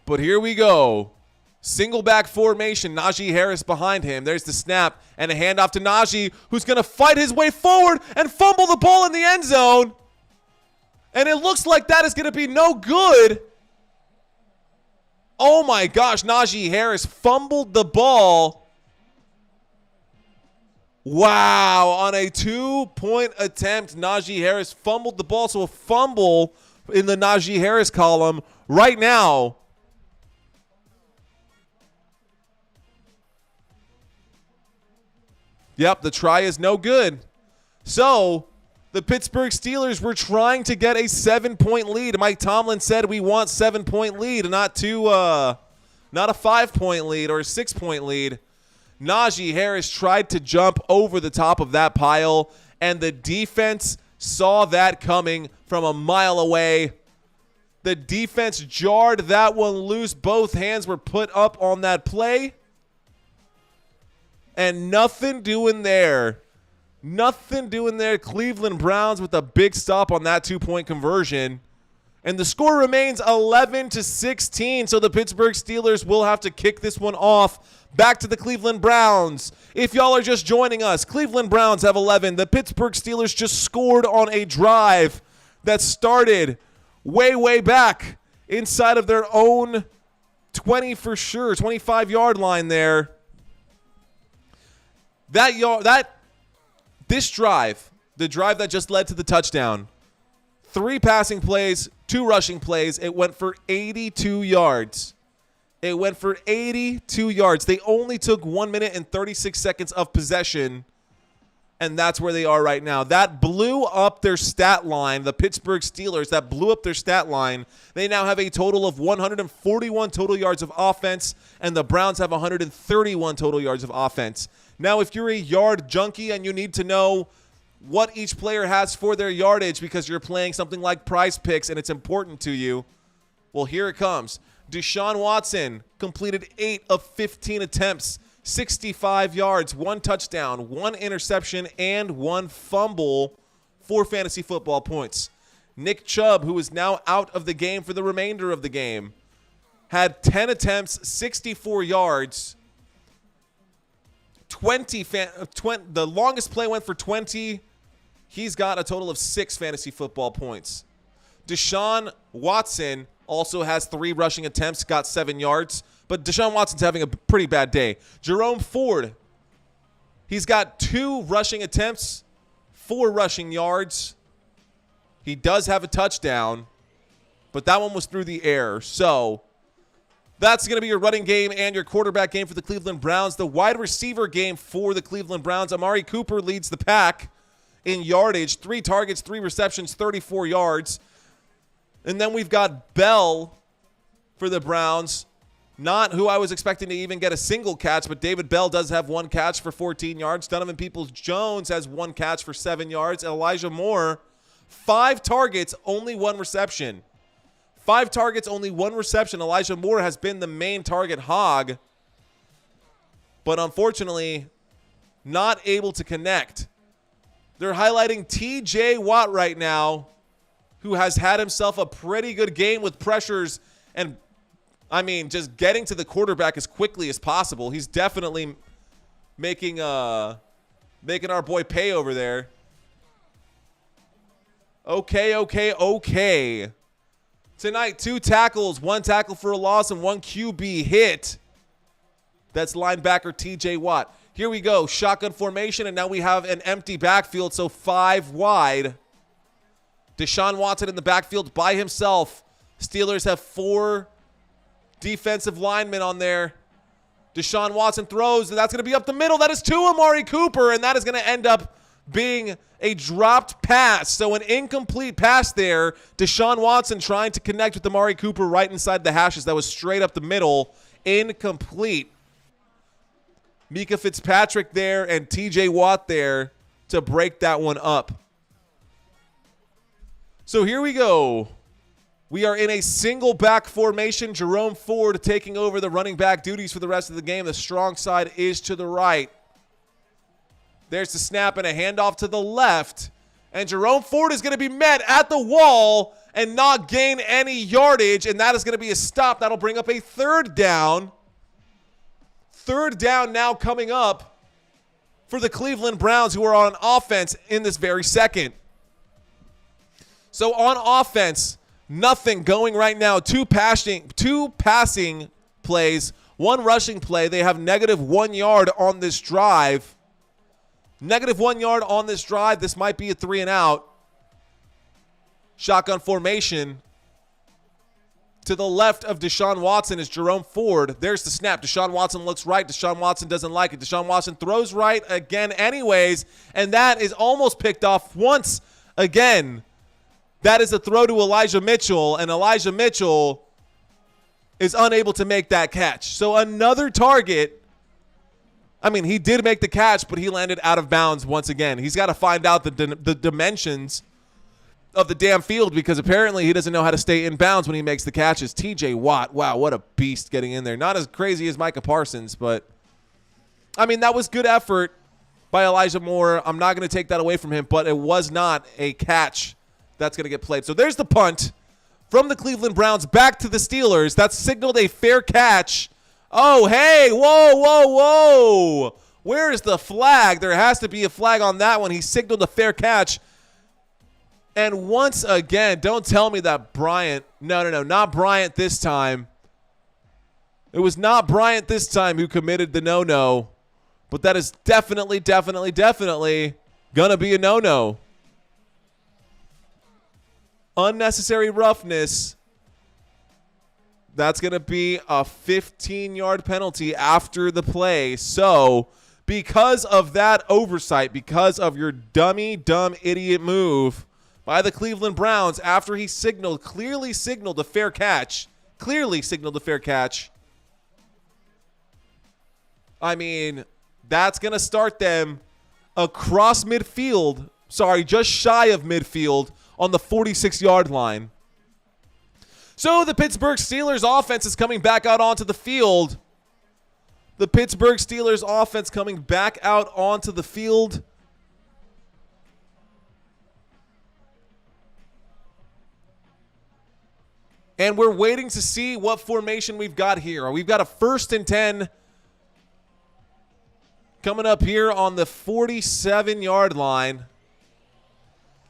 But here we go. Single back formation. Najee Harris behind him. There's the snap and a handoff to Najee, who's going to fight his way forward and fumble the ball in the end zone. And it looks like that is going to be no good. Oh my gosh, Najee Harris fumbled the ball. Wow, on a 2-point attempt, Najee Harris fumbled the ball. So a fumble in the Najee Harris column right now. Yep, the try is no good. So the Pittsburgh Steelers were trying to get a 7-point lead. Mike Tomlin said we want 7-point lead, not a 5-point lead or a 6-point lead. Najee Harris tried to jump over the top of that pile, and the defense saw that coming from a mile away. The defense jarred that one loose. Both hands were put up on that play. And nothing doing there. Nothing doing there. Cleveland Browns with a big stop on that 2-point conversion. And the score remains 11-16. So the Pittsburgh Steelers will have to kick this one off. Back to the Cleveland Browns. If y'all are just joining us, Cleveland Browns have 11. The Pittsburgh Steelers just scored on a drive that started way back inside of their own 20 for sure, 25-yard line there. This drive, the drive that just led to the touchdown, 3 passing plays, 2 rushing plays. It went for 82 yards. It went for 82 yards. They only took 1 minute and 36 seconds of possession, and that's where they are right now. That blew up their stat line, the Pittsburgh Steelers, that blew up their stat line. They now have a total of 141 total yards of offense, and the Browns have 131 total yards of offense. Now, if you're a yard junkie and you need to know what each player has for their yardage because you're playing something like Prize Picks and it's important to you, well, here it comes. Deshaun Watson completed 8 of 15 attempts, 65 yards, 1 touchdown, 1 interception, and 1 fumble for fantasy football points. Nick Chubb, who is now out of the game for the remainder of the game, had 10 attempts, 64 yards, the longest play went for 20. He's got a total of 6 fantasy football points. Deshaun Watson also has 3 rushing attempts, got 7 yards. But Deshaun Watson's having a pretty bad day. Jerome Ford, he's got 2 rushing attempts, 4 rushing yards. He does have a touchdown, but that one was through the air. So that's going to be your running game and your quarterback game for the Cleveland Browns. The wide receiver game for the Cleveland Browns, Amari Cooper leads the pack in yardage. 3 targets, 3 receptions, 34 yards. And then we've got Bell for the Browns. Not who I was expecting to even get a single catch, but David Bell does have 1 catch for 14 yards. Donovan Peoples-Jones has 1 catch for 7 yards. Elijah Moore, 5 targets, only 1 reception. 5 targets, only 1 reception. Elijah Moore has been the main target hog, but unfortunately not able to connect. They're highlighting TJ Watt right now, who has had himself a pretty good game with pressures and, just getting to the quarterback as quickly as possible. He's definitely making our boy pay over there. Okay. Tonight, 2 tackles, 1 tackle for a loss, and 1 QB hit. That's linebacker TJ Watt. Here we go, shotgun formation, and now we have an empty backfield, so 5 wide. Deshaun Watson in the backfield by himself. Steelers have 4 defensive linemen on there. Deshaun Watson throws, and that's going to be up the middle. That is to Amari Cooper, and that is going to end up being a dropped pass. So an incomplete pass there. Deshaun Watson trying to connect with Amari Cooper right inside the hashes. That was straight up the middle. Incomplete. Mika Fitzpatrick there and TJ Watt there to break that one up. So here we go. We are in a single back formation. Jerome Ford taking over the running back duties for the rest of the game. The strong side is to the right. There's the snap and a handoff to the left. And Jerome Ford is going to be met at the wall and not gain any yardage. And that is going to be a stop. That'll bring up a 3rd down. 3rd down now coming up for the Cleveland Browns, who are on offense in this very second. So on offense, nothing going right now. 2 passing plays, 1 rushing play. They have -1 yard on this drive. -1 yard on this drive. This might be a 3 and out. Shotgun formation. To the left of Deshaun Watson is Jerome Ford. There's the snap. Deshaun Watson looks right. Deshaun Watson doesn't like it. Deshaun Watson throws right again anyways, and that is almost picked off once again. That is a throw to Elijah Mitchell, and Elijah Mitchell is unable to make that catch. So another target. I mean, he did make the catch, but he landed out of bounds once again. He's got to find out the dimensions of the damn field, because apparently he doesn't know how to stay in bounds when he makes the catches. TJ Watt, wow, what a beast getting in there. Not as crazy as Micah Parsons, but I mean, that was good effort by Elijah Moore. I'm not going to take that away from him, but it was not a catch that's going to get played. So there's the punt from the Cleveland Browns back to the Steelers. That's signaled a fair catch. Oh, hey, whoa. Where is the flag? There has to be a flag on that one. He signaled a fair catch. And once again, don't tell me that Bryant, no, not Bryant this time. It was not Bryant this time who committed the no-no, but that is definitely going to be a no-no. Unnecessary roughness. That's going to be a 15-yard penalty after the play. So because of that oversight, because of your dumb idiot move by the Cleveland Browns after he clearly signaled a fair catch. I mean, that's going to start them across midfield. Sorry, just shy of midfield on the 46-yard line. So the Pittsburgh Steelers offense is coming back out onto the field. The Pittsburgh Steelers offense coming back out onto the field. And we're waiting to see what formation we've got here. We've got a 1st and 10 coming up here on the 47-yard line.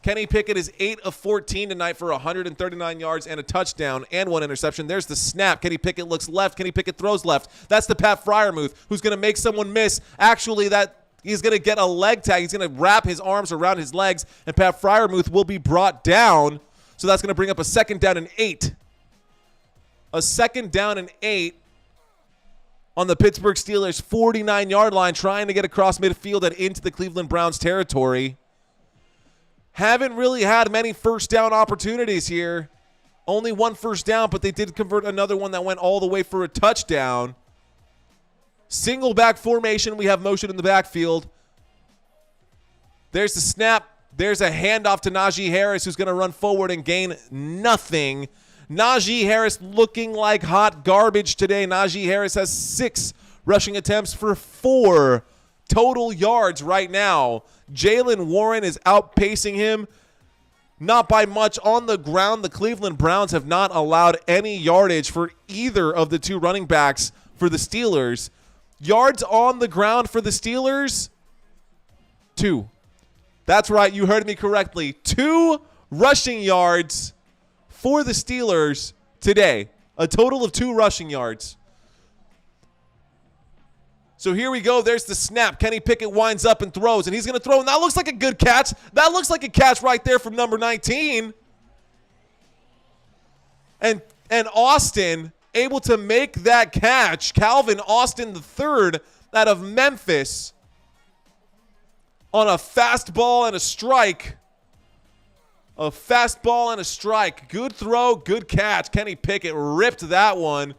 Kenny Pickett is 8 of 14 tonight for 139 yards and a touchdown and 1 interception. There's the snap. Kenny Pickett looks left. Kenny Pickett throws left. That's the Pat Freiermuth, who's going to make someone miss. Actually, he's going to get a leg tag. He's going to wrap his arms around his legs, and Pat Freiermuth will be brought down. So that's going to bring up a 2nd down and 8. A 2nd down and 8 on the Pittsburgh Steelers' 49-yard line, trying to get across midfield and into the Cleveland Browns territory. Haven't really had many 1st down opportunities here. Only 1 1st down, but they did convert another one that went all the way for a touchdown. Single back formation. We have motion in the backfield. There's the snap. There's a handoff to Najee Harris, who's going to run forward and gain nothing. Najee Harris looking like hot garbage today. Najee Harris has 6 rushing attempts for 4 total yards right now. Jaylen Warren is outpacing him, not by much on the ground. The Cleveland Browns have not allowed any yardage for either of the 2 running backs for the Steelers. Yards on the ground for the Steelers, 2. That's right, you heard me correctly. 2 rushing yards for the Steelers today. A total of 2 rushing yards. So here we go. There's the snap. Kenny Pickett winds up and throws, and he's going to throw, and that looks like a good catch. That looks like a catch right there from number 19. And Austin able to make that catch. Calvin Austin III out of Memphis on a fastball and a strike. A fastball and a strike. Good throw, good catch. Kenny Pickett ripped that one.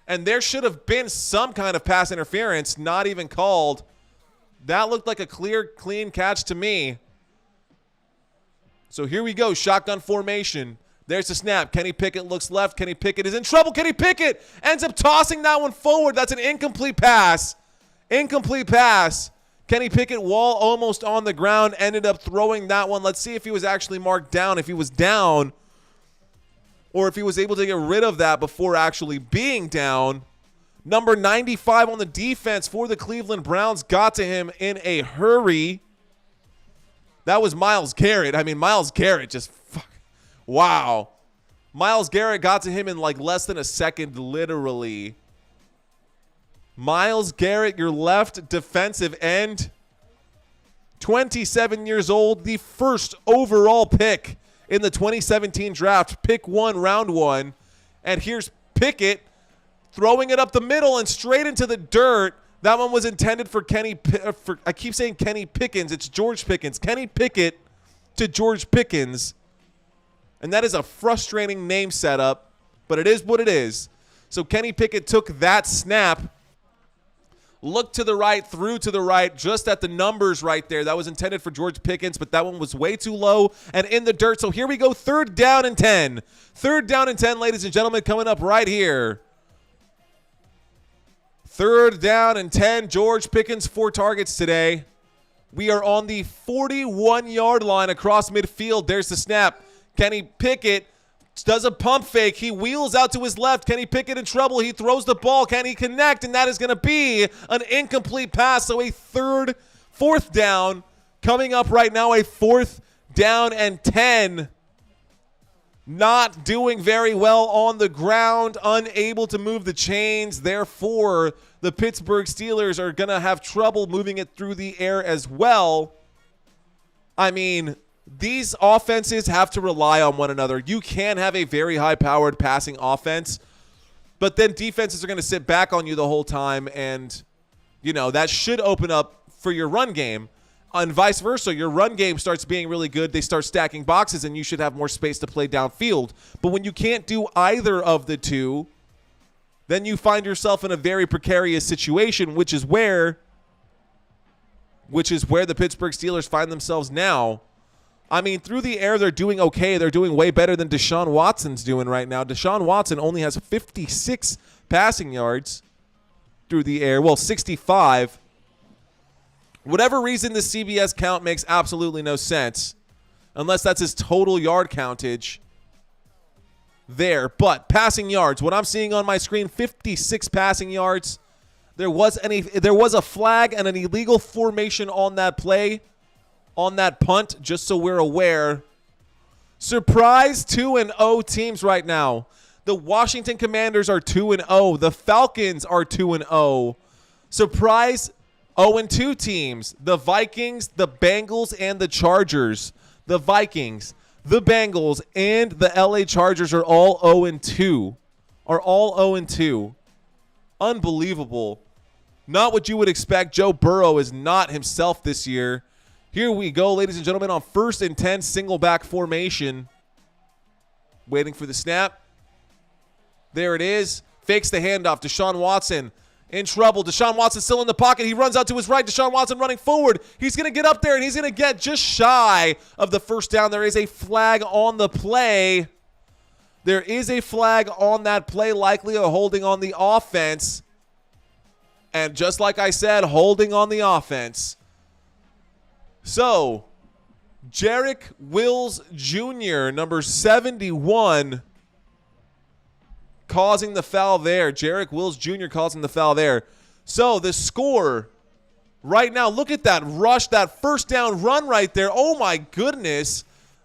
And there should have been some kind of pass interference, not even called. That looked like a clear, clean catch to me. So here we go, shotgun formation. There's the snap. Kenny Pickett looks left. Kenny Pickett is in trouble. Kenny Pickett ends up tossing that one forward. That's an incomplete pass. Incomplete pass. Kenny Pickett, while almost on the ground, ended up throwing that one. Let's see if he was actually marked down, if he was down, or if he was able to get rid of that before actually being down. Number 95 on the defense for the Cleveland Browns got to him in a hurry. That was Myles Garrett. I mean, Myles Garrett just, wow. Myles Garrett got to him in like less than a second, literally. Myles Garrett, your left defensive end, 27 years old, the first overall pick in the 2017 draft, pick 1, round 1. And here's Pickett throwing it up the middle and straight into the dirt. That one was intended for I keep saying Kenny Pickens. It's George Pickens. Kenny Pickett to George Pickens. And that is a frustrating name setup, but it is what it is. So Kenny Pickett took that snap, looked to the right, threw to the right, just at the numbers right there. That was intended for George Pickens, but that one was way too low and in the dirt. So here we go, 3rd down and 10. 3rd down and 10, ladies and gentlemen, coming up right here. 3rd down and 10, George Pickens, 4 targets today. We are on the 41-yard line across midfield. There's the snap. Kenny Pickett does a pump fake. He wheels out to his left. Kenny Pickett in trouble. He throws the ball. Can he connect? And that is going to be an incomplete pass. So a 4th down coming up right now, a 4th down and 10. Not doing very well on the ground, unable to move the chains. Therefore, the Pittsburgh Steelers are going to have trouble moving it through the air as well. I mean, these offenses have to rely on one another. You can have a very high-powered passing offense, but then defenses are going to sit back on you the whole time, and, you know, that should open up for your run game. And vice versa, your run game starts being really good. They start stacking boxes, and you should have more space to play downfield. But when you can't do either of the two, then you find yourself in a very precarious situation, which is where the Pittsburgh Steelers find themselves now. I mean, through the air, they're doing okay. They're doing way better than Deshaun Watson's doing right now. Deshaun Watson only has 56 passing yards through the air. Well, 65. Whatever reason, the CBS count makes absolutely no sense, unless that's his total yard countage there. But passing yards, what I'm seeing on my screen, 56 passing yards. There was a flag and an illegal formation on that play, on that punt, just so we're aware. Surprise 2-0 teams right now. The Washington Commanders are 2-0. The Falcons are 2-0. Surprise 0-2 teams. The Vikings, the Bengals, and the Chargers. The Vikings, the Bengals, and the LA Chargers are all 0-2. Are all 0-2. Unbelievable. Not what you would expect. Joe Burrow is not himself this year. Here we go, ladies and gentlemen, on 1st and 10, single back formation. Waiting for the snap. There it is. Fakes the handoff. Deshaun Watson in trouble. Deshaun Watson still in the pocket. He runs out to his right. Deshaun Watson running forward. He's going to get up there, and he's going to get just shy of the 1st down. There is a flag on the play. There is a flag on that play, likely a holding on the offense. And just like I said, holding on the offense. So, Jarek Wills Jr., number 71, causing the foul there. Jarek Wills Jr. causing the foul there. So, the score right now, look at that rush, that 1st down run right there. Oh, my goodness.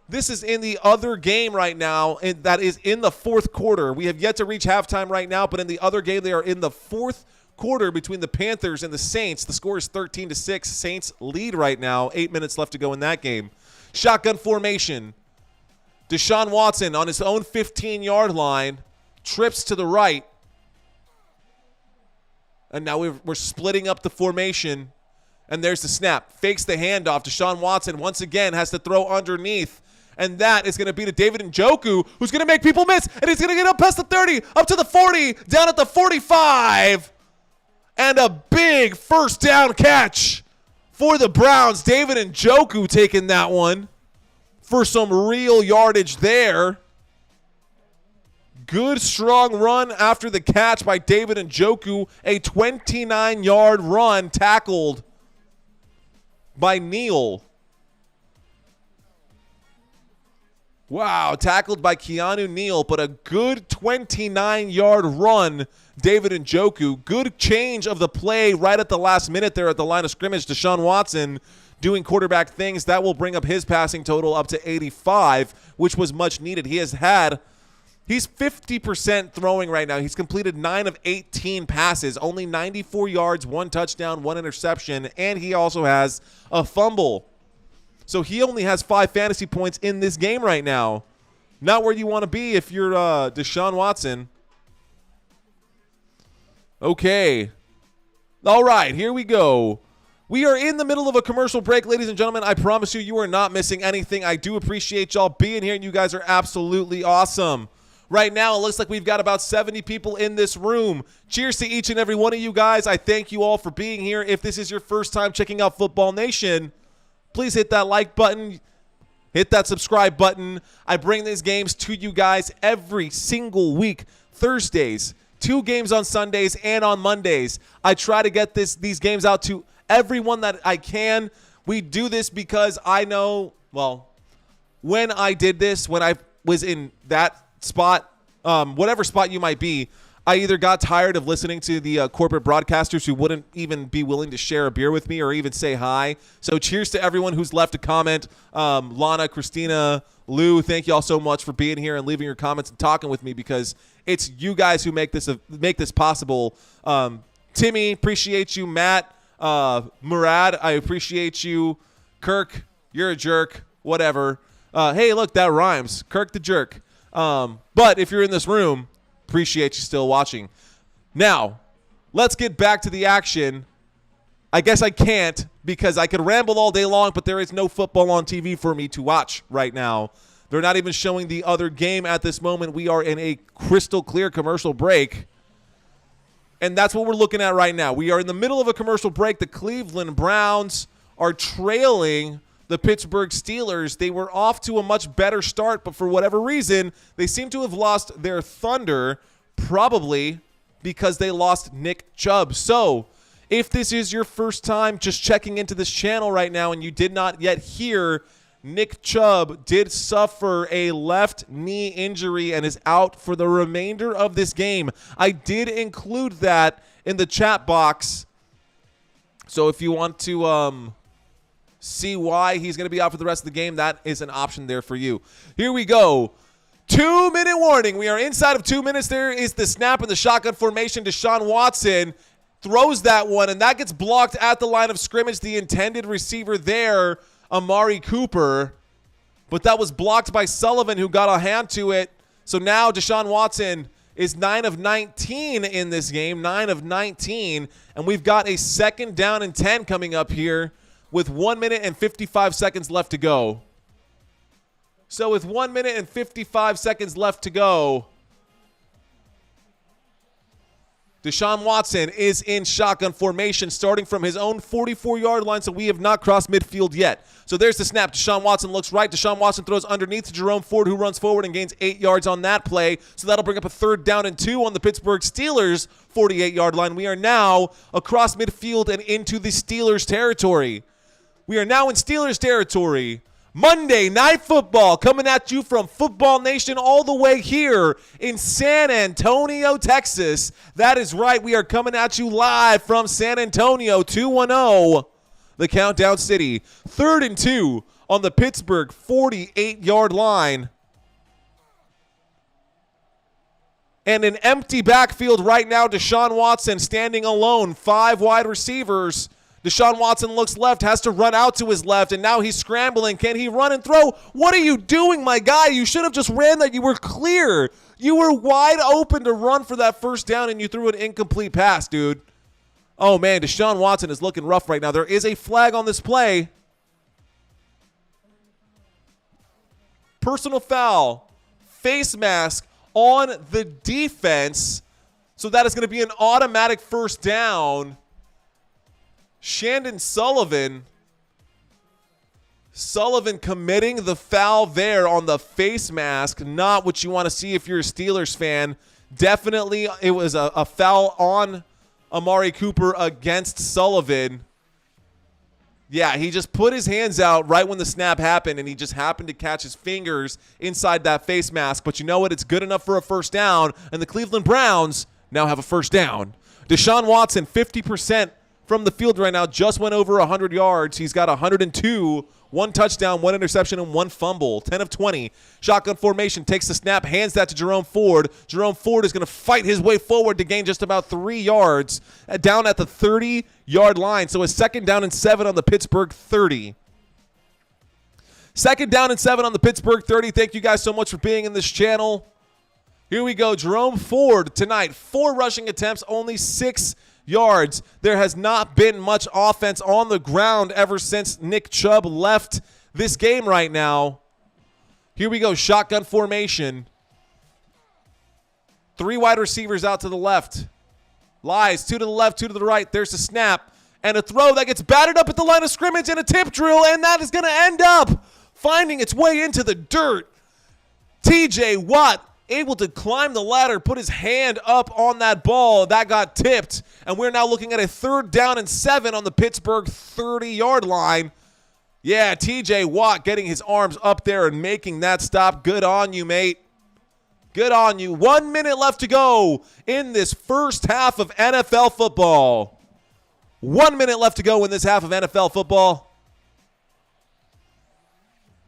This is in the other game right now, and that is in the 4th quarter. We have yet to reach halftime right now, but in the other game, they are in the 4th quarter between the Panthers and the Saints. The score is 13-6. Saints lead right now. 8 minutes left to go in that game. Shotgun formation. Deshaun Watson on his own 15-yard line. Trips to the right. And now we're splitting up the formation. And there's the snap. Fakes the handoff. Deshaun Watson once again has to throw underneath. And that is going to be to David Njoku, who's going to make people miss. And he's going to get up past the 30, up to the 40, down at the 45. And a big 1st down catch for the Browns. David Njoku taking that one for some real yardage there. Good, strong run after the catch by David Njoku. A 29-yard run tackled by Neal. Wow, tackled by Keanu Neal, but a good 29-yard run, David Njoku. Good change of the play right at the last minute there at the line of scrimmage. Deshaun Watson doing quarterback things. That will bring up his passing total up to 85, which was much needed. He's 50% throwing right now. He's completed 9 of 18 passes, only 94 yards, 1 touchdown, 1 interception, and he also has a fumble. So he only has 5 fantasy points in this game right now. Not where you want to be if you're Deshaun Watson. Okay. All right, here we go. We are in the middle of a commercial break, ladies and gentlemen. I promise you are not missing anything. I do appreciate y'all being here, and you guys are absolutely awesome. Right now, it looks like we've got about 70 people in this room. Cheers to each and every one of you guys. I thank you all for being here. If this is your first time checking out Football Nation, please hit that like button. Hit that subscribe button. I bring these games to you guys every single week, Thursdays. 2 games on Sundays and on Mondays. I try to get these games out to everyone that I can. We do this because I know, well, when I did this, when I was in that spot, whatever spot you might be, I either got tired of listening to the corporate broadcasters who wouldn't even be willing to share a beer with me or even say hi. So cheers to everyone who's left a comment. Lana, Christina, Lou, thank you all so much for being here and leaving your comments and talking with me, because it's you guys who make this possible. Timmy, appreciate you. Matt, Murad, I appreciate you. Kirk, you're a jerk. Whatever. Hey, look, that rhymes. Kirk the jerk. But if you're in this room, appreciate you still watching. Now, let's get back to the action. I guess I can't, because I could ramble all day long, but there is no football on TV for me to watch right now. They're not even showing the other game at this moment. We are in a crystal clear commercial break. And that's what we're looking at right now. We are in the middle of a commercial break. The Cleveland Browns are trailing the Pittsburgh Steelers. They were off to a much better start, but for whatever reason, they seem to have lost their thunder, probably because they lost Nick Chubb. So, if this is your first time just checking into this channel right now and you did not yet hear, Nick Chubb did suffer a left knee injury and is out for the remainder of this game. I did include that in the chat box. So if you want to see why he's going to be out for the rest of the game, that is an option there for you. Here we go. 2-minute warning. We are inside of 2 minutes. There is the snap in the shotgun formation. Deshaun Watson throws that one, and that gets blocked at the line of scrimmage. The intended receiver there, Amari Cooper, but that was blocked by Sullivan, who got a hand to it. So now Deshaun Watson is 9 of 19 in this game, 9 of 19, and we've got a 2nd down and 10 coming up here with 1 minute and 55 seconds left to go. So with 1 minute and 55 seconds left to go, Deshaun Watson is in shotgun formation, starting from his own 44-yard line, so we have not crossed midfield yet. So there's the snap. Deshaun Watson looks right. Deshaun Watson throws underneath to Jerome Ford, who runs forward and gains 8 yards on that play. So that'll bring up a 3rd down and 2 on the Pittsburgh Steelers' 48-yard line. We are now across midfield and into the Steelers' territory. We are now in Steelers' territory. Monday Night Football coming at you from Football Nation all the way here in San Antonio, Texas. That is right. We are coming at you live from San Antonio, 2-1-0, the Countdown City. 3rd and 2 on the Pittsburgh 48-yard line. And an empty backfield right now. Deshaun Watson standing alone. 5 wide receivers. Deshaun Watson looks left, has to run out to his left, and now he's scrambling. Can he run and throw? What are you doing, my guy? You should have just ran that. You were clear. You were wide open to run for that 1st down, and you threw an incomplete pass, dude. Oh, man, Deshaun Watson is looking rough right now. There is a flag on this play. Personal foul. Face mask on the defense. So that is going to be an automatic 1st down. Shandon Sullivan committing the foul there on the face mask. Not what you want to see if you're a Steelers fan. Definitely it was a foul on Amari Cooper against Sullivan. Yeah, he just put his hands out right when the snap happened, and he just happened to catch his fingers inside that face mask. But you know what? It's good enough for a 1st down, and the Cleveland Browns now have a 1st down. Deshaun Watson, 50% from the field right now, just went over 100 yards. He's got 102, 1 touchdown, 1 interception, and 1 fumble. 10 of 20. Shotgun formation, takes the snap, hands that to Jerome Ford. Jerome Ford is going to fight his way forward to gain just about 3 yards, down at the 30-yard line. So a 2nd down and 7 on the Pittsburgh 30. Second down and 7 on the Pittsburgh 30. Thank you guys so much for being in this channel. Here we go. Jerome Ford tonight. 4 rushing attempts, only 6 yards. There has not been much offense on the ground ever since Nick Chubb left this game right now. Here we go. Shotgun formation. 3 wide receivers out to the left. Lies. 2 to the left, 2 to the right. There's a snap. And a throw that gets batted up at the line of scrimmage and a tip drill. And that is going to end up finding its way into the dirt. TJ Watt able to climb the ladder, put his hand up on that ball. That got tipped. And we're now looking at a 3rd down and 7 on the Pittsburgh 30-yard line. Yeah, TJ Watt getting his arms up there and making that stop. Good on you, mate. Good on you. 1 minute left to go in this first half of NFL football. 1 minute left to go in this half of NFL football.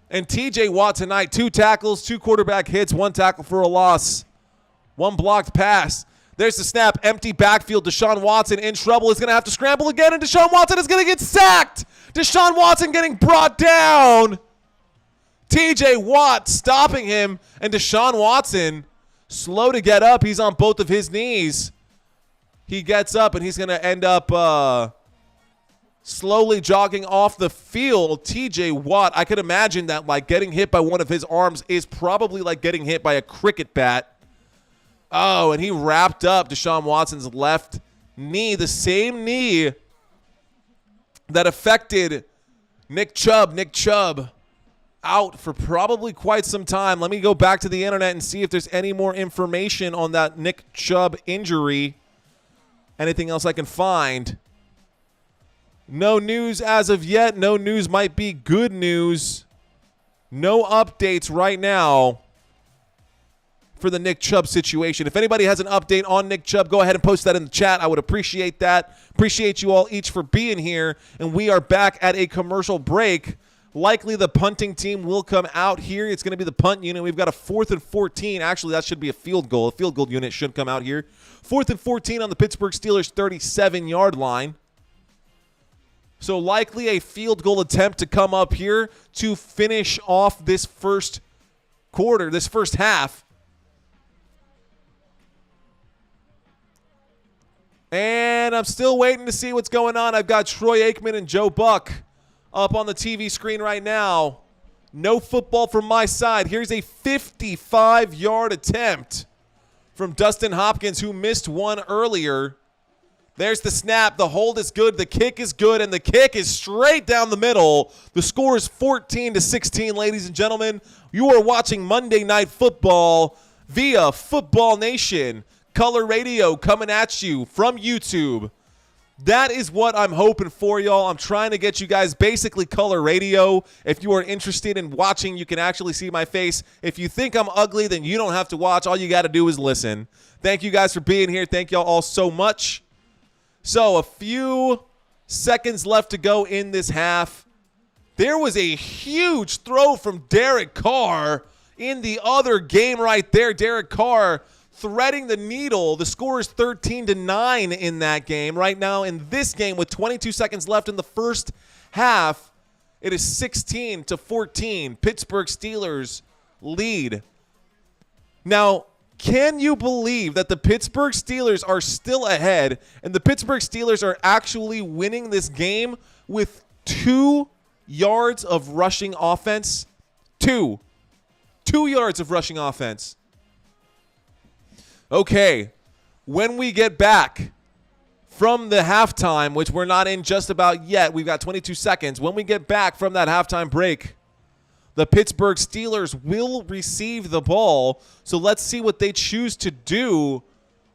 And TJ Watt tonight, 2 tackles, 2 quarterback hits, 1 tackle for a loss, 1 blocked pass. There's the snap, empty backfield. Deshaun Watson in trouble, is going to have to scramble again, and Deshaun Watson is going to get sacked. Deshaun Watson getting brought down. TJ Watt stopping him, and Deshaun Watson slow to get up. He's on both of his knees. He gets up, and he's going to end up slowly jogging off the field. TJ Watt, I could imagine that like getting hit by one of his arms is probably like getting hit by a cricket bat. Oh, and he wrapped up Deshaun Watson's left knee, the same knee that affected Nick Chubb. Nick Chubb out for probably quite some time. Let me go back to the internet and see if there's any more information on that Nick Chubb injury. Anything else I can find? No news as of yet. No news might be good news. No updates right now for the Nick Chubb situation. If anybody has an update on Nick Chubb, go ahead and post that in the chat. I would appreciate that. Appreciate you all each for being here. And we are back at a commercial break. Likely the punting team will come out here. It's going to be the punt unit. We've got a 4th and 14. Actually, that should be a field goal. A field goal unit should come out here. 4th and 14 on the Pittsburgh Steelers 37-yard line. So likely a field goal attempt to come up here to finish off this first quarter, this first half. And I'm still waiting to see what's going on. I've got Troy Aikman and Joe Buck up on the TV screen right now. No football from my side. Here's a 55-yard attempt from Dustin Hopkins, who missed one earlier. There's the snap. The hold is good. The kick is good, and the kick is straight down the middle. The score is 14-16, ladies and gentlemen. You are watching Monday Night Football via Football Nation. Color Radio coming at you from YouTube. That is what I'm hoping for, y'all. I'm trying to get you guys basically color radio. If you are interested in watching, you can actually see my face. If you think I'm ugly, then you don't have to watch. All you got to do is listen. Thank you guys for being here. Thank y'all all so much. So a few seconds left to go in this half. There was a huge throw from Derek Carr in the other game right there. Derek Carr threading the needle. The score is 13-9 in that game. Right now in this game with 22 seconds left in the first half, it is 16-14. Pittsburgh Steelers lead. Now, can you believe that the Pittsburgh Steelers are still ahead and the Pittsburgh Steelers are actually winning this game with 2 yards of rushing offense? 2 yards of rushing offense. Okay, when we get back from the halftime, which we're not in just about yet, we've got 22 seconds. When we get back from that halftime break, the Pittsburgh Steelers will receive the ball. So let's see what they choose to do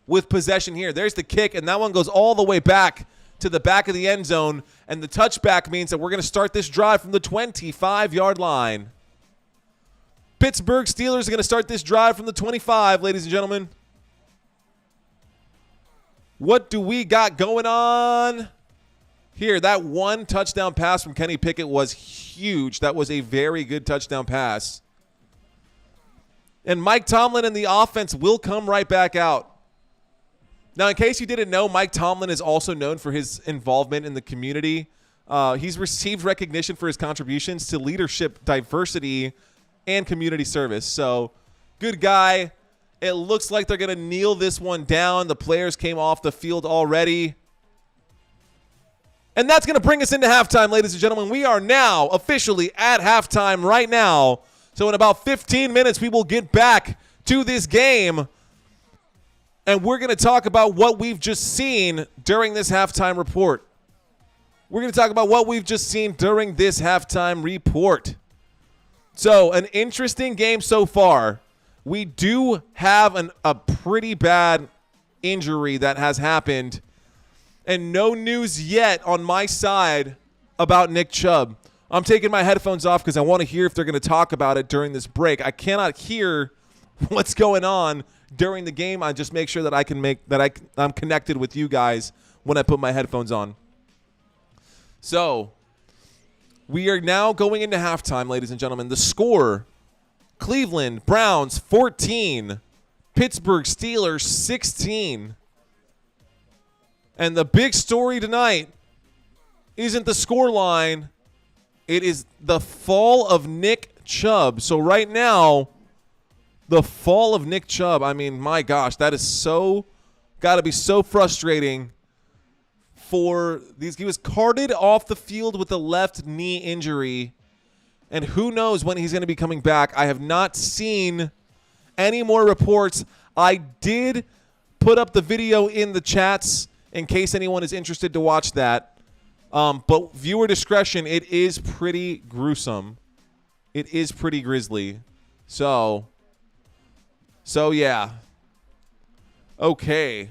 with possession here. There's the kick, and that one goes all the way back to the back of the end zone. And the touchback means that we're going to start this drive from the 25-yard line. Pittsburgh Steelers are going to start this drive from the 25, ladies and gentlemen. What do we got going on here? That one touchdown pass from Kenny Pickett was huge. That was a very good touchdown pass. And Mike Tomlin and the offense will come right back out. Now, in case you didn't know, Mike Tomlin is also known for his involvement in the community. He's received recognition for his contributions to leadership, diversity, and community service. So, good guy. It looks like they're going to kneel this one down. The players came off the field already. And that's going to bring us into halftime, ladies and gentlemen. We are now officially at halftime right now. So in about 15 minutes, we will get back to this game. And we're going to talk about what we've just seen during this halftime report. We're going to talk about what we've just seen during this halftime report. So an interesting game so far. We do have a pretty bad injury that has happened. And no news yet on my side about Nick Chubb. I'm taking my headphones off because I want to hear if they're going to talk about it during this break. I cannot hear what's going on during the game. I just make sure that I'm connected with you guys when I put my headphones on. So we are now going into halftime, ladies and gentlemen. The score: Cleveland Browns 14, Pittsburgh Steelers 16. And the big story tonight isn't the scoreline. It is the fall of Nick Chubb. So right now, the fall of Nick Chubb, I mean, my gosh, that is got to be so frustrating for these. He was carted off the field with a left knee injury. And who knows when he's going to be coming back. I have not seen any more reports. I did put up the video in the chats in case anyone is interested to watch that. But viewer discretion, it is pretty gruesome. It is pretty grisly. So yeah. Okay.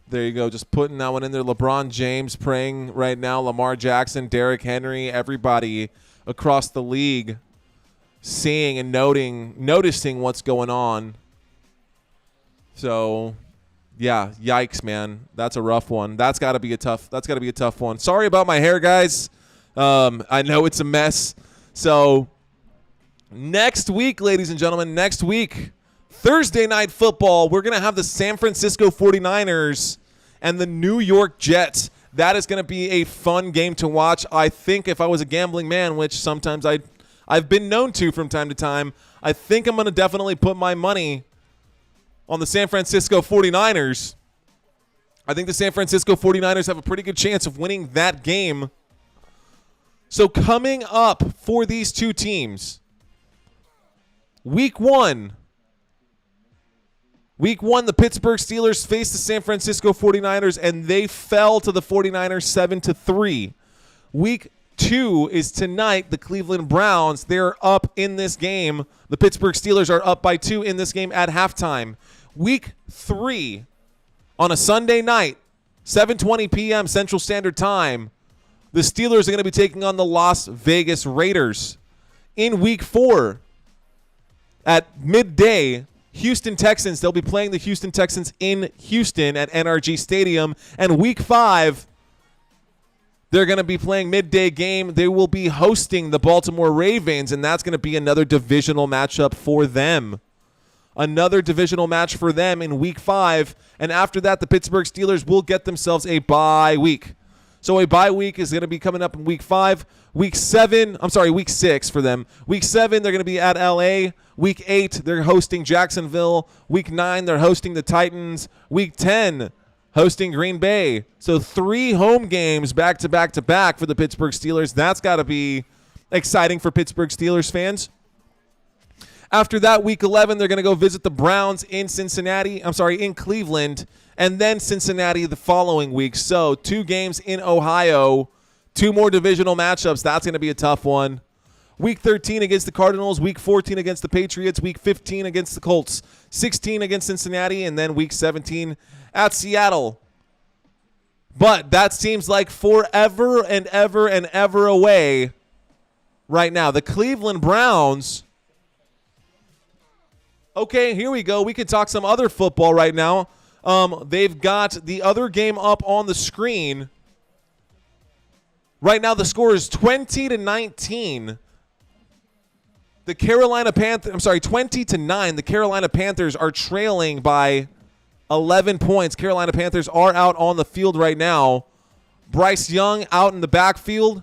There you go. Just putting that one in there. LeBron James praying right now. Lamar Jackson, Derrick Henry, everybody across the league seeing and noticing what's going on. So, yeah, yikes, man. That's a rough one. That's got to be a tough one. Sorry about my hair, guys. I know it's a mess. So, next week, ladies and gentlemen, Thursday Night Football, we're going to have the San Francisco 49ers and the New York Jets. That is going to be a fun game to watch. I think if I was a gambling man, which sometimes I've been known to from time to time, I think I'm going to definitely put my money on the San Francisco 49ers. I think the San Francisco 49ers have a pretty good chance of winning that game. So coming up for these two teams, Week 1, the Pittsburgh Steelers faced the San Francisco 49ers, and they fell to the 49ers 7-3. Week 2 is tonight. The Cleveland Browns, they're up in this game. The Pittsburgh Steelers are up by 2 in this game at halftime. Week 3 on a Sunday night, 7:20 p.m. Central Standard Time, the Steelers are going to be taking on the Las Vegas Raiders. In Week 4, at midday, Houston Texans, they'll be playing the Houston Texans in Houston at NRG Stadium. And Week 5, they're going to be playing midday game. They will be hosting the Baltimore Ravens, and that's going to be another divisional matchup for them. Another divisional match for them in Week 5. And after that, the Pittsburgh Steelers will get themselves a bye week. So a bye week is going to be coming up in Week 5. Week 6 for them. Week 7, they're going to be at L.A. Week 8, they're hosting Jacksonville. Week 9, they're hosting the Titans. Week 10, hosting Green Bay. So 3 home games back to back to back for the Pittsburgh Steelers. That's got to be exciting for Pittsburgh Steelers fans. After that, Week 11, they're going to go visit the Browns in Cleveland, and then Cincinnati the following week. So 2 games in Ohio, 2 more divisional matchups. That's going to be a tough one. Week 13 against the Cardinals, Week 14 against the Patriots, Week 15 against the Colts, 16 against Cincinnati, and then Week 17 at Seattle. But that seems like forever and ever and ever away right now. The Cleveland Browns. Okay, here we go. We can talk some other football right now. They've got the other game up on the screen. Right now the score is 20-19. The Carolina Panthers, 20-9. The Carolina Panthers are trailing by 11 points. Carolina Panthers are out on the field right now. Bryce Young out in the backfield.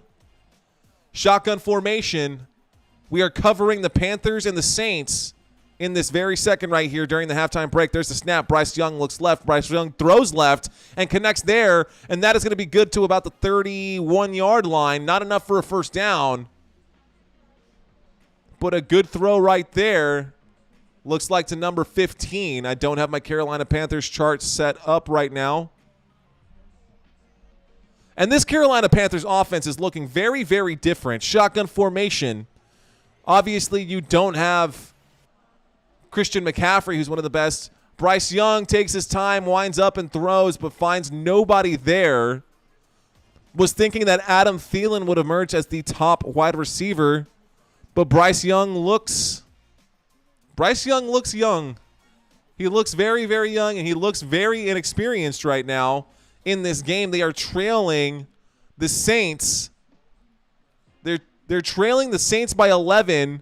Shotgun formation. We are covering the Panthers and the Saints in this very second right here during the halftime break. There's the snap. Bryce Young looks left. Bryce Young throws left and connects there, and that is going to be good to about the 31-yard line. Not enough for a first down, but a good throw right there. Looks like to number 15. I don't have my Carolina Panthers chart set up right now. And this Carolina Panthers offense is looking very, very different. Shotgun formation. Obviously, you don't have Christian McCaffrey, who's one of the best. Bryce Young takes his time, winds up and throws, but finds nobody there. Was thinking that Adam Thielen would emerge as the top wide receiver, but Bryce Young looks young. He looks very, very young, and he looks very inexperienced right now in this game. They are trailing the Saints. They're trailing the Saints by 11,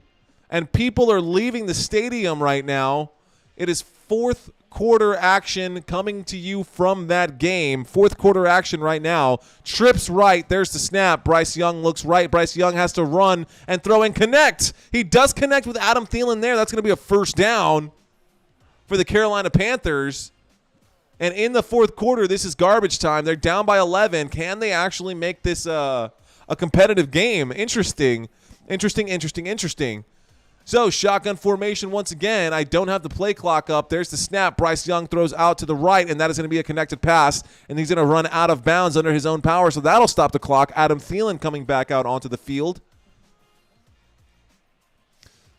and people are leaving the stadium right now. It is fourth quarter action coming to you from that game. Fourth quarter action right now. Trips right. There's the snap. Bryce Young looks right. Bryce Young has to run and throw and connect. He does connect with Adam Thielen there. That's going to be a first down for the Carolina Panthers. And in the fourth quarter, this is garbage time. They're down by 11. Can they actually make this a competitive game? Interesting. So, shotgun formation once again. I don't have the play clock up. There's the snap. Bryce Young throws out to the right, and that is going to be a connected pass. And he's going to run out of bounds under his own power, so that'll stop the clock. Adam Thielen coming back out onto the field.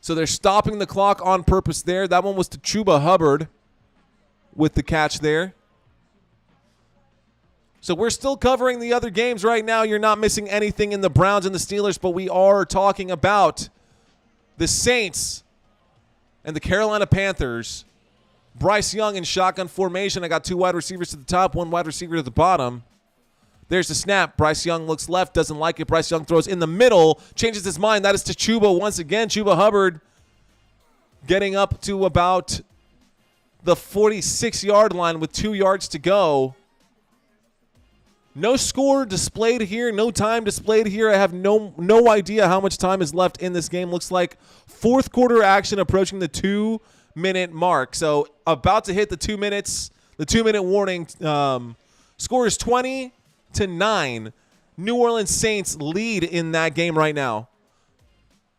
So they're stopping the clock on purpose there. That one was to Chuba Hubbard with the catch there. So we're still covering the other games right now. You're not missing anything in the Browns and the Steelers, but we are talking about the Saints and the Carolina Panthers. Bryce Young in shotgun formation. I got two wide receivers to the top, one wide receiver to the bottom. There's the snap. Bryce Young looks left, doesn't like it. Bryce Young throws in the middle, changes his mind. That is to Chuba once again. Chuba Hubbard getting up to about the 46-yard line with 2 yards to go. No score displayed here, no time displayed here. I have no idea how much time is left in this game. Looks like fourth quarter action approaching the 2-minute mark. So about to hit the 2 minutes, the 2-minute warning. Score is 20-9. New Orleans Saints lead in that game right now.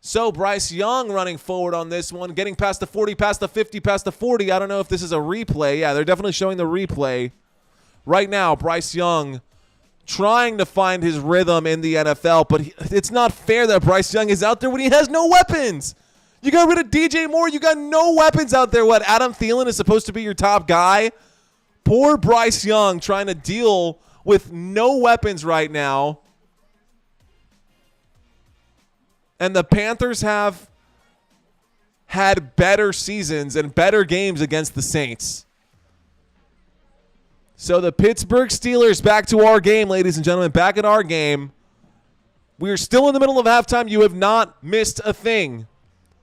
So Bryce Young running forward on this one, getting past the 40, past the 50, past the 40. I don't know if this is a replay. Yeah, they're definitely showing the replay. Right now, Bryce Young trying to find his rhythm in the NFL, but it's not fair that Bryce Young is out there when he has no weapons. You got rid of DJ Moore. You got no weapons out there. What, Adam Thielen is supposed to be your top guy? Poor Bryce Young trying to deal with no weapons right now. And the Panthers have had better seasons and better games against the Saints. So the Pittsburgh Steelers, back to our game, ladies and gentlemen, back at our game. We are still in the middle of halftime. You have not missed a thing.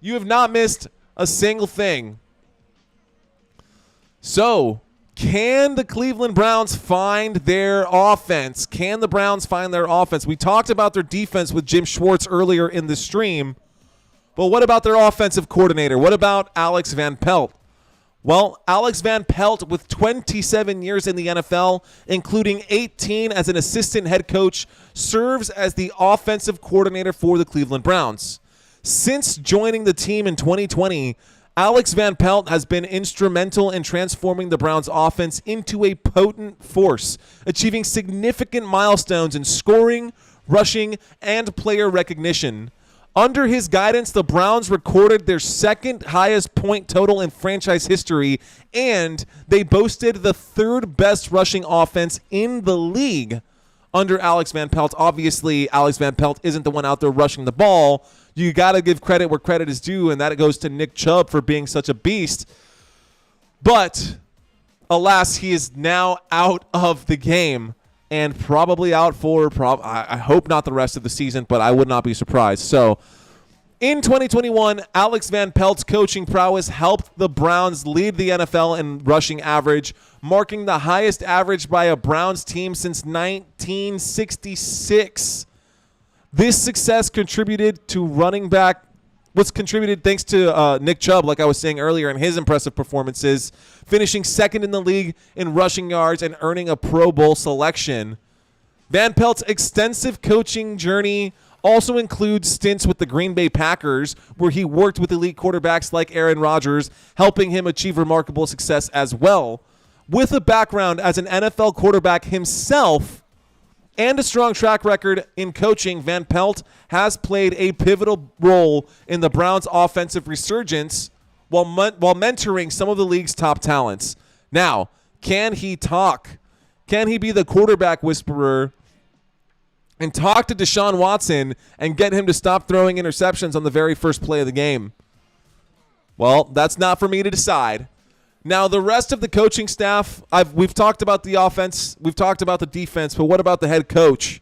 You have not missed a single thing. So, can the Cleveland Browns find their offense? Can the Browns find their offense? We talked about their defense with Jim Schwartz earlier in the stream, but what about their offensive coordinator? What about Alex Van Pelt? Well, Alex Van Pelt, with 27 years in the NFL, including 18 as an assistant head coach, serves as the offensive coordinator for the Cleveland Browns. Since joining the team in 2020, Alex Van Pelt has been instrumental in transforming the Browns' offense into a potent force, achieving significant milestones in scoring, rushing, and player recognition. Under his guidance, the Browns recorded their second highest point total in franchise history, and they boasted the third best rushing offense in the league under Alex Van Pelt. Obviously, Alex Van Pelt isn't the one out there rushing the ball. You got to give credit where credit is due, and that goes to Nick Chubb for being such a beast. But, alas, he is now out of the game. And probably out for, I hope not the rest of the season, but I would not be surprised. So, In 2021, Alex Van Pelt's coaching prowess helped the Browns lead the NFL in rushing average, marking the highest average by a Browns team since 1966. This success contributed thanks to Nick Chubb, like I was saying earlier, and his impressive performances, finishing second in the league in rushing yards and earning a Pro Bowl selection. Van Pelt's extensive coaching journey also includes stints with the Green Bay Packers, where he worked with elite quarterbacks like Aaron Rodgers, helping him achieve remarkable success as well. With a background as an NFL quarterback himself and a strong track record in coaching, Van Pelt has played a pivotal role in the Browns' offensive resurgence while mentoring some of the league's top talents. Now, can he talk? Can he be the quarterback whisperer and talk to Deshaun Watson and get him to stop throwing interceptions on the very first play of the game? Well, that's not for me to decide. Now, the rest of the coaching staff, we've talked about the offense, we've talked about the defense, but what about the head coach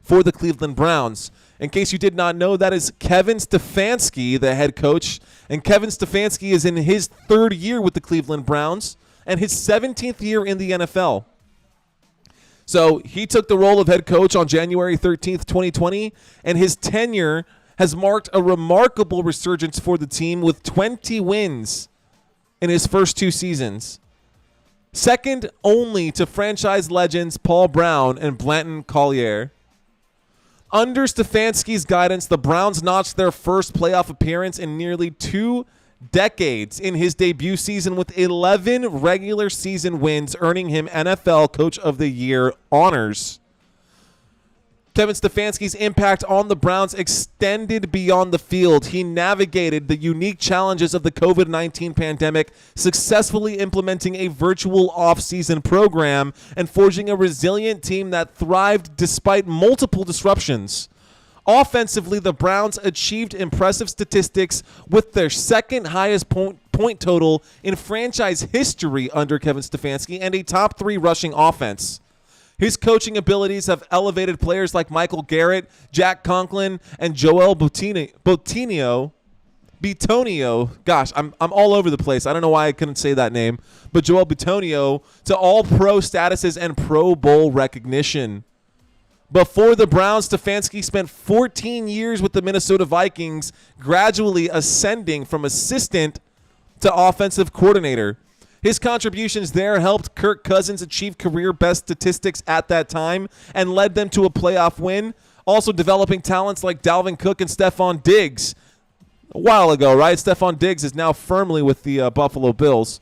for the Cleveland Browns? In case you did not know, that is Kevin Stefanski, the head coach, and Kevin Stefanski is in his third year with the Cleveland Browns and his 17th year in the NFL. So he took the role of head coach on January 13th, 2020, and his tenure has marked a remarkable resurgence for the team with 20 wins in his first two seasons, second only to franchise legends Paul Brown and Blanton Collier. Under Stefanski's guidance, the Browns notched their first playoff appearance in nearly 2 decades in his debut season with 11 regular season wins, earning him NFL Coach of the Year honors. Kevin Stefanski's impact on the Browns extended beyond the field. He navigated the unique challenges of the COVID-19 pandemic, successfully implementing a virtual off-season program and forging a resilient team that thrived despite multiple disruptions. Offensively, the Browns achieved impressive statistics with their second highest point total in franchise history under Kevin Stefanski and a top 3 rushing offense. His coaching abilities have elevated players like Michael Garrett, Jack Conklin, and Joel Bitonio. Gosh, I'm all over the place. I don't know why I couldn't say that name. But Joel Bitonio to all-pro statuses and Pro Bowl recognition. Before the Browns, Stefanski spent 14 years with the Minnesota Vikings, gradually ascending from assistant to offensive coordinator. His contributions there helped Kirk Cousins achieve career-best statistics at that time and led them to a playoff win, also developing talents like Dalvin Cook and Stephon Diggs. A while ago, right? Stephon Diggs is now firmly with the Buffalo Bills.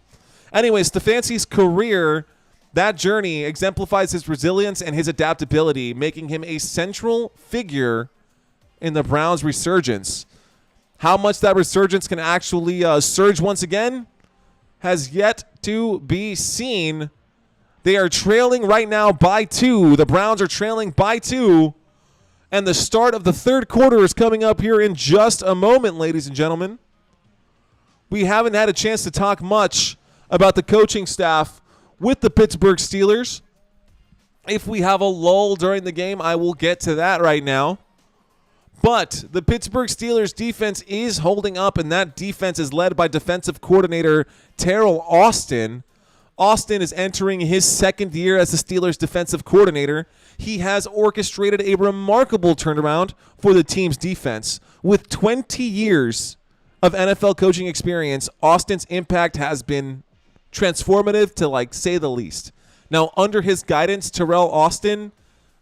Anyway, Stefanski's career, that journey exemplifies his resilience and his adaptability, making him a central figure in the Browns' resurgence. How much that resurgence can actually surge once again has yet to be seen. They are trailing right now by 2. The Browns are trailing by 2. And the start of the third quarter is coming up here in just a moment, ladies and gentlemen. We haven't had a chance to talk much about the coaching staff with the Pittsburgh Steelers. If we have a lull during the game, I will get to that right now. But the Pittsburgh Steelers defense is holding up, and that defense is led by defensive coordinator Terrell Austin. Austin is entering his second year as the Steelers defensive coordinator. He has orchestrated a remarkable turnaround for the team's defense. With 20 years of NFL coaching experience, Austin's impact has been transformative to say the least. Now, under his guidance, Terrell Austin,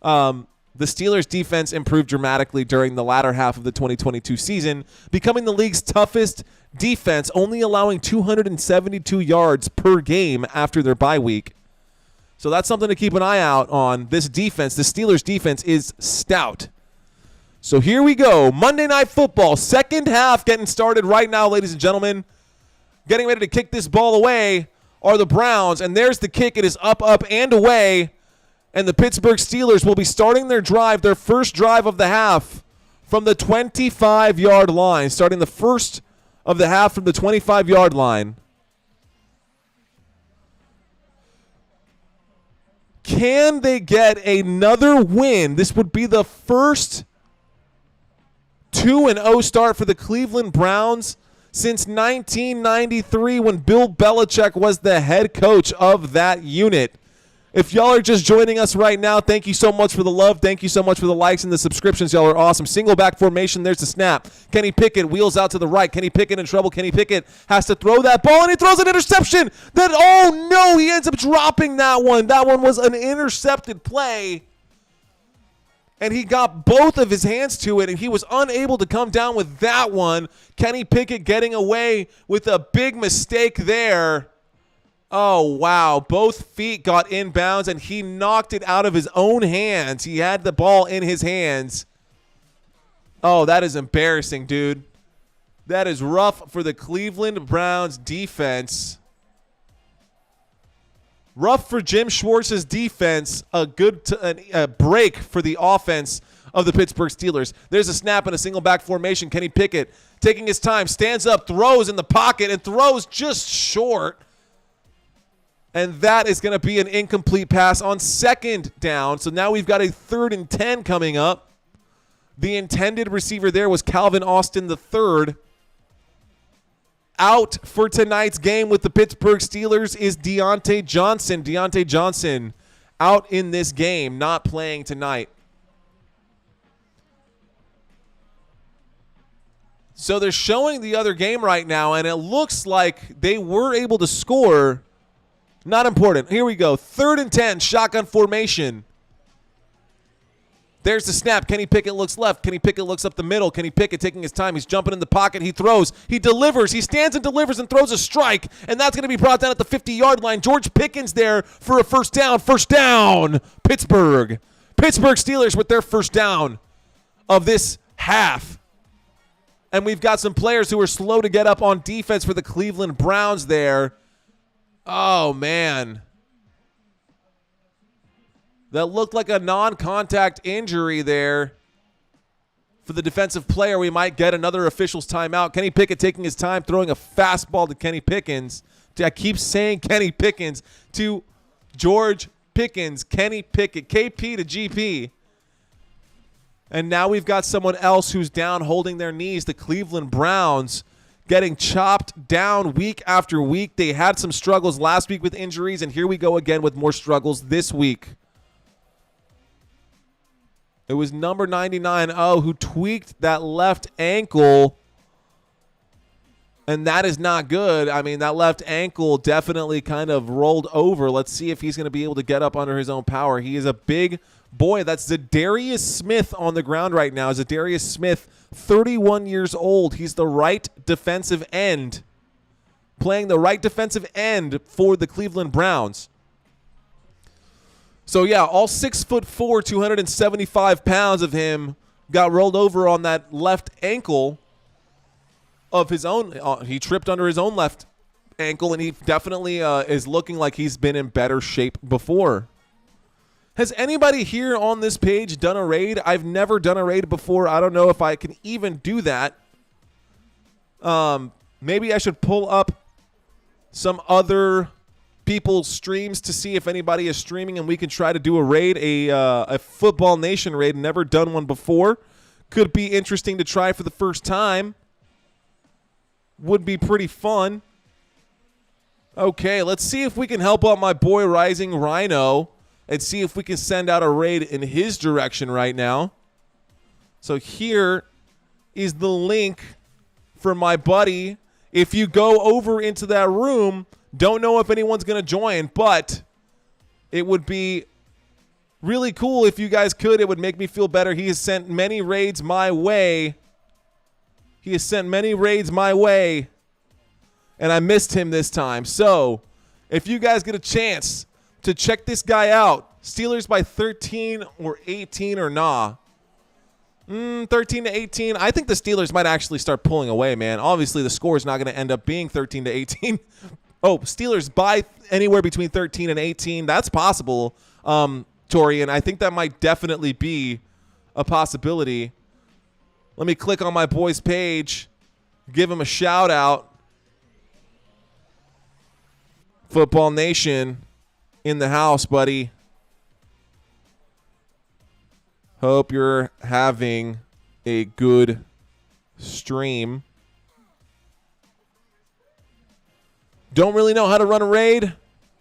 the Steelers' defense improved dramatically during the latter half of the 2022 season, becoming the league's toughest defense, only allowing 272 yards per game after their bye week. So that's something to keep an eye out on. This defense, the Steelers' defense, is stout. So here we go. Monday Night Football, second half getting started right now, ladies and gentlemen. Getting ready to kick this ball away are the Browns, and there's the kick. It is up, and away. And the Pittsburgh Steelers will be starting their drive, their first drive of the half, from the 25-yard line, starting the first of the half from the 25-yard line. Can they get another win? This would be the first 2-0 start for the Cleveland Browns since 1993 when Bill Belichick was the head coach of that unit. If y'all are just joining us right now, thank you so much for the love. Thank you so much for the likes and the subscriptions. Y'all are awesome. Single back formation. There's the snap. Kenny Pickett wheels out to the right. Kenny Pickett in trouble. Kenny Pickett has to throw that ball, and he throws an interception. Oh, no, he ends up dropping that one. That one was an intercepted play, and he got both of his hands to it, and he was unable to come down with that one. Kenny Pickett getting away with a big mistake there. Oh, wow. Both feet got inbounds, and he knocked it out of his own hands. He had the ball in his hands. Oh, that is embarrassing, dude. That is rough for the Cleveland Browns defense. Rough for Jim Schwartz's defense. A good break for the offense of the Pittsburgh Steelers. There's a snap in a single back formation. Kenny Pickett taking his time, stands up, throws in the pocket, and throws just short. And that is going to be an incomplete pass on second down. So now we've got a 3rd and 10 coming up. The intended receiver there was Calvin Austin III. Out for tonight's game with the Pittsburgh Steelers is Deontay Johnson. Deontay Johnson out in this game, not playing tonight. So they're showing the other game right now, and it looks like they were able to score. Not important. Here we go. 3rd and 10, shotgun formation. There's the snap. Kenny Pickett looks left. Kenny Pickett looks up the middle. Kenny Pickett taking his time. He's jumping in the pocket. He throws. He delivers. He stands and delivers and throws a strike, and that's going to be brought down at the 50-yard line. George Pickens there for a first down. First down, Pittsburgh. Pittsburgh Steelers with their first down of this half. And we've got some players who are slow to get up on defense for the Cleveland Browns there. Oh, man. That looked like a non-contact injury there for the defensive player. We might get another official's timeout. Kenny Pickett taking his time, throwing a fastball to Kenny Pickens. I keep saying Kenny Pickens to George Pickens. Kenny Pickett, KP to GP. And now we've got someone else who's down holding their knees, the Cleveland Browns, getting chopped down week after week. They had some struggles last week with injuries, and here we go again with more struggles this week. It was number 99, who tweaked that left ankle, and that is not good. I mean, that left ankle definitely kind of rolled over. Let's see if he's going to be able to get up under his own power. He is a big boy. That's Zadarius Smith on the ground right now. Zadarius Smith, 31 years old. He's the right defensive end, playing the right defensive end for the Cleveland Browns. So, yeah, all 6'4", 275 pounds of him got rolled over on that left ankle of his own. He tripped under his own left ankle, and he definitely is looking like he's been in better shape before. Has anybody here on this page done a raid? I've never done a raid before. I don't know if I can even do that. Maybe I should pull up some other people's streams to see if anybody is streaming, and we can try to do a raid, a Football Nation raid. Never done one before. Could be interesting to try for the first time. Would be pretty fun. Okay, let's see if we can help out my boy Rising Rhino and see if we can send out a raid in his direction right now. So here is the link for my buddy. If you go over into that room, don't know if anyone's going to join, but it would be really cool if you guys could. It would make me feel better. He has sent many raids my way. And I missed him this time. So if you guys get a chance to check this guy out, Steelers by 13 or 18 or nah. 13 to 18. I think the Steelers might actually start pulling away, man. Obviously, the score is not going to end up being 13 to 18. Steelers by anywhere between 13 and 18. That's possible, Tori, and I think that might definitely be a possibility. Let me click on my boy's page, give him a shout out. Football Nation in the house, buddy. Hope you're having a good stream. Don't really know how to run a raid.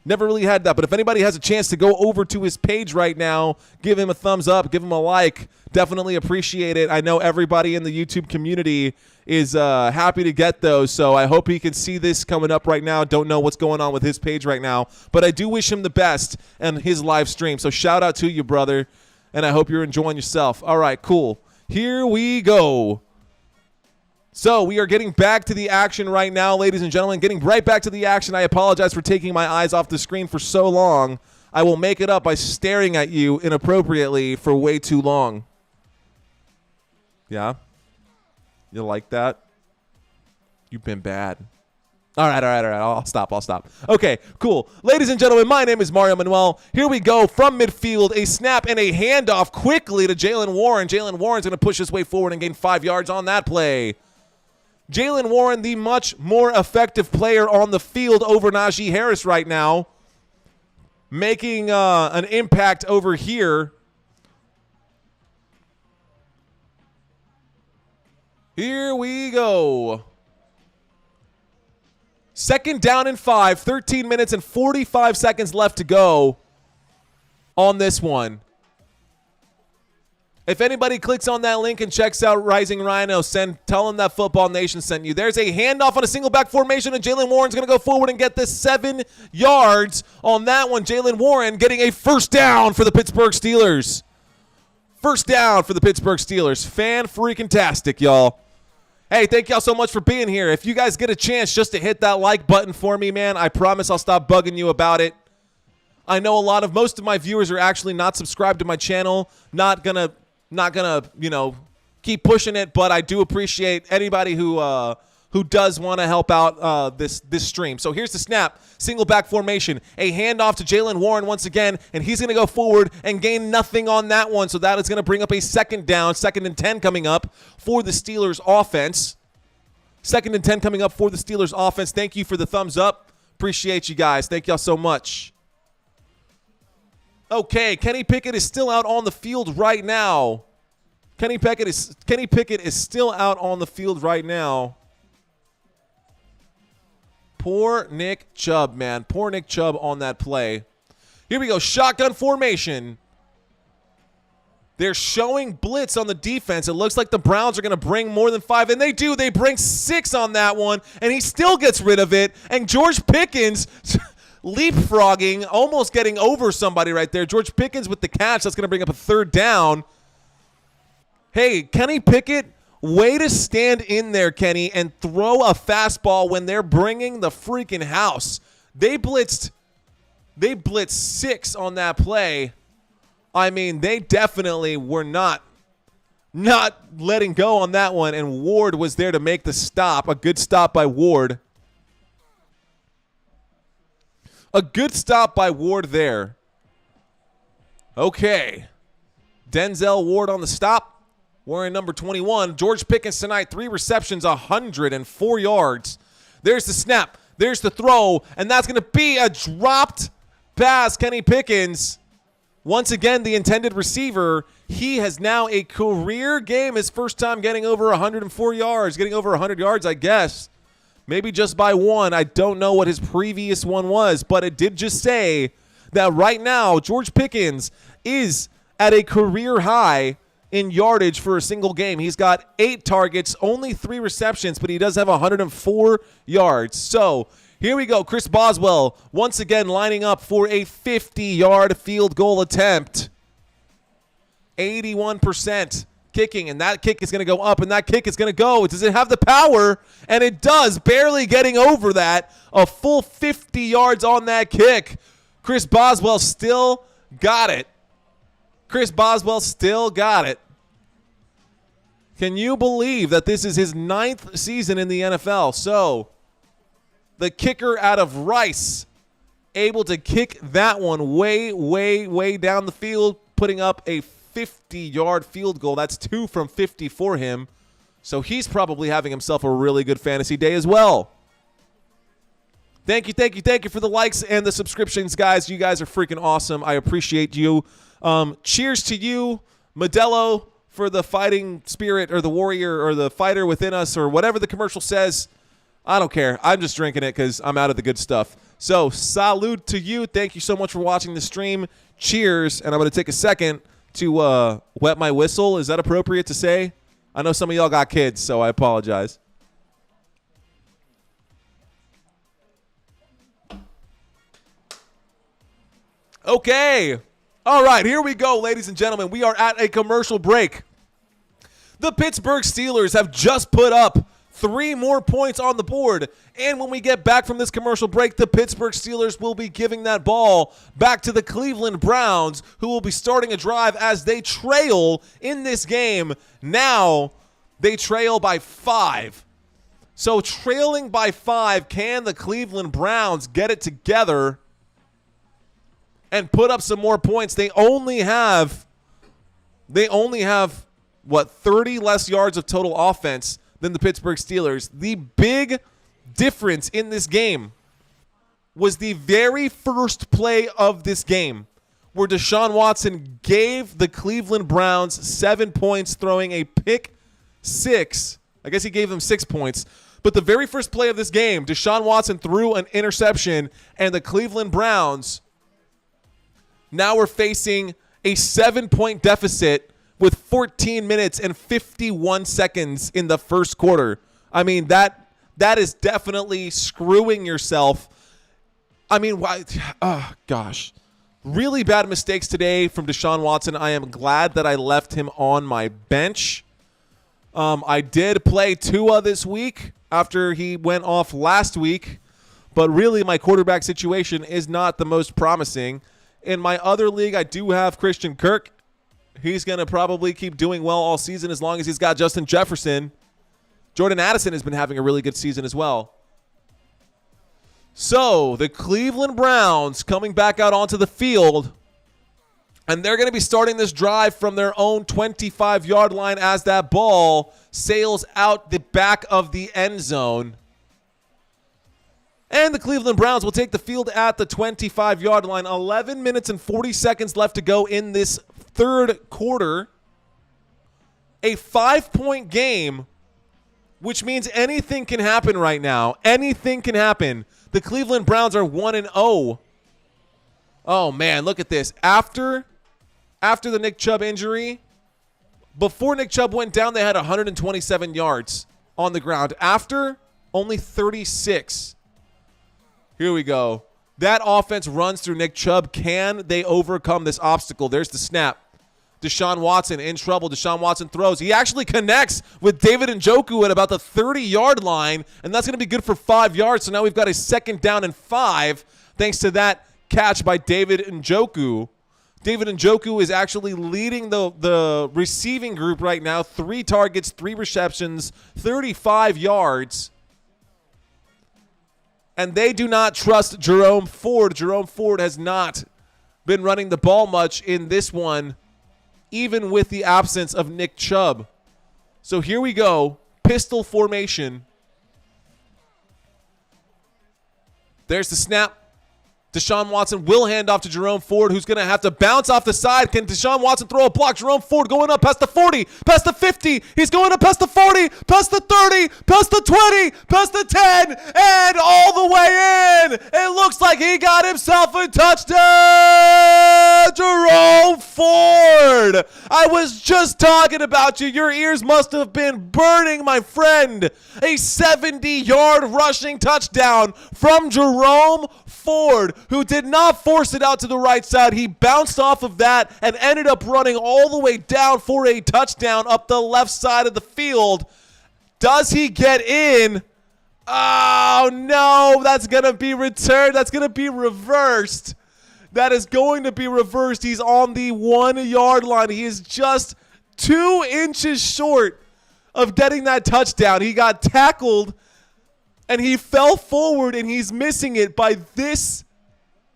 Never really had that. But if anybody has a chance to go over to his page right now, give him a thumbs up, give him a like. Definitely appreciate it. I know everybody in the YouTube community is happy to get those, so I hope he can see this coming up right now. Don't know what's going on with his page right now, but I do wish him the best in his live stream. So shout out to you, brother, and I hope you're enjoying yourself. All right, cool. Here we go. So we are getting back to the action right now, ladies and gentlemen. Getting right back to the action. I apologize for taking my eyes off the screen for so long. I will make it up by staring at you inappropriately for way too long. Yeah? You like that? You've been bad. All right. I'll stop. Okay, cool. Ladies and gentlemen, my name is Mario Manuel. Here we go from midfield. A snap and a handoff quickly to Jaylen Warren. Jaylen Warren's going to push his way forward and gain 5 yards on that play. Jaylen Warren, the much more effective player on the field over Najee Harris right now, making an impact over here. Here we go. 2nd down and 5, 13 minutes and 45 seconds left to go on this one. If anybody clicks on that link and checks out Rising Rhino, tell them that Football Nation sent you. There's a handoff on a single back formation, and Jaylen Warren's going to go forward and get this 7 yards on that one. Jaylen Warren getting a first down for the Pittsburgh Steelers. First down for the Pittsburgh Steelers. Fan-freaking-tastic, y'all. Hey, thank y'all so much for being here. If you guys get a chance just to hit that like button for me, man, I promise I'll stop bugging you about it. I know most of my viewers are actually not subscribed to my channel. Not gonna, keep pushing it, but I do appreciate anybody who does want to help out this stream. So here's the snap, single back formation, a handoff to Jaylen Warren once again, and he's going to go forward and gain nothing on that one. So that is going to bring up a 2nd down, 2nd and 10 coming up for the Steelers offense. 2nd and 10 coming up for the Steelers offense. Thank you for the thumbs up. Appreciate you guys. Thank y'all so much. Okay, Kenny Pickett is still out on the field right now. Kenny Pickett is still out on the field right now. Poor Nick Chubb, man. Poor Nick Chubb on that play. Here we go. Shotgun formation. They're showing blitz on the defense. It looks like the Browns are going to bring more than 5, and they do. They bring 6 on that one, and he still gets rid of it. And George Pickens leapfrogging, almost getting over somebody right there. George Pickens with the catch. That's going to bring up a 3rd down. Hey, Kenny Pickett, way to stand in there, Kenny, and throw a fastball when they're bringing the freaking house. They blitzed 6 on that play. I mean, they definitely were not letting go on that one, and Ward was there to make the stop. A good stop by Ward. A good stop by Ward there. Okay. Denzel Ward on the stop. Wearing number 21. George Pickens tonight, 3 receptions, 104 yards. There's the snap. There's the throw. And that's going to be a dropped pass. Kenny Pickens, once again, the intended receiver. He has now a career game. His first time getting over 104 yards. Getting over 100 yards, I guess. Maybe just by 1. I don't know what his previous one was, but it did just say that right now George Pickens is at a career high in yardage for a single game. He's got 8 targets, only 3 receptions, but he does have 104 yards. So here we go. Chris Boswell once again lining up for a 50-yard field goal attempt. 81%. Kicking, and that kick is going to go up, and that kick is going to go. Does it have the power? And it does, barely getting over that. A full 50 yards on that kick. Chris Boswell still got it. Chris Boswell still got it. Can you believe that this is his 9th season in the NFL? So, the kicker out of Rice, able to kick that one way, way, way down the field, putting up a 50-yard field goal. That's 2 from 50 for him. So he's probably having himself a really good fantasy day as well. Thank you for the likes and the subscriptions, guys. You guys are freaking awesome. I appreciate you. Cheers to you, Modelo, for the fighting spirit or the warrior or the fighter within us or whatever the commercial says. I don't care. I'm just drinking it because I'm out of the good stuff. So, salute to you. Thank you so much for watching the stream. Cheers. And I'm going to take a second to wet my whistle. Is that appropriate to say? I know some of y'all got kids, so I apologize. Okay. All right, here we go, ladies and gentlemen. We are at a commercial break. The Pittsburgh Steelers have just put up 3 more points on the board. And when we get back from this commercial break, the Pittsburgh Steelers will be giving that ball back to the Cleveland Browns, who will be starting a drive as they trail in this game. Now they trail by 5. So trailing by 5, can the Cleveland Browns get it together and put up some more points? They only have, what, 30 less yards of total offense than the Pittsburgh Steelers. The big difference in this game was the very first play of this game, where Deshaun Watson gave the Cleveland Browns 7 points, throwing a pick 6. I guess he gave them 6 points. But the very first play of this game, Deshaun Watson threw an interception, and the Cleveland Browns now we're facing a 7-point deficit with 14 minutes and 51 seconds in the first quarter. I mean, that is definitely screwing yourself. I mean, why? Oh, gosh. Really bad mistakes today from Deshaun Watson. I am glad that I left him on my bench. I did play Tua this week after he went off last week, but really my quarterback situation is not the most promising. In my other league, I do have Christian Kirk. He's going to probably keep doing well all season as long as he's got Justin Jefferson. Jordan Addison has been having a really good season as well. So, the Cleveland Browns coming back out onto the field, and they're going to be starting this drive from their own 25-yard line as that ball sails out the back of the end zone. And the Cleveland Browns will take the field at the 25-yard line. 11 minutes and 40 seconds left to go in this third quarter. A 5-point game, which means anything can happen right now. Anything can happen. The Cleveland Browns are 1-0. Oh, man, look at this. After the Nick Chubb injury, before Nick Chubb went down, they had 127 yards on the ground. After, only 36. Here we go. That offense runs through Nick Chubb. Can they overcome this obstacle? There's the snap. Deshaun Watson in trouble. Deshaun Watson throws. He actually connects with David Njoku at about the 30-yard line, and that's going to be good for 5 yards. So now we've got a 2nd down and 5 thanks to that catch by David Njoku. David Njoku is actually leading the receiving group right now. 3 targets, 3 receptions, 35 yards. And they do not trust Jerome Ford. Jerome Ford has not been running the ball much in this one, even with the absence of Nick Chubb. So here we go. Pistol formation. There's the snap. Deshaun Watson will hand off to Jerome Ford, who's going to have to bounce off the side. Can Deshaun Watson throw a block? Jerome Ford going up past the 40, past the 50. He's going up past the 40, past the 30, past the 20, past the 10, and all the way in. It looks like he got himself a touchdown. Jerome Ford. I was just talking about you. Your ears must have been burning, my friend. A 70-yard rushing touchdown from Jerome Ford, who did not force it out to the right side. He bounced off of that and ended up running all the way down for a touchdown up the left side of the field. Does he get in? Oh, no. That's going to be returned. That's going to be reversed. That is going to be reversed. He's on the 1-yard line. He is just 2 inches short of getting that touchdown. He got tackled, and he fell forward, and he's missing it by this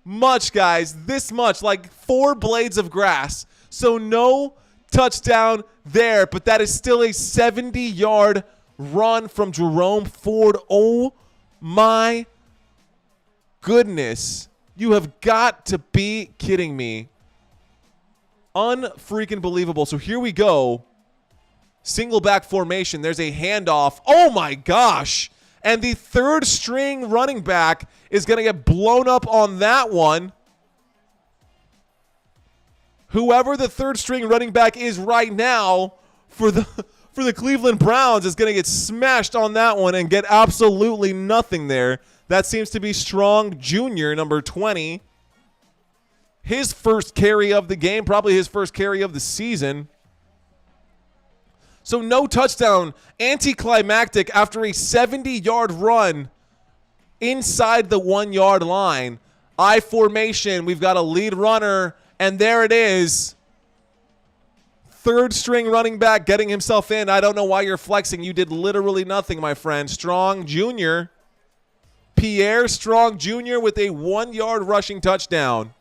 much, guys. This much, like 4 blades of grass. So no touchdown there, but that is still a 70-yard run from Jerome Ford. Oh, my goodness. You have got to be kidding me. Unfreaking believable. So here we go. single back formation. There's a handoff. Oh my gosh. And the third string running back is going to get blown up on that one. Whoever the third string running back is right now for the Cleveland Browns is going to get smashed on that one and get absolutely nothing there. That seems to be Strong Jr., number 20. His first carry of the game, probably his first carry of the season. So no touchdown, anticlimactic after a 70-yard run inside the 1-yard line. I formation, we've got a lead runner, and there it is. Third string running back getting himself in. I don't know why you're flexing. You did literally nothing, my friend. Strong Jr. Pierre Strong Jr. with a 1-yard rushing touchdown.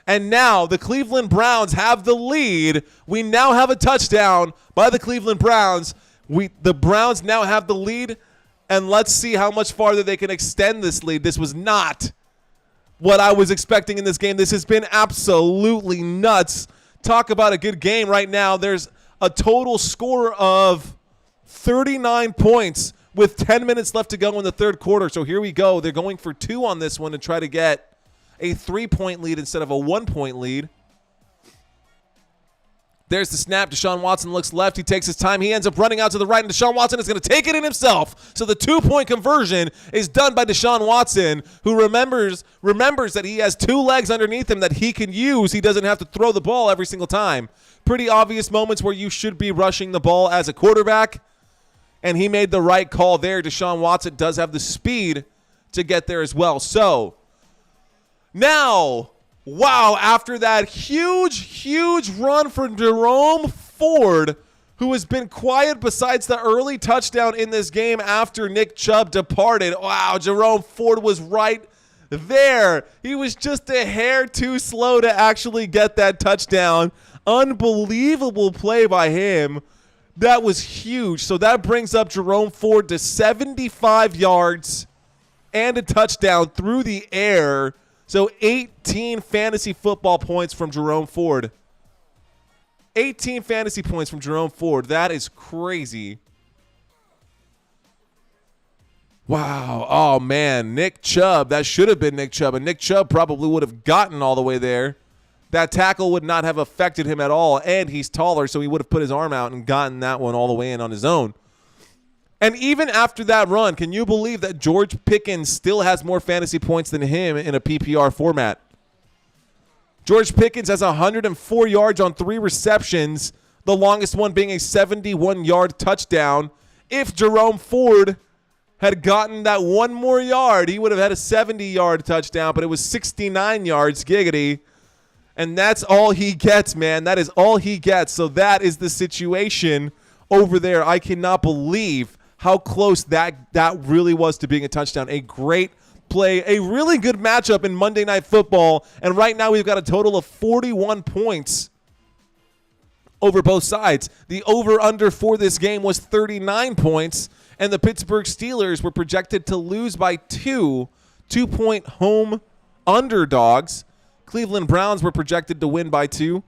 And now the Cleveland Browns have the lead. We now have a touchdown by the Cleveland Browns. The Browns now have the lead, and let's see how much farther they can extend this lead. This was not what I was expecting in this game. This has been absolutely nuts. Talk about a good game right now. There's a total score of 39 points with 10 minutes left to go in the third quarter. So here we go. They're going for 2 on this one to try to get a 3-point lead instead of a 1-point lead. There's the snap. Deshaun Watson looks left. He takes his time. He ends up running out to the right, and Deshaun Watson is going to take it in himself. So the 2-point conversion is done by Deshaun Watson, who remembers that he has 2 legs underneath him that he can use. He doesn't have to throw the ball every single time. Pretty obvious moments where you should be rushing the ball as a quarterback, and he made the right call there. Deshaun Watson does have the speed to get there as well. So now, wow, after that huge run for Jerome Ford, who has been quiet besides the early touchdown in this game after Nick Chubb departed. Wow, Jerome Ford was right there. He was just a hair too slow to actually get that touchdown. Unbelievable play by him. That was huge. So that brings up Jerome Ford to 75 yards and a touchdown through the air. So 18 fantasy football points from Jerome Ford. 18 fantasy points from Jerome Ford. That is crazy. Wow. Oh, man. Nick Chubb. That should have been Nick Chubb. And Nick Chubb probably would have gotten all the way there. That tackle would not have affected him at all. And he's taller, so he would have put his arm out and gotten that one all the way in on his own. And even after that run, can you believe that George Pickens still has more fantasy points than him in a PPR format? George Pickens has 104 yards on 3 receptions, the longest one being a 71-yard touchdown. If Jerome Ford had gotten that 1 more yard, he would have had a 70-yard touchdown, but it was 69 yards, giggity. And that's all he gets, man. That is all he gets. So that is the situation over there. I cannot believe how close that really was to being a touchdown. A great play, a really good matchup in Monday Night Football, and right now we've got a total of 41 points over both sides. The over-under for this game was 39 points, and the Pittsburgh Steelers were projected to lose by 2-point home underdogs. Cleveland Browns were projected to win by 2.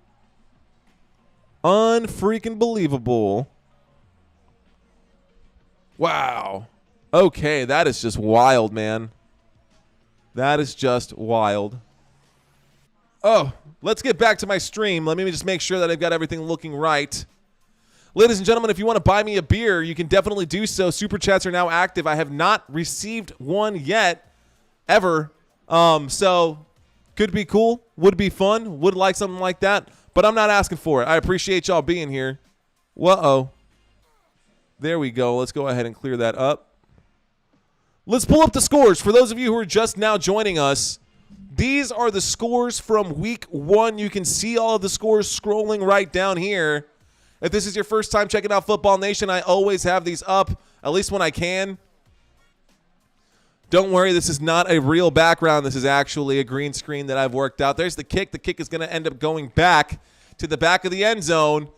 Unfreaking believable. Wow. Okay, that is just wild, man. That is just wild. Oh, let's get back to my stream. Let me just make sure that I've got everything looking right. Ladies and gentlemen, if you want to buy me a beer, you can definitely do so. Super chats are now active. I have not received one yet, ever. So could be cool, would be fun, would like something like that, but I'm not asking for it. I appreciate y'all being here. Whoa. There we go. Let's go ahead and clear that up. Let's pull up the scores. For those of you who are just now joining us, these are the scores from week 1. You can see all of the scores scrolling right down here. If this is your first time checking out Football Nation, I always have these up, at least when I can. Don't worry, this is not a real background. This is actually a green screen that I've worked out. There's the kick. The kick is going to end up going back to the back of the end zone.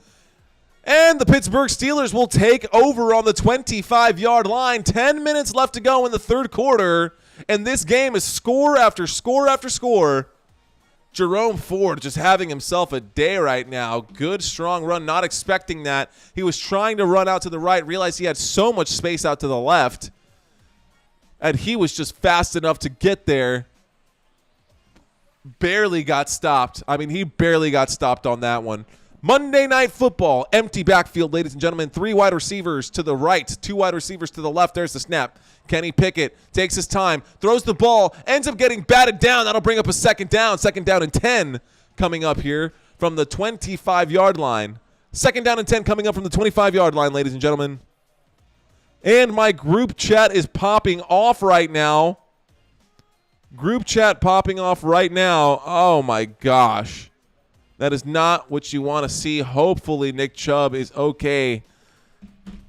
And the Pittsburgh Steelers will take over on the 25-yard line. 10 minutes left to go in the third quarter. And this game is score after score after score. Jerome Ford just having himself a day right now. Good, strong run. Not expecting that. He was trying to run out to the right, realized he had so much space out to the left. And he was just fast enough to get there. Barely got stopped. I mean, he barely got stopped on that one. Monday Night Football. Empty backfield, ladies and gentlemen. 3 wide receivers to the right. 2 wide receivers to the left. There's the snap. Kenny Pickett takes his time, throws the ball, ends up getting batted down. That'll bring up a second down. Second down and 10 coming up here from the 25-yard line. Second down and 10 coming up from the 25-yard line, ladies and gentlemen. And my group chat is popping off right now. Group chat popping off right now. Oh, my gosh. That is not what you want to see. Hopefully Nick Chubb is okay.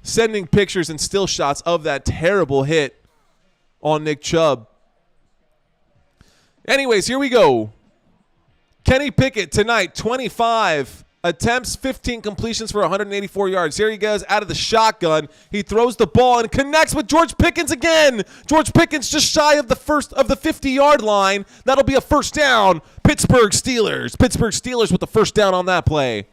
Sending pictures and still shots of that terrible hit on Nick Chubb. Anyways, here we go. Kenny Pickett tonight, 25 attempts, 15 completions for 184 yards. Here he goes out of the shotgun. He throws the ball and connects with George Pickens again. George Pickens just shy of the 50-yard line. That'll be a first down. Pittsburgh Steelers. Pittsburgh Steelers with the first down on that play.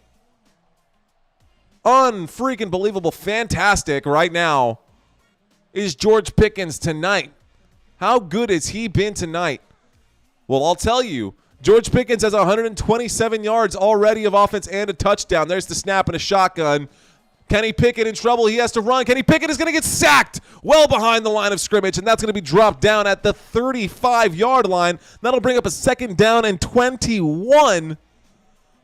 Unfreaking believable, fantastic right now is George Pickens tonight. How good has he been tonight? Well, I'll tell you. George Pickens has 127 yards already of offense and a touchdown. There's the snap and a shotgun. Kenny Pickett in trouble. He has to run. Kenny Pickett is going to get sacked well behind the line of scrimmage, and that's going to be dropped down at the 35-yard line. That'll bring up a second down and 21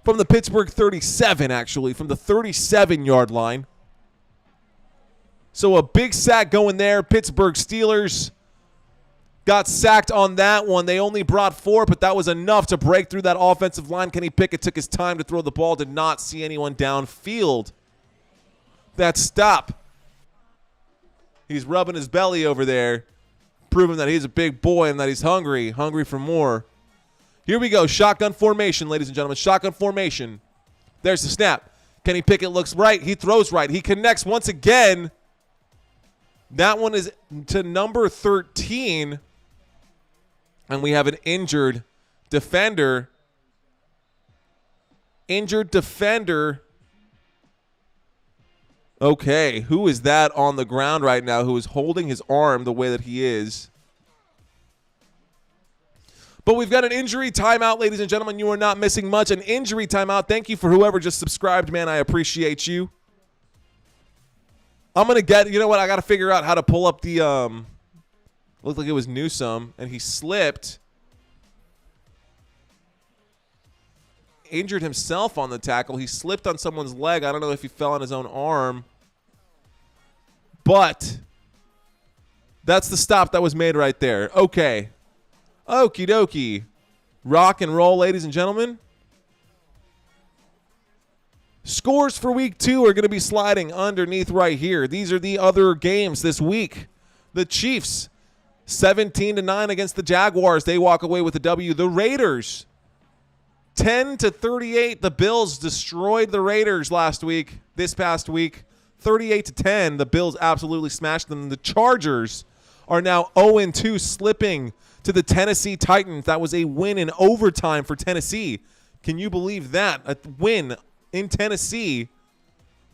from the Pittsburgh 37, actually, from the 37-yard line. So a big sack going there. Pittsburgh Steelers got sacked on that one. They only brought 4, but that was enough to break through that offensive line. Kenny Pickett took his time to throw the ball, did not see anyone downfield. That stop. He's rubbing his belly over there, proving that he's a big boy and that he's hungry for more. Here we go. Shotgun formation, ladies and gentlemen. Shotgun formation. There's the snap. Kenny Pickett looks right. He throws right. He connects once again. That one is to number 13. And we have an injured defender. Injured defender. Okay, who is that on the ground right now who is holding his arm the way that he is? But we've got an injury timeout, ladies and gentlemen. You are not missing much. An injury timeout. Thank you for whoever just subscribed, man. I appreciate you. I'm going to get, you know what? I got to figure out how to pull up the, looked like it was Newsome, and he slipped. Injured himself on the tackle. He slipped on someone's leg. I don't know if he fell on his own arm. But that's the stop that was made right there. Okay. Okie dokie. Rock and roll, ladies and gentlemen. Scores for week 2 are going to be sliding underneath right here. These are the other games this week. The Chiefs, 17-9 against the Jaguars. They walk away with a W. The Raiders, 10-38. The Bills destroyed the Raiders this past week. 38-10. The Bills absolutely smashed them. The Chargers are now 0-2, slipping to the Tennessee Titans. That was a win in overtime for Tennessee. Can you believe that? A win in Tennessee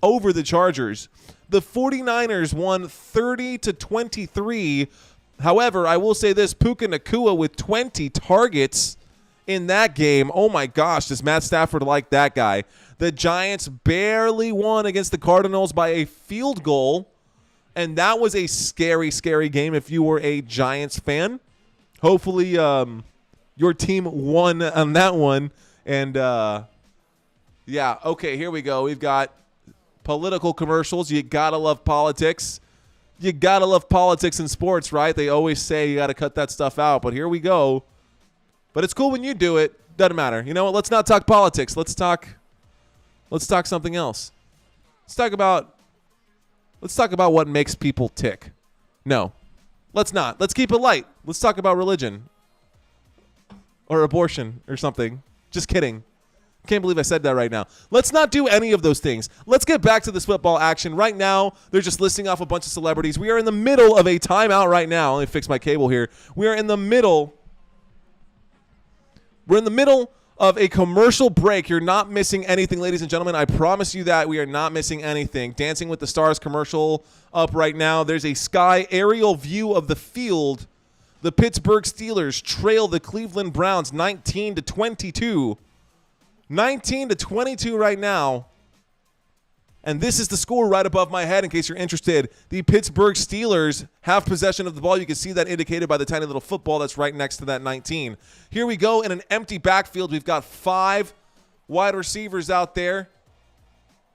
over the Chargers. The 49ers won 30-23. However, I will say this, Puka Nacua with 20 targets in that game. Oh my gosh, does Matt Stafford like that guy? The Giants barely won against the Cardinals by a field goal, and that was a scary, scary game if you were a Giants fan. Hopefully your team won on that one. And, yeah, okay, here we go. We've got political commercials. You got to love politics. You got to love politics in sports, right? They always say you got to cut that stuff out, but here we go. But it's cool when you do it. Doesn't matter. You know what? Let's not talk politics. Let's talk something else. Let's talk about what makes people tick. No. Let's not. Let's keep it light. Let's talk about religion or abortion or something. Just kidding. Can't believe I said that right now. Let's not do any of those things. Let's get back to this football action. Right now, they're just listing off a bunch of celebrities. We are in the middle of a timeout right now. Let me fix my cable here. We are in the middle. We're in the middle of a commercial break. You're not missing anything, ladies and gentlemen. I promise you that we are not missing anything. Dancing with the Stars commercial up right now. There's a sky aerial view of the field. The Pittsburgh Steelers trail the Cleveland Browns 19-22. 19-22 right now. And this is the score right above my head in case you're interested. The Pittsburgh Steelers have possession of the ball. You can see that indicated by the tiny little football that's right next to that 19. Here we go in an empty backfield. We've got 5 wide receivers out there.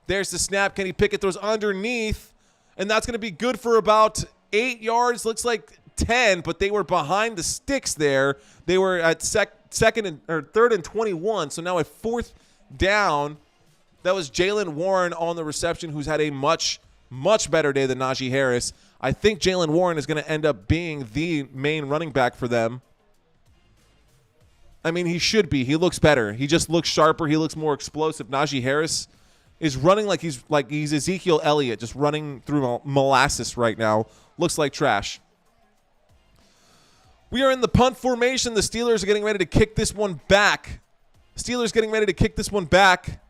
There's the snap. Kenny Pickett throws underneath, and that's going to be good for about 8 yards. Looks like 10, but they were behind the sticks there. They were at third and 21, so now a 4th down. That was Jaylen Warren on the reception, who's had a much, much better day than Najee Harris. I think Jaylen Warren is going to end up being the main running back for them. I mean, he should be. He looks better. He just looks sharper. He looks more explosive. Najee Harris is running like he's Ezekiel Elliott, just running through molasses right now. Looks like trash. We are in the punt formation. The Steelers are getting ready to kick this one back. Steelers getting ready to kick this one back.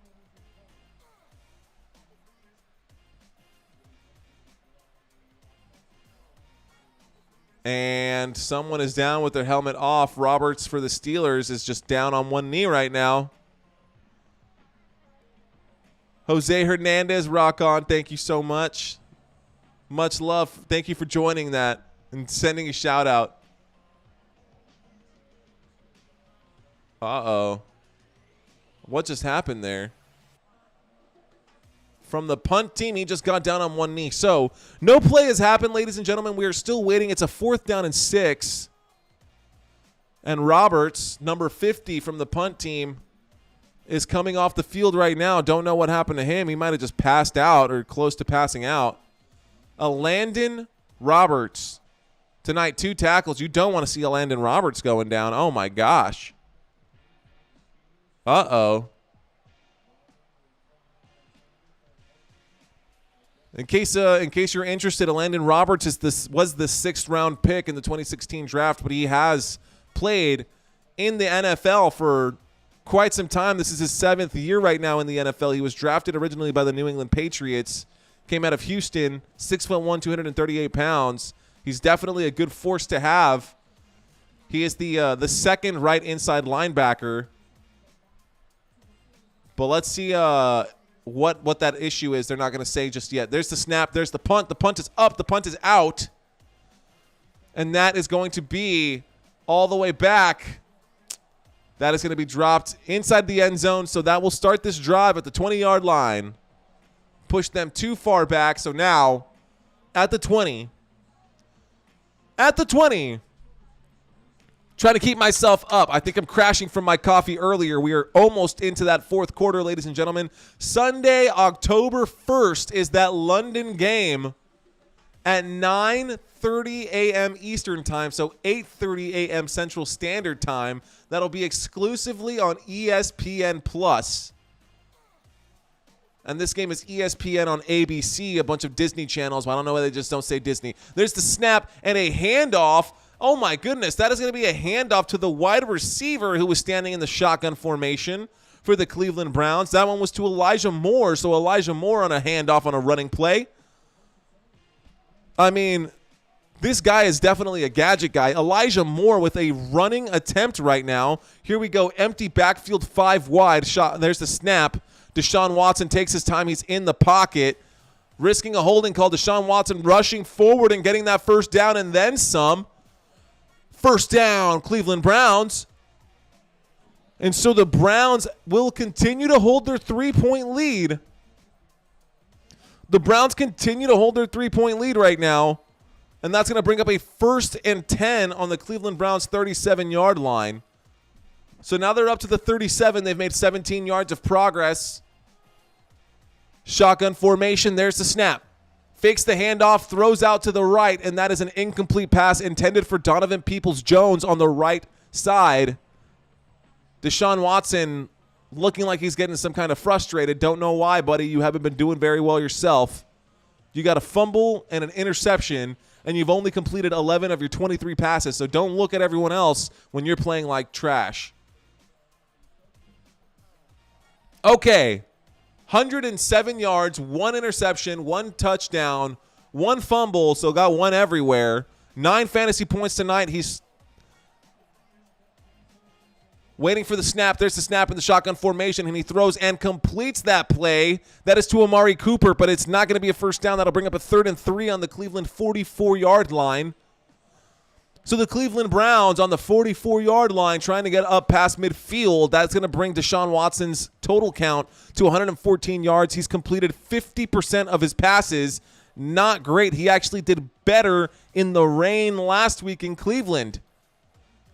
And someone is down with their helmet off. Roberts for the Steelers is just down on one knee right now. Jose Hernandez, rock on. Thank you so much. Much love. Thank you for joining that and sending a shout out. Uh-oh. What just happened there? From the punt team, he just got down on one knee. So, no play has happened, ladies and gentlemen. We are still waiting. It's a 4th down and 6. And Roberts, number 50 from the punt team, is coming off the field right now. Don't know what happened to him. He might have just passed out or close to passing out. Landon Roberts. Tonight, 2 tackles. You don't want to see a Landon Roberts going down. Oh, my gosh. Uh-oh. In case you're interested, Landon Roberts was the 6th round pick in the 2016 draft, but he has played in the NFL for quite some time. This is his 7th year right now in the NFL. He was drafted originally by the New England Patriots, came out of Houston, 6'1", 238 pounds. He's definitely a good force to have. He is the 2nd right inside linebacker. But let's see what that issue is. They're not going to say just yet. There's the snap. There's the punt. The punt is up. The punt is out. And that is going to be all the way back. That is going to be dropped inside the end zone. So that will start this drive at the 20-yard line. Push them too far back. So now at the 20. At the 20. Trying to keep myself up. I think I'm crashing from my coffee earlier. We are almost into that 4th quarter, ladies and gentlemen. Sunday, October 1st is that London game at 9:30 a.m. Eastern time, so 8:30 a.m. Central Standard Time. That'll be exclusively on ESPN+. And this game is ESPN on ABC, a bunch of Disney channels. I don't know why they just don't say Disney. There's the snap and a handoff. Oh, my goodness. That is going to be a handoff to the wide receiver who was standing in the shotgun formation for the Cleveland Browns. That one was to Elijah Moore. So Elijah Moore on a handoff on a running play. I mean, this guy is definitely a gadget guy. Elijah Moore with a running attempt right now. Here we go. Empty backfield, 5 wide. Shot. There's the snap. Deshaun Watson takes his time. He's in the pocket. Risking a holding call. Deshaun Watson rushing forward and getting that 1st down and then some. 1st down, Cleveland Browns. And so the Browns will continue to hold their 3-point lead. The Browns continue to hold their 3-point lead right now. And that's going to bring up a 1st and 10 on the Cleveland Browns 37-yard line. So now they're up to the 37. They've made 17 yards of progress. Shotgun formation. There's the snap. Fakes the handoff, throws out to the right, and that is an incomplete pass intended for Donovan Peoples-Jones on the right side. Deshaun Watson looking like he's getting some kind of frustrated. Don't know why, buddy. You haven't been doing very well yourself. You got a fumble and an interception, and you've only completed 11 of your 23 passes, so don't look at everyone else when you're playing like trash. Okay. 107 yards, 1 interception, 1 touchdown, 1 fumble, so got 1 everywhere. 9 fantasy points tonight. He's waiting for the snap. There's the snap in the shotgun formation, and he throws and completes that play. That is to Amari Cooper, but it's not going to be a first down. That'll bring up a 3rd and 3 on the Cleveland 44-yard line. So the Cleveland Browns on the 44-yard line trying to get up past midfield. That's going to bring Deshaun Watson's total count to 114 yards. He's completed 50% of his passes. Not great. He actually did better in the rain last week in Cleveland.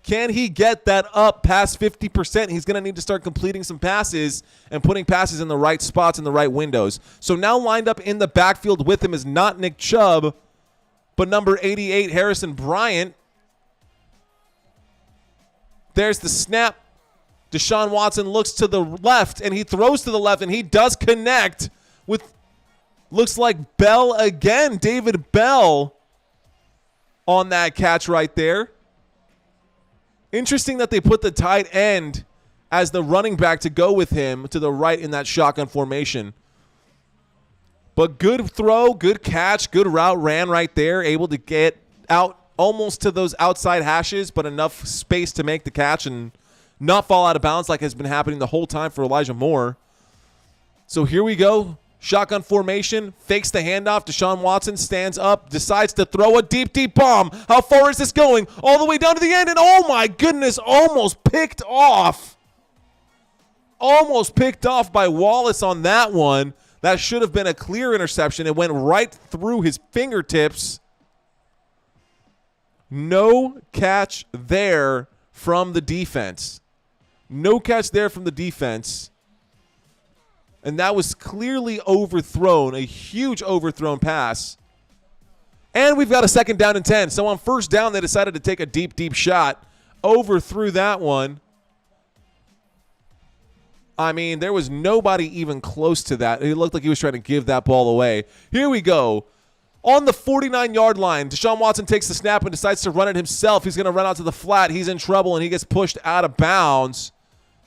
Can he get that up past 50%? He's going to need to start completing some passes and putting passes in the right spots in the right windows. So now lined up in the backfield with him is not Nick Chubb, but number 88, Harrison Bryant. There's the snap. Deshaun Watson looks to the left, and he throws to the left, and he does connect with, looks like Bell again, David Bell on that catch right there. Interesting that they put the tight end as the running back to go with him to the right in that shotgun formation. But good throw, good catch, good route ran right there, able to get out almost to those outside hashes, but enough space to make the catch and not fall out of bounds like has been happening the whole time for Elijah Moore. So here we go. Shotgun formation, fakes the handoff. Deshaun Watson stands up, decides to throw a deep, deep bomb. How far is this going? All the way down to the end, and oh my goodness, almost picked off. Almost picked off by Wallace on that one. That should have been a clear interception. It went right through his fingertips. No catch there from the defense. No catch there from the defense. And that was clearly overthrown, a huge overthrown pass. And we've got a 2nd down and 10. So on 1st down, they decided to take a deep, deep shot. Overthrew that one. I mean, there was nobody even close to that. It looked like he was trying to give that ball away. Here we go. On the 49-yard line, Deshaun Watson takes the snap and decides to run it himself. He's going to run out to the flat. He's in trouble, and he gets pushed out of bounds.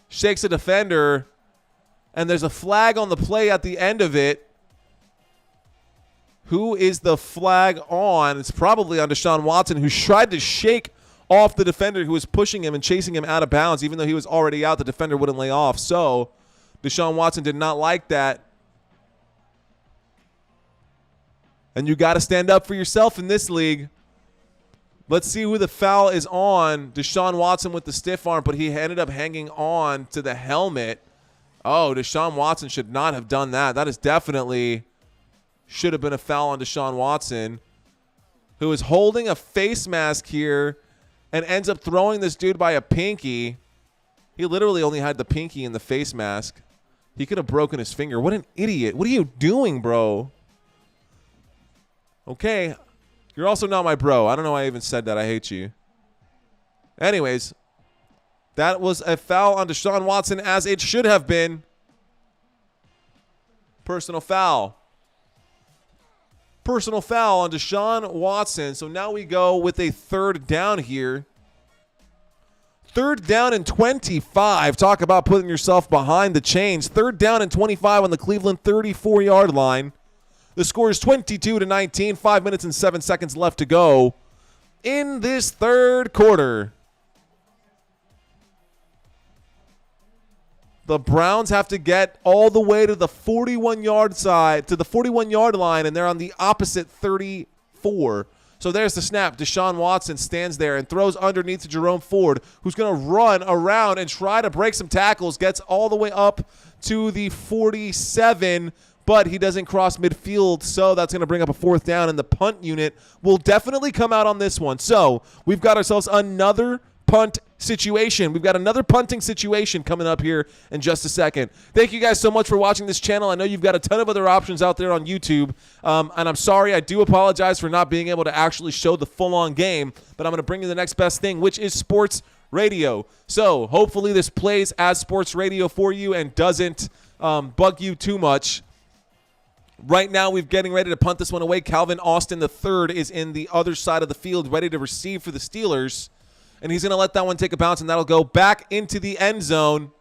Shakes a defender, and there's a flag on the play at the end of it. Who is the flag on? It's probably on Deshaun Watson, who tried to shake off the defender who was pushing him and chasing him out of bounds. Even though he was already out, the defender wouldn't lay off. So Deshaun Watson did not like that. And you got to stand up for yourself in this league. Let's see who the foul is on. Deshaun Watson with the stiff arm, but he ended up hanging on to the helmet. Oh, Deshaun Watson should not have done that. That is definitely should have been a foul on Deshaun Watson, who is holding a face mask here and ends up throwing this dude by a pinky. He literally only had the pinky in the face mask. He could have broken his finger. What an idiot. What are you doing, bro? Okay, you're also not my bro. I don't know why I even said that. I hate you. Anyways, that was a foul on Deshaun Watson, as it should have been. Personal foul. Personal foul on Deshaun Watson. So now we go with a 3rd down here. 3rd down and 25. Talk about putting yourself behind the chains. 3rd down and 25 on the Cleveland 34-yard line. The score is 22-19, 5 minutes and 7 seconds left to go in this 3rd quarter. The Browns have to get all the way to the 41-yard line, and they're on the opposite 34. So there's the snap. Deshaun Watson stands there and throws underneath to Jerome Ford, who's going to run around and try to break some tackles, gets all the way up to the 47, but he doesn't cross midfield, so that's going to bring up a 4th down, and the punt unit will definitely come out on this one. So we've got ourselves another punt situation. We've got another punting situation coming up here in just a second. Thank you guys so much for watching this channel. I know you've got a ton of other options out there on YouTube, and I'm sorry. I do apologize for not being able to actually show the full-on game, but I'm going to bring you the next best thing, which is sports radio. So hopefully this plays as sports radio for you and doesn't bug you too much. Right now, we're getting ready to punt this one away. Calvin Austin III is in the other side of the field, ready to receive for the Steelers. And he's going to let that one take a bounce, and that'll go back into the end zone.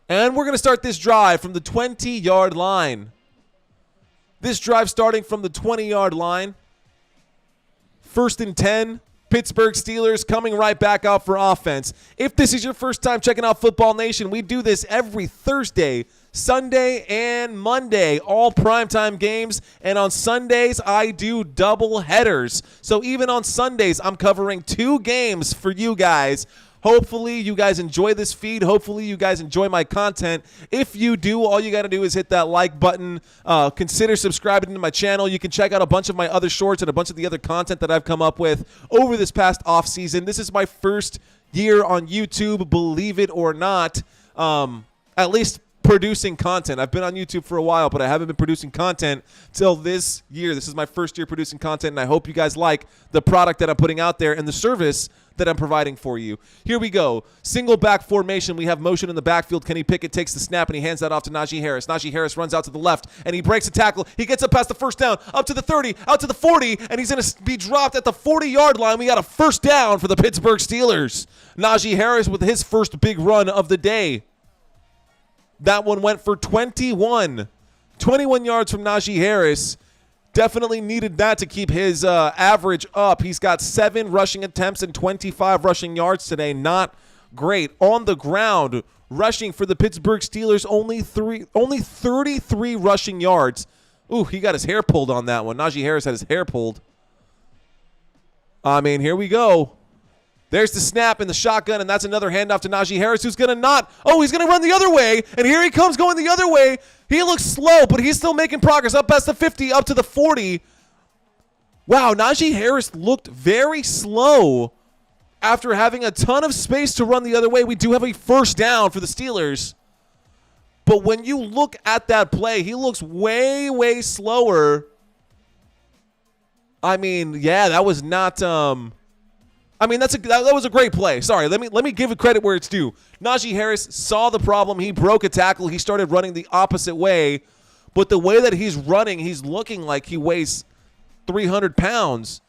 And we're going to start this drive from the 20-yard line. This drive starting from the 20-yard line. 1st and 10. Pittsburgh Steelers coming right back out for offense. If this is your first time checking out Football Nation, we do this every Thursday, Sunday, and Monday. All primetime games. And on Sundays, I do double headers. So even on Sundays, I'm covering 2 games for you guys. Hopefully you guys enjoy this feed. Hopefully you guys enjoy my content. If you do, all you got to do is hit that like button. Consider subscribing to my channel. You can check out a bunch of my other shorts and a bunch of the other content that I've come up with over this past offseason. This is my first year on YouTube, believe it or not, at least producing content. I've been on YouTube for a while, but I haven't been producing content till this year. This is my first year producing content, and I hope you guys like the product that I'm putting out there and the service that I'm providing for you. Here we go. Single back formation. We have motion in the backfield. Kenny Pickett takes the snap, and he hands that off to Najee Harris. Najee Harris runs out to the left, and he breaks a tackle. He gets up past the first down, up to the 30, out to the 40, and he's going to be dropped at the 40-yard line. We got a first down for the Pittsburgh Steelers. Najee Harris with his first big run of the day. That one went for 21. 21 yards from Najee Harris. Definitely needed that to keep his average up. He's got 7 rushing attempts and 25 rushing yards today. Not great. On the ground, rushing for the Pittsburgh Steelers, only 33 rushing yards. Ooh, he got his hair pulled on that one. Najee Harris had his hair pulled. I mean, here we go. There's the snap in the shotgun, and that's another handoff to Najee Harris, who's going to not. Oh, he's going to run the other way, and here he comes going the other way. He looks slow, but he's still making progress. Up past the 50, up to the 40. Wow, Najee Harris looked very slow after having a ton of space to run the other way. We do have a first down for the Steelers. But when you look at that play, he looks way, way slower. I mean, yeah, that was not that was a great play. Sorry, let me give it credit where it's due. Najee Harris saw the problem. He broke a tackle. He started running the opposite way. But the way that he's running, he's looking like he weighs 300 pounds.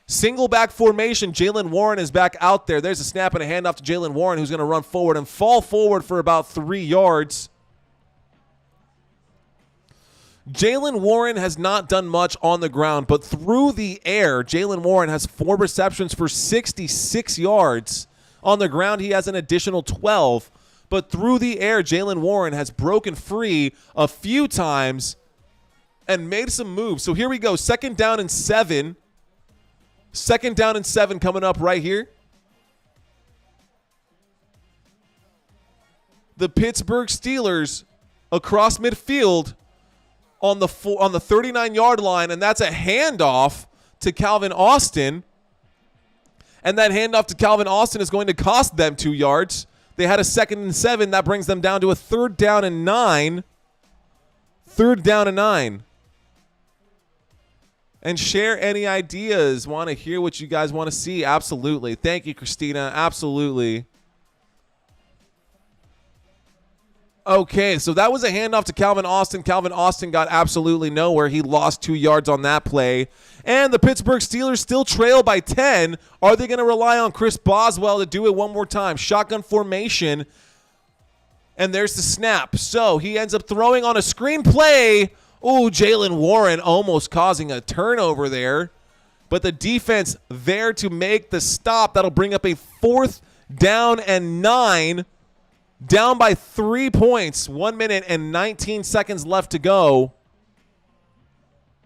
Single back formation. Jaylen Warren is back out there. There's a snap and a handoff to Jaylen Warren, who's going to run forward and fall forward for about 3 yards. Jaylen Warren has not done much on the ground, but through the air, Jaylen Warren has 4 receptions for 66 yards. On the ground, he has an additional 12. But through the air, Jaylen Warren has broken free a few times and made some moves. So here we go. 2nd down and 7. 2nd down and 7 coming up right here. The Pittsburgh Steelers across midfield on the 39-yard line, and that's a handoff to Calvin Austin. And that handoff to Calvin Austin is going to cost them 2 yards. They had a 2nd and 7. That brings them down to a 3rd down and 9. 3rd down and 9. And share any ideas. Want to hear what you guys want to see? Absolutely. Thank you, Christina. Absolutely. Okay, so that was a handoff to Calvin Austin. Calvin Austin got absolutely nowhere. He lost 2 yards on that play. And the Pittsburgh Steelers still trail by 10. Are they going to rely on Chris Boswell to do it one more time? Shotgun formation. And there's the snap. So he ends up throwing on a screen play. Ooh, Jaylen Warren almost causing a turnover there. But the defense there to make the stop. That'll bring up a 4th down and 9. Down by 3 points. 1 minute and 19 seconds left to go.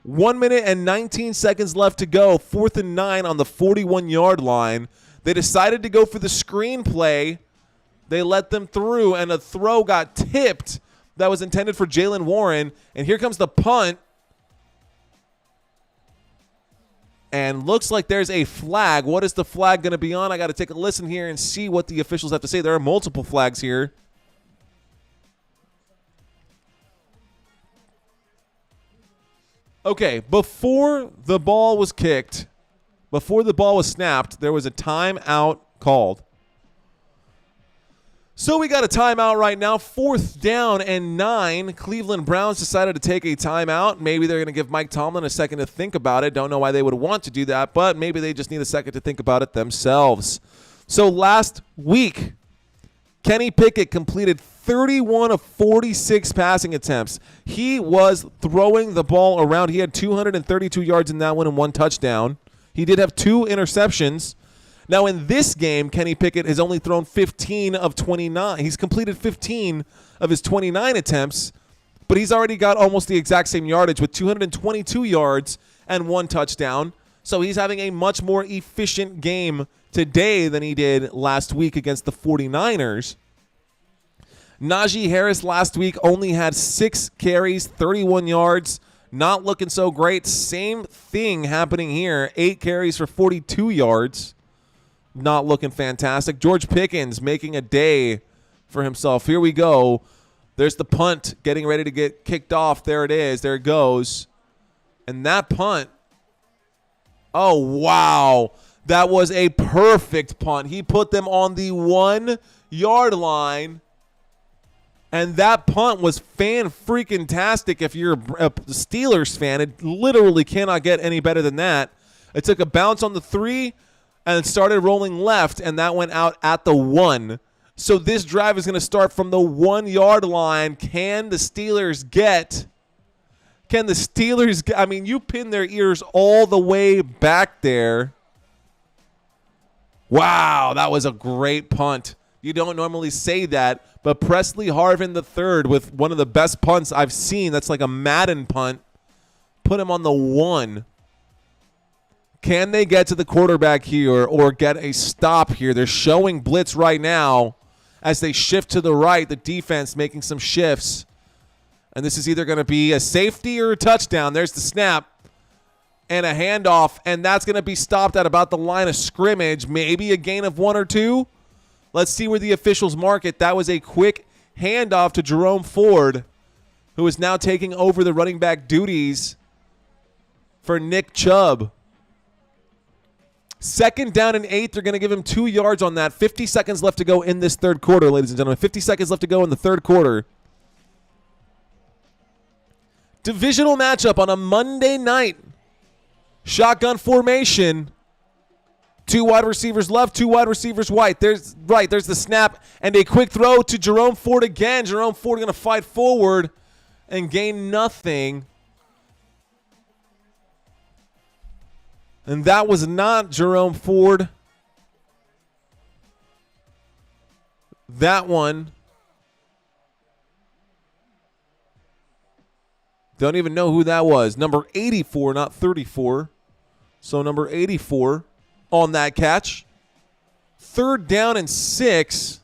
1 minute and 19 seconds left to go. 4th and 9 on the 41-yard line. They decided to go for the screen play. They let them through, and a throw got tipped that was intended for Jaylen Warren. And here comes the punt. And looks like there's a flag. What is the flag going to be on? I got to take a listen here and see what the officials have to say. There are multiple flags here. Okay, before the ball was kicked, before the ball was snapped, there was a timeout called. So we got a timeout right now, 4th down and 9. Cleveland Browns decided to take a timeout. Maybe they're going to give Mike Tomlin a second to think about it. Don't know why they would want to do that, but maybe they just need a second to think about it themselves. So last week, Kenny Pickett completed 31 of 46 passing attempts. He was throwing the ball around. He had 232 yards in that one and 1 touchdown. He did have 2 interceptions. Now, in this game, Kenny Pickett has only thrown 15 of 29. He's completed 15 of his 29 attempts, but he's already got almost the exact same yardage with 222 yards and 1 touchdown. So he's having a much more efficient game today than he did last week against the 49ers. Najee Harris last week only had 6 carries, 31 yards. Not looking so great. Same thing happening here. 8 carries for 42 yards. Not looking fantastic. George Pickens making a day for himself. Here we go. There's the punt getting ready to get kicked off. There it is. There it goes. And that punt. Oh, wow. That was a perfect punt. He put them on the 1-yard line. And that punt was fan-freaking-tastic if you're a Steelers fan. It literally cannot get any better than that. It took a bounce on the 3 and it started rolling left, and that went out at the 1. So this drive is going to start from the 1-yard line. Can the Steelers get – I mean, you pin their ears all the way back there. Wow, that was a great punt. You don't normally say that, but Presley Harvin III with one of the best punts I've seen. That's like a Madden punt. Put him on the 1. Can they get to the quarterback here or get a stop here? They're showing blitz right now as they shift to the right. The defense making some shifts. And this is either going to be a safety or a touchdown. There's the snap and a handoff, and that's going to be stopped at about the line of scrimmage. Maybe a gain of 1 or 2. Let's see where the officials mark it. That was a quick handoff to Jerome Ford, who is now taking over the running back duties for Nick Chubb. 2nd down and 8. They're going to give him 2 yards on that. 50 seconds left to go in this third quarter, ladies and gentlemen. 50 seconds left to go in the third quarter. Divisional matchup on a Monday night. Shotgun formation. 2 wide receivers left, 2 wide receivers right. There's the snap and a quick throw to Jerome Ford again. Jerome Ford going to fight forward and gain nothing. And that was not Jerome Ford. That one. Don't even know who that was. Number 84, not 34. So number 84 on that catch. 3rd down and 6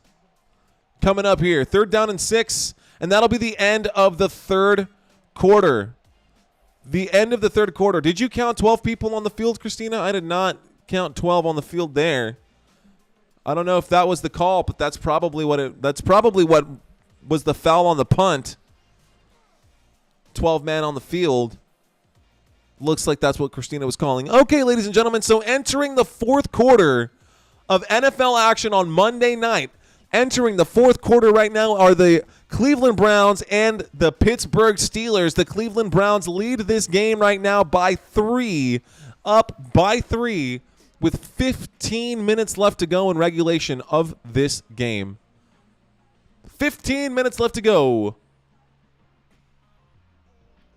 coming up here. 3rd down and 6, and that'll be the end of the third quarter. The end of the third quarter. Did you count 12 people on the field, Christina? I did not count 12 on the field there. I don't know if that was the call, but that's probably what was the foul on the punt. 12 men on the field. Looks like that's what Christina was calling. Okay, ladies and gentlemen, so entering the fourth quarter of NFL action on Monday night. Entering the fourth quarter right now are the Cleveland Browns and the Pittsburgh Steelers. The Cleveland Browns lead this game right now by 3, up by 3, with 15 minutes left to go in regulation of this game. 15 minutes left to go.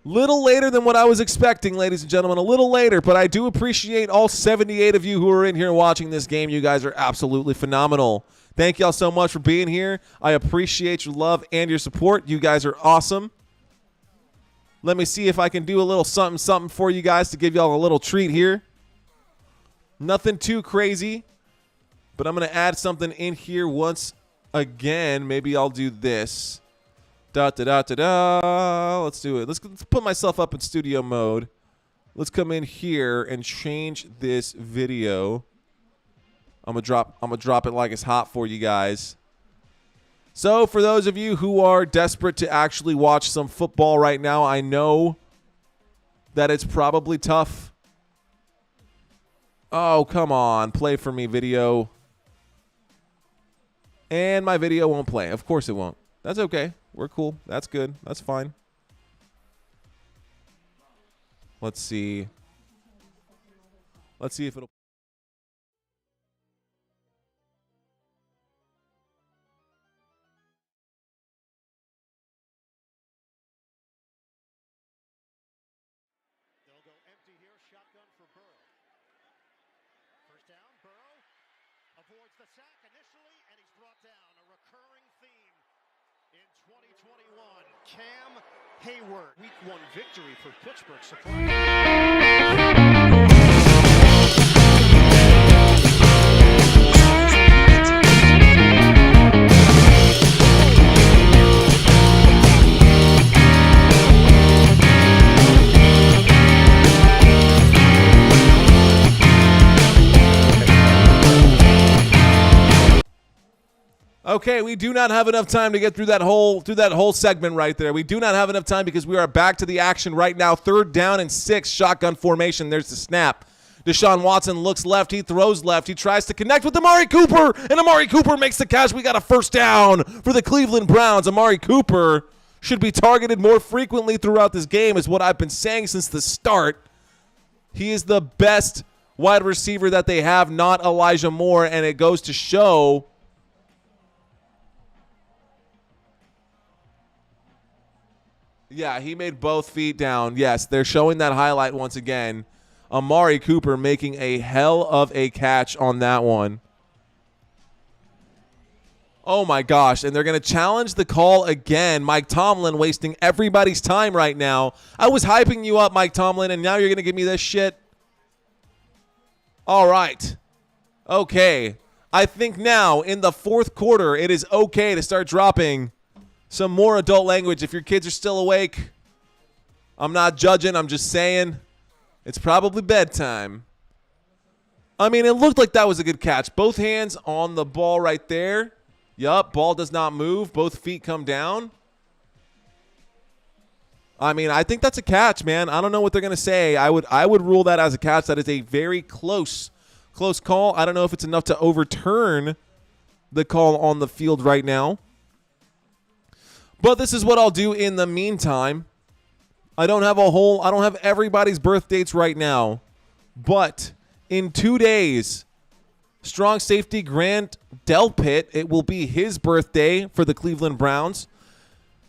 Little later than what I was expecting, ladies and gentlemen. A little later, but I do appreciate all 78 of you who are in here watching this game. You guys are absolutely phenomenal. Thank y'all so much for being here. I appreciate your love and your support. You guys are awesome. Let me see if I can do a little something for you guys to give y'all a little treat here. Nothing too crazy, but I'm going to add something in here once again. Maybe I'll do this. Da-da-da-da-da. Let's do it. Let's put myself up in studio mode. Let's come in here and change this video. I'm gonna drop it like it's hot for you guys. So for those of you who are desperate to actually watch some football right now, I know that it's probably tough. Oh, come on. Play for me, video. And my video won't play. Of course it won't. That's okay. We're cool. That's good. That's fine. Let's see. Let's see if it'll. avoids the sack initially, and he's brought down. A recurring theme in 2021. Cam Hayward. Week 1 victory for Pittsburgh. Okay, we do not have enough time to get through that whole segment right there. We do not have enough time because we are back to the action right now. 3rd down and 6, shotgun formation. There's the snap. Deshaun Watson looks left. He throws left. He tries to connect with Amari Cooper, and Amari Cooper makes the catch. We got a first down for the Cleveland Browns. Amari Cooper should be targeted more frequently throughout this game, is what I've been saying since the start. He is the best wide receiver that they have, not Elijah Moore, and it goes to show. Yeah, he made both feet down. Yes, they're showing that highlight once again. Amari Cooper making a hell of a catch on that one. Oh, my gosh. And they're going to challenge the call again. Mike Tomlin wasting everybody's time right now. I was hyping you up, Mike Tomlin, and now you're going to give me this shit? All right. Okay. I think now in the 4th quarter, it is okay to start dropping some more adult language. If your kids are still awake, I'm not judging. I'm just saying it's probably bedtime. I mean, it looked like that was a good catch. Both hands on the ball right there. Yup, ball does not move. Both feet come down. I mean, I think that's a catch, man. I don't know what they're going to say. I would rule that as a catch. That is a very close call. I don't know if it's enough to overturn the call on the field right now. But this is what I'll do in the meantime. I don't have everybody's birth dates right now. But in 2 days, strong safety Grant Delpit, it will be his birthday for the Cleveland Browns.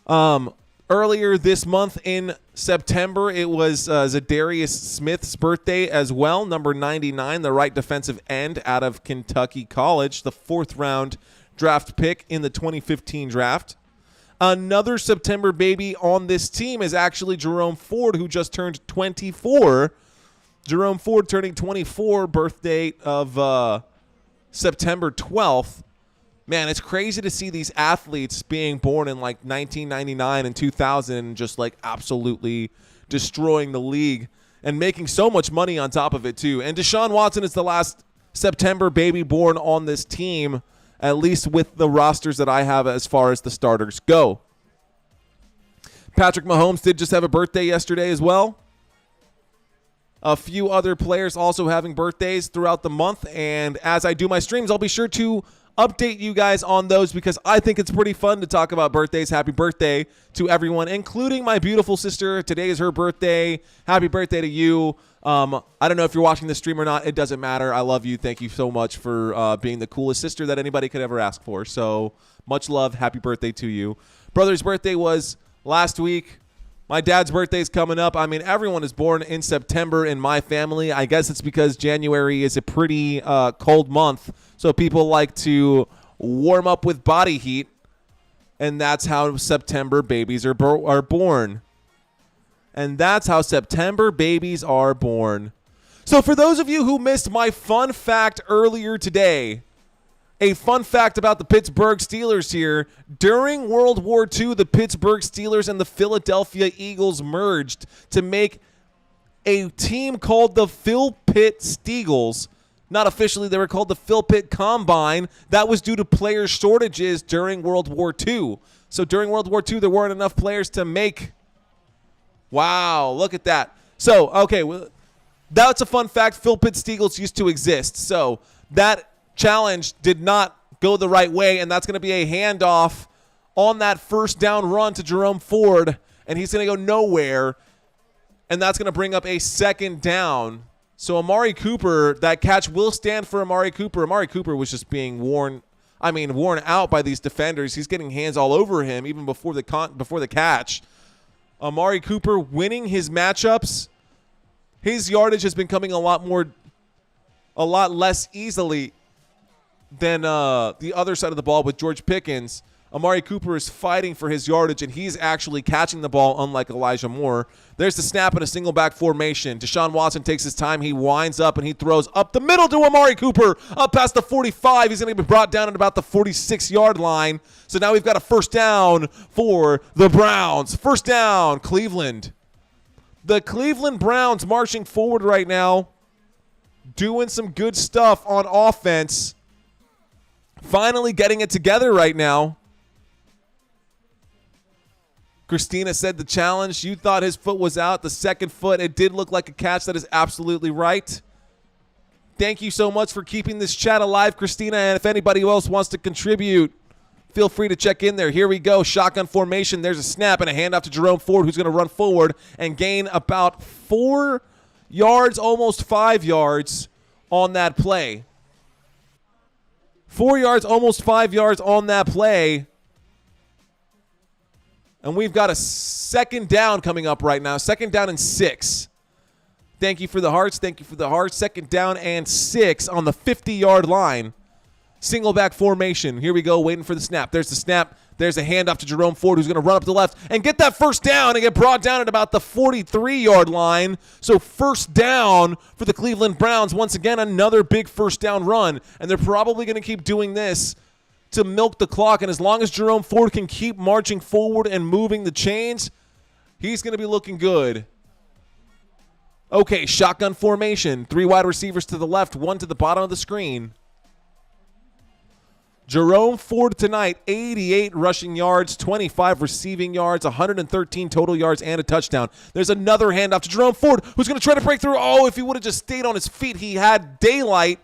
Earlier this month in September, it was Zadarius Smith's birthday as well, number 99, the right defensive end out of Kentucky College, the 4th round draft pick in the 2015 draft. Another September baby on this team is actually Jerome Ford, who just turned 24. Jerome Ford turning 24, birth date of September 12th. Man, it's crazy to see these athletes being born in like 1999 and 2000 and just like absolutely destroying the league and making so much money on top of it too. And Deshaun Watson is the last September baby born on this team, at least with the rosters that I have as far as the starters go. Patrick Mahomes did just have a birthday yesterday as well. A few other players also having birthdays throughout the month. And as I do my streams, I'll be sure to update you guys on those because I think it's pretty fun to talk about birthdays. Happy birthday to everyone, including my beautiful sister. Today is her birthday. Happy birthday to you. I don't know if you're watching this stream or not. It doesn't matter. I love you. Thank you so much for being the coolest sister that anybody could ever ask for. So much love. Happy birthday to you. Brother's birthday was last week. My dad's birthday is coming up. I mean, everyone is born in September in my family. I guess it's because January is a pretty cold month, so people like to warm up with body heat, and that's how September babies are born. And that's how September babies are born. So for those of you who missed my fun fact earlier today, a fun fact about the Pittsburgh Steelers here. During World War II, the Pittsburgh Steelers and the Philadelphia Eagles merged to make a team called the Phil Pitt Steagles. Not officially, they were called the Phil Pitt Combine. That was due to player shortages during World War II. So during World War II, there weren't enough players to make. Wow, look at that. So, okay, well, that's a fun fact. Phil Pitt Steagles used to exist. So that challenge did not go the right way, and that's going to be a handoff on that first down run to Jerome Ford, and he's going to go nowhere, and that's going to bring up a 2nd down. So Amari Cooper, that catch will stand for Amari Cooper. Amari Cooper was just being worn out by these defenders. He's getting hands all over him even before the catch. Amari Cooper winning his matchups. His yardage has been coming a lot less easily than the other side of the ball with George Pickens. Amari Cooper is fighting for his yardage, and he's actually catching the ball, unlike Elijah Moore. There's the snap in a single back formation. Deshaun Watson takes his time. He winds up, and he throws up the middle to Amari Cooper, up past the 45. He's going to be brought down at about the 46-yard line. So now we've got a first down for the Browns. First down, Cleveland. The Cleveland Browns marching forward right now, doing some good stuff on offense. Finally getting it together right now. Christina said the challenge. You thought his foot was out. The second foot, it did look like a catch. That is absolutely right. Thank you so much for keeping this chat alive, Christina. And if anybody else wants to contribute, feel free to check in there. Here we go. Shotgun formation. There's a snap and a handoff to Jerome Ford, who's going to run forward and gain about 4 yards, almost 5 yards on that play. 4 yards, almost 5 yards on that play. And we've got a second down coming up right now. Second down and 6. Thank you for the hearts. Thank you for the hearts. Second down and 6 on the 50-yard line. Single back formation. Here we go, waiting for the snap. There's the snap. There's a handoff to Jerome Ford, who's going to run up to the left and get that first down and get brought down at about the 43-yard line. So first down for the Cleveland Browns. Once again, another big first down run. And they're probably going to keep doing this to milk the clock. And as long as Jerome Ford can keep marching forward and moving the chains, he's going to be looking good. Okay, shotgun formation. 3 wide receivers to the left, 1 to the bottom of the screen. Jerome Ford tonight, 88 rushing yards, 25 receiving yards, 113 total yards, and a touchdown. There's another handoff to Jerome Ford, who's going to try to break through. Oh, if he would have just stayed on his feet, he had daylight.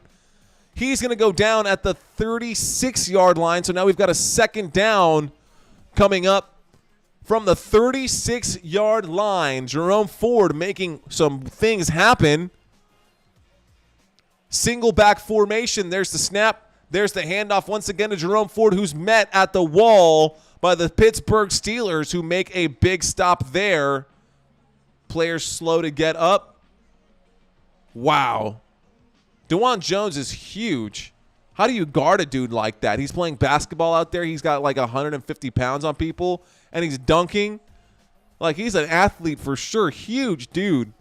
He's going to go down at the 36-yard line. So now we've got a second down coming up from the 36-yard line. Jerome Ford making some things happen. Single back formation. There's the snap. There's the handoff once again to Jerome Ford, who's met at the wall by the Pittsburgh Steelers, who make a big stop there. Players slow to get up. Wow. DeJuan Jones is huge. How do you guard a dude like that? He's playing basketball out there. He's got like 150 pounds on people, and he's dunking. Like, he's an athlete for sure. Huge dude.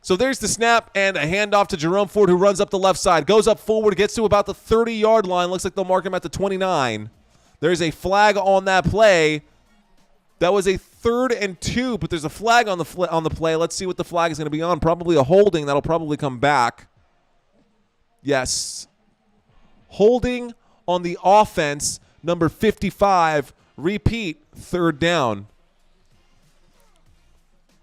So there's the snap and a handoff to Jerome Ford, who runs up the left side. Goes up forward, gets to about the 30-yard line. Looks like they'll mark him at the 29. There's a flag on that play. That was a 3rd and 2, but there's a flag on the play. Let's see what the flag is going to be on. Probably a holding. That'll probably come back. Yes. Holding on the offense, number 55. Repeat, 3rd down.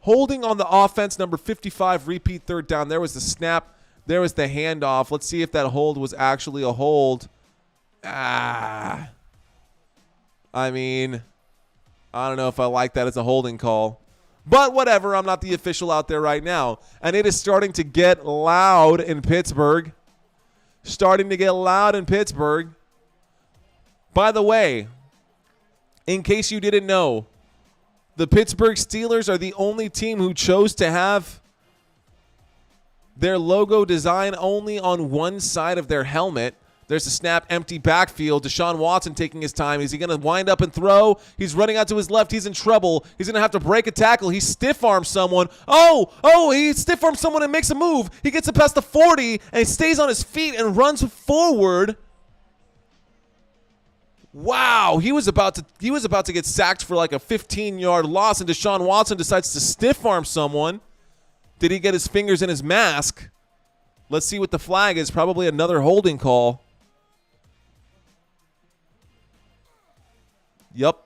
Holding on the offense, number 55. Repeat, 3rd down. There was the snap. There was the handoff. Let's see if that hold was actually a hold. I mean, I don't know if I like that as a holding call. But whatever, I'm not the official out there right now. And it is starting to get loud in Pittsburgh. Starting to get loud in Pittsburgh. By the way, in case you didn't know, the Pittsburgh Steelers are the only team who chose to have their logo design only on one side of their helmet. There's a snap, empty backfield. Deshaun Watson taking his time. Is he going to wind up and throw? He's running out to his left. He's in trouble. He's going to have to break a tackle. He stiff-arms someone. He stiff-arms someone and makes a move. He gets it past the 40, and he stays on his feet and runs forward. Wow, he was about to get sacked for like a 15-yard loss, and Deshaun Watson decides to stiff-arm someone. Did he get his fingers in his mask? Let's see what the flag is. Probably another holding call. Yep.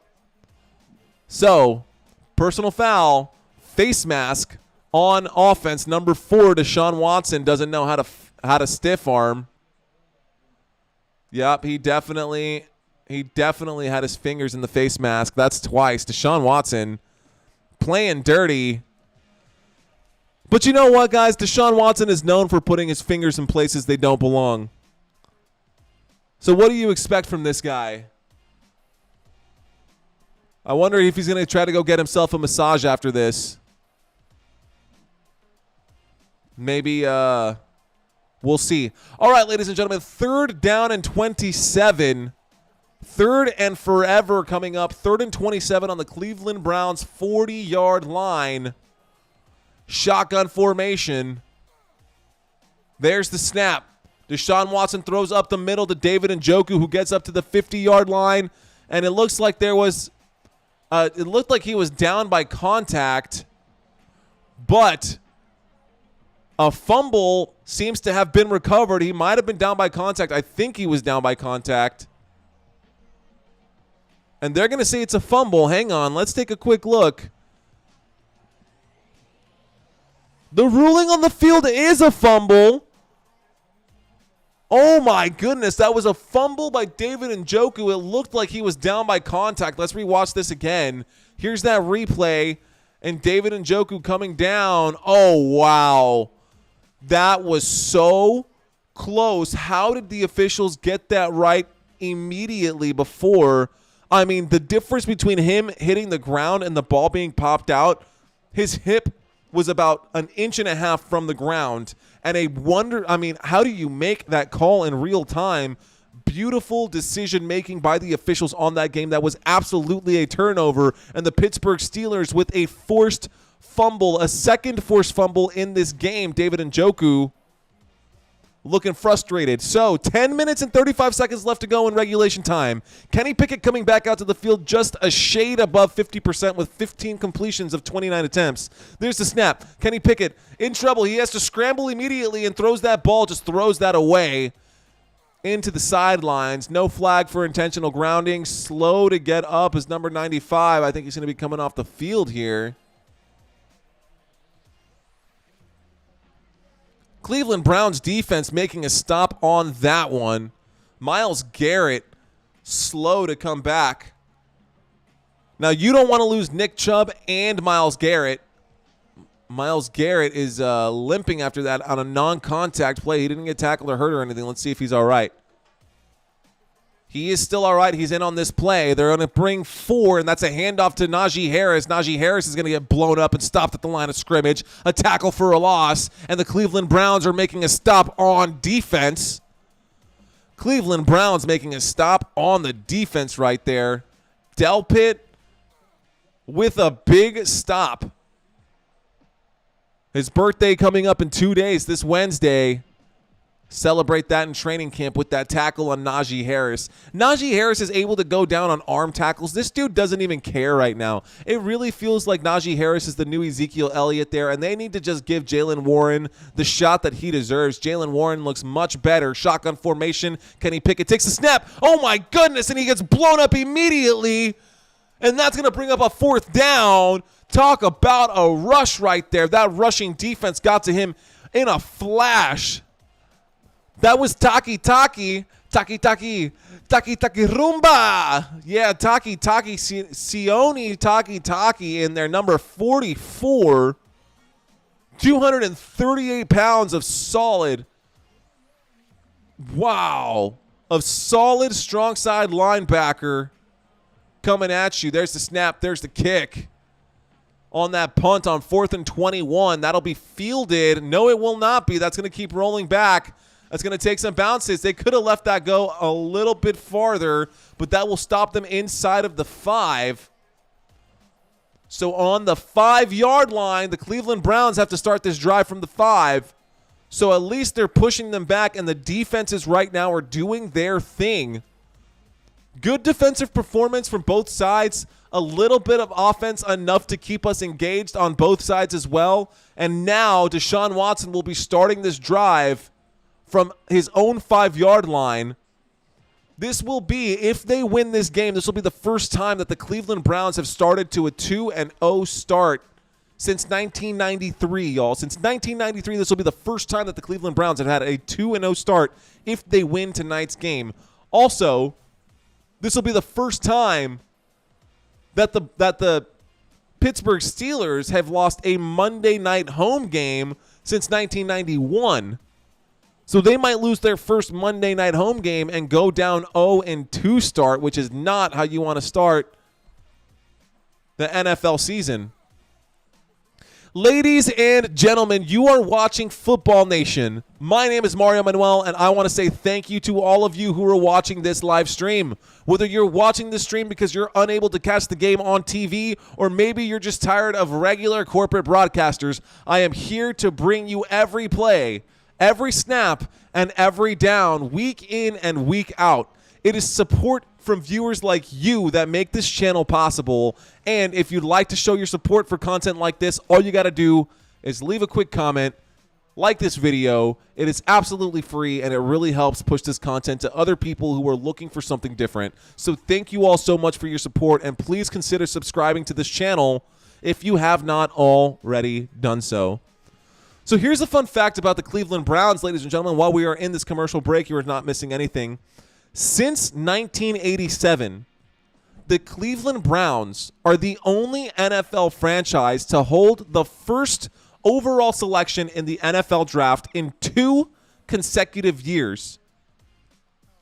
So, personal foul, face mask on offense. Number 4, Deshaun Watson doesn't know how to stiff arm. Yep, he definitely had his fingers in the face mask. That's twice. Deshaun Watson playing dirty. But you know what, guys? Deshaun Watson is known for putting his fingers in places they don't belong. So what do you expect from this guy? I wonder if he's going to try to go get himself a massage after this. Maybe, what We'll see. All right, ladies and gentlemen, 3rd down and 27. 3rd and forever coming up. 3rd and 27 on the Cleveland Browns 40-yard line. Shotgun formation. There's the snap. Deshaun Watson throws up the middle to David Njoku, who gets up to the 50-yard line. And it looks like there was it looked like he was down by contact, but a fumble seems to have been recovered. He might have been down by contact. I think he was down by contact. And they're going to say it's a fumble. Hang on. Let's take a quick look. The ruling on the field is a fumble. Oh, my goodness. That was a fumble by David Njoku. It looked like he was down by contact. Let's rewatch this again. Here's that replay. And David Njoku coming down. Oh, wow. That was so close. How did the officials get that right immediately before? I mean, the difference between him hitting the ground and the ball being popped out, his hip was about 1.5 inches from the ground. And how do you make that call in real time? Beautiful decision-making by the officials on that game. That was absolutely a turnover. And the Pittsburgh Steelers with a forced fumble, a second forced fumble in this game. David Njoku looking frustrated. So 10 minutes and 35 seconds left to go in regulation time. Kenny Pickett coming back out to the field just a shade above 50% with 15 completions of 29 attempts. There's the snap. Kenny Pickett in trouble. He has to scramble immediately and throws that ball, just throws that away into the sidelines. No flag for intentional grounding. Slow to get up is number 95. I think he's going to be coming off the field here. Cleveland Browns defense making a stop on that one. Myles Garrett slow to come back. Now, you don't want to lose Nick Chubb and Myles Garrett. Myles Garrett is limping after that on a non-contact play. He didn't get tackled or hurt or anything. Let's see if he's all right. He is still all right. He's in on this play. They're going to bring 4, and that's a handoff to Najee Harris. Najee Harris is going to get blown up and stopped at the line of scrimmage. A tackle for a loss, and the Cleveland Browns are making a stop on defense. Cleveland Browns making a stop on the defense right there. Delpit with a big stop. His birthday coming up in 2 days, this Wednesday. Celebrate that in training camp with that tackle on Najee Harris. Najee Harris is able to go down on arm tackles. This dude doesn't even care right now. It really feels like Najee Harris is the new Ezekiel Elliott there, and they need to just give Jaylen Warren the shot that he deserves. Jaylen Warren looks much better. Shotgun formation. Kenny Pickett takes a snap. Oh, my goodness, and he gets blown up immediately, and that's going to bring up a 4th down. Talk about a rush right there. That rushing defense got to him in a flash. That was Taki Rumba. Yeah, Sione Taki in there, number 44. 238 pounds of solid. Wow. Of solid strong side linebacker coming at you. There's the snap. There's the kick. On that punt on 4th and 21. That'll be fielded. No, it will not be. That's going to keep rolling back. That's going to take some bounces. They could have left that go a little bit farther, but that will stop them inside of the 5. So on the 5-yard line, the Cleveland Browns have to start this drive from the 5. So at least they're pushing them back, and the defenses right now are doing their thing. Good defensive performance from both sides. A little bit of offense, enough to keep us engaged on both sides as well. And now Deshaun Watson will be starting this drive from his own 5-yard line. This will be, if they win this game, this will be the first time that the Cleveland Browns have started to a 2-0 start since 1993, y'all. Since 1993, this will be the first time that the Cleveland Browns have had a 2-0 start if they win tonight's game. Also, this will be the first time that the Pittsburgh Steelers have lost a Monday night home game since 1991. So they might lose their first Monday night home game and go down 0-2 start, which is not how you want to start the NFL season. Ladies and gentlemen, you are watching Football Nation. My name is Mario Manuel, and I want to say thank you to all of you who are watching this live stream. Whether you're watching this stream because you're unable to catch the game on TV, or maybe you're just tired of regular corporate broadcasters, I am here to bring you every play, every snap, and every down, week in and week out. It is support from viewers like you that make this channel possible. And if you'd like to show your support for content like this, all you got to do is leave a quick comment, like this video. It is absolutely free, and it really helps push this content to other people who are looking for something different. So thank you all so much for your support, and please consider subscribing to this channel if you have not already done so. So here's a fun fact about the Cleveland Browns, ladies and gentlemen. While we are in this commercial break, you are not missing anything. Since 1987, the Cleveland Browns are the only NFL franchise to hold the first overall selection in the NFL draft in 2 consecutive years.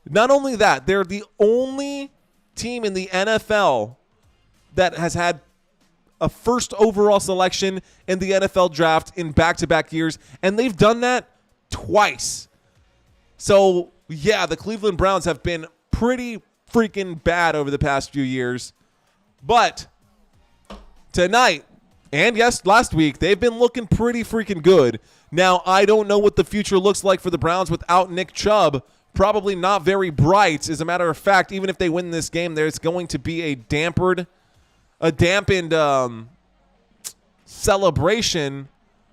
Not only that, they're the only team in the NFL that has had a first overall selection in the NFL draft in back-to-back years, and they've done that twice. So, yeah, the Cleveland Browns have been pretty freaking bad over the past few years. But tonight, and yes, last week, they've been looking pretty freaking good. Now, I don't know what the future looks like for the Browns without Nick Chubb. Probably not very bright. As a matter of fact, even if they win this game, there's going to be a dampened celebration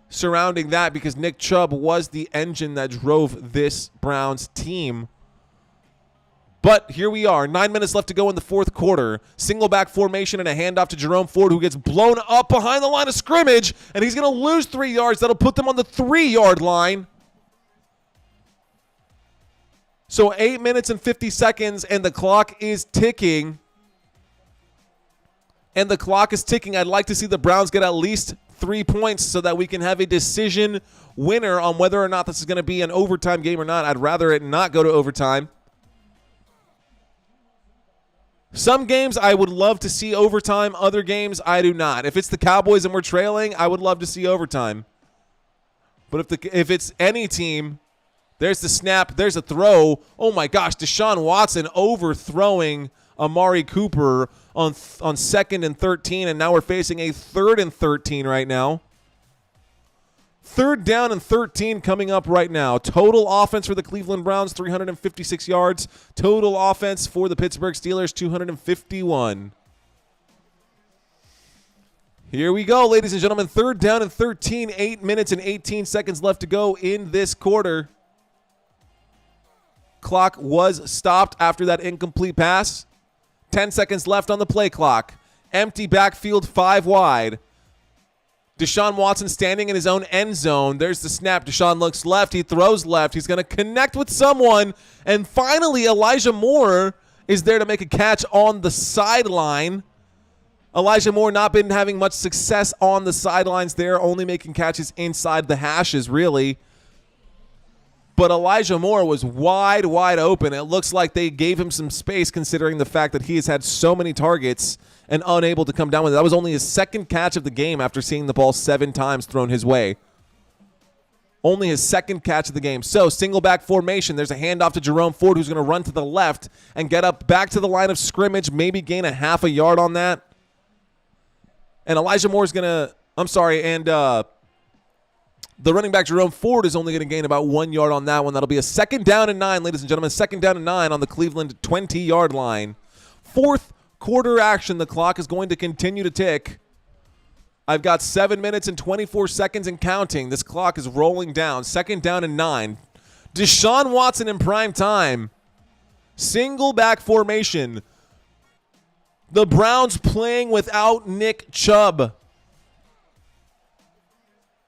surrounding that, because Nick Chubb was the engine that drove this Browns team. But here we are, 9 minutes left to go in the fourth quarter. Single back formation and a handoff to Jerome Ford, who gets blown up behind the line of scrimmage, and he's going to lose 3 yards. That'll put them on the 3-yard line. So 8 minutes and 50 seconds, and the clock is ticking. And the clock is ticking. I'd like to see the Browns get at least 3 points so that we can have a decision winner on whether or not this is going to be an overtime game or not. I'd rather it not go to overtime. Some games I would love to see overtime. Other games I do not. If it's the Cowboys and we're trailing, I would love to see overtime. But if it's any team, there's the snap, there's a throw. Oh my gosh, Deshaun Watson overthrowing Amari Cooper on 2nd and 13, and now we're facing a 3rd and 13 right now. 3rd down and 13 coming up right now. Total offense for the Cleveland Browns, 356 yards. Total offense for the Pittsburgh Steelers, 251. Here we go, ladies and gentlemen. 3rd down and 13, 8 minutes and 18 seconds left to go in this quarter. Clock was stopped after that incomplete pass. 10 seconds left on the play clock. Empty backfield, 5 wide. Deshaun Watson standing in his own end zone. There's the snap. Deshaun looks left. He throws left. He's going to connect with someone. And finally, Elijah Moore is there to make a catch on the sideline. Elijah Moore not been having much success on the sidelines there, only making catches inside the hashes, really. But Elijah Moore was wide open. It looks like they gave him some space, considering the fact that he has had so many targets and unable to come down with it. That was only his 2nd catch of the game after seeing the ball 7 times thrown his way. Only his 2nd catch of the game. So, single back formation. There's a handoff to Jerome Ford, who's going to run to the left and get up back to the line of scrimmage, maybe gain a half a yard on that. And Elijah Moore's going to, the running back Jerome Ford is only going to gain about 1 yard on that one. That'll be a 2nd down and 9, ladies and gentlemen. 2nd down and 9 on the Cleveland 20-yard line. Fourth quarter action. The clock is going to continue to tick. I've got 7 minutes and 24 seconds and counting. This clock is rolling down. 2nd down and 9. Deshaun Watson in prime time. Single back formation. The Browns playing without Nick Chubb.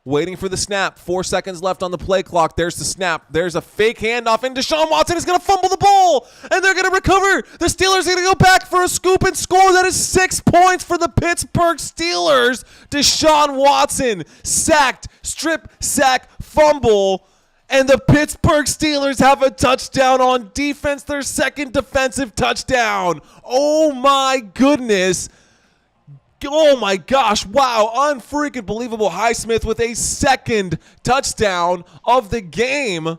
Waiting for the snap. 4 seconds left on the play clock. There's the snap. There's a fake handoff, and Deshaun Watson is going to fumble the ball, and they're going to recover. The Steelers are going to go back for a scoop and score. That is 6 points for the Pittsburgh Steelers. Deshaun Watson sacked, strip sack, fumble, and the Pittsburgh Steelers have a touchdown on defense, their 2nd defensive touchdown. Oh, my goodness. Oh my gosh, wow, unfreaking believable. Highsmith with a second touchdown of the game.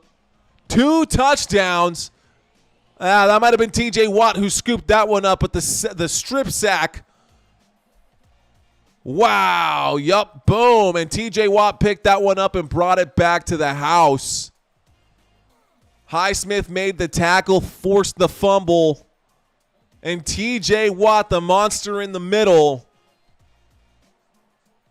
2 touchdowns. That might have been TJ Watt who scooped that one up with the strip sack. Wow, yup, boom. And TJ Watt picked that one up and brought it back to the house. Highsmith made the tackle, forced the fumble. And TJ Watt, the monster in the middle.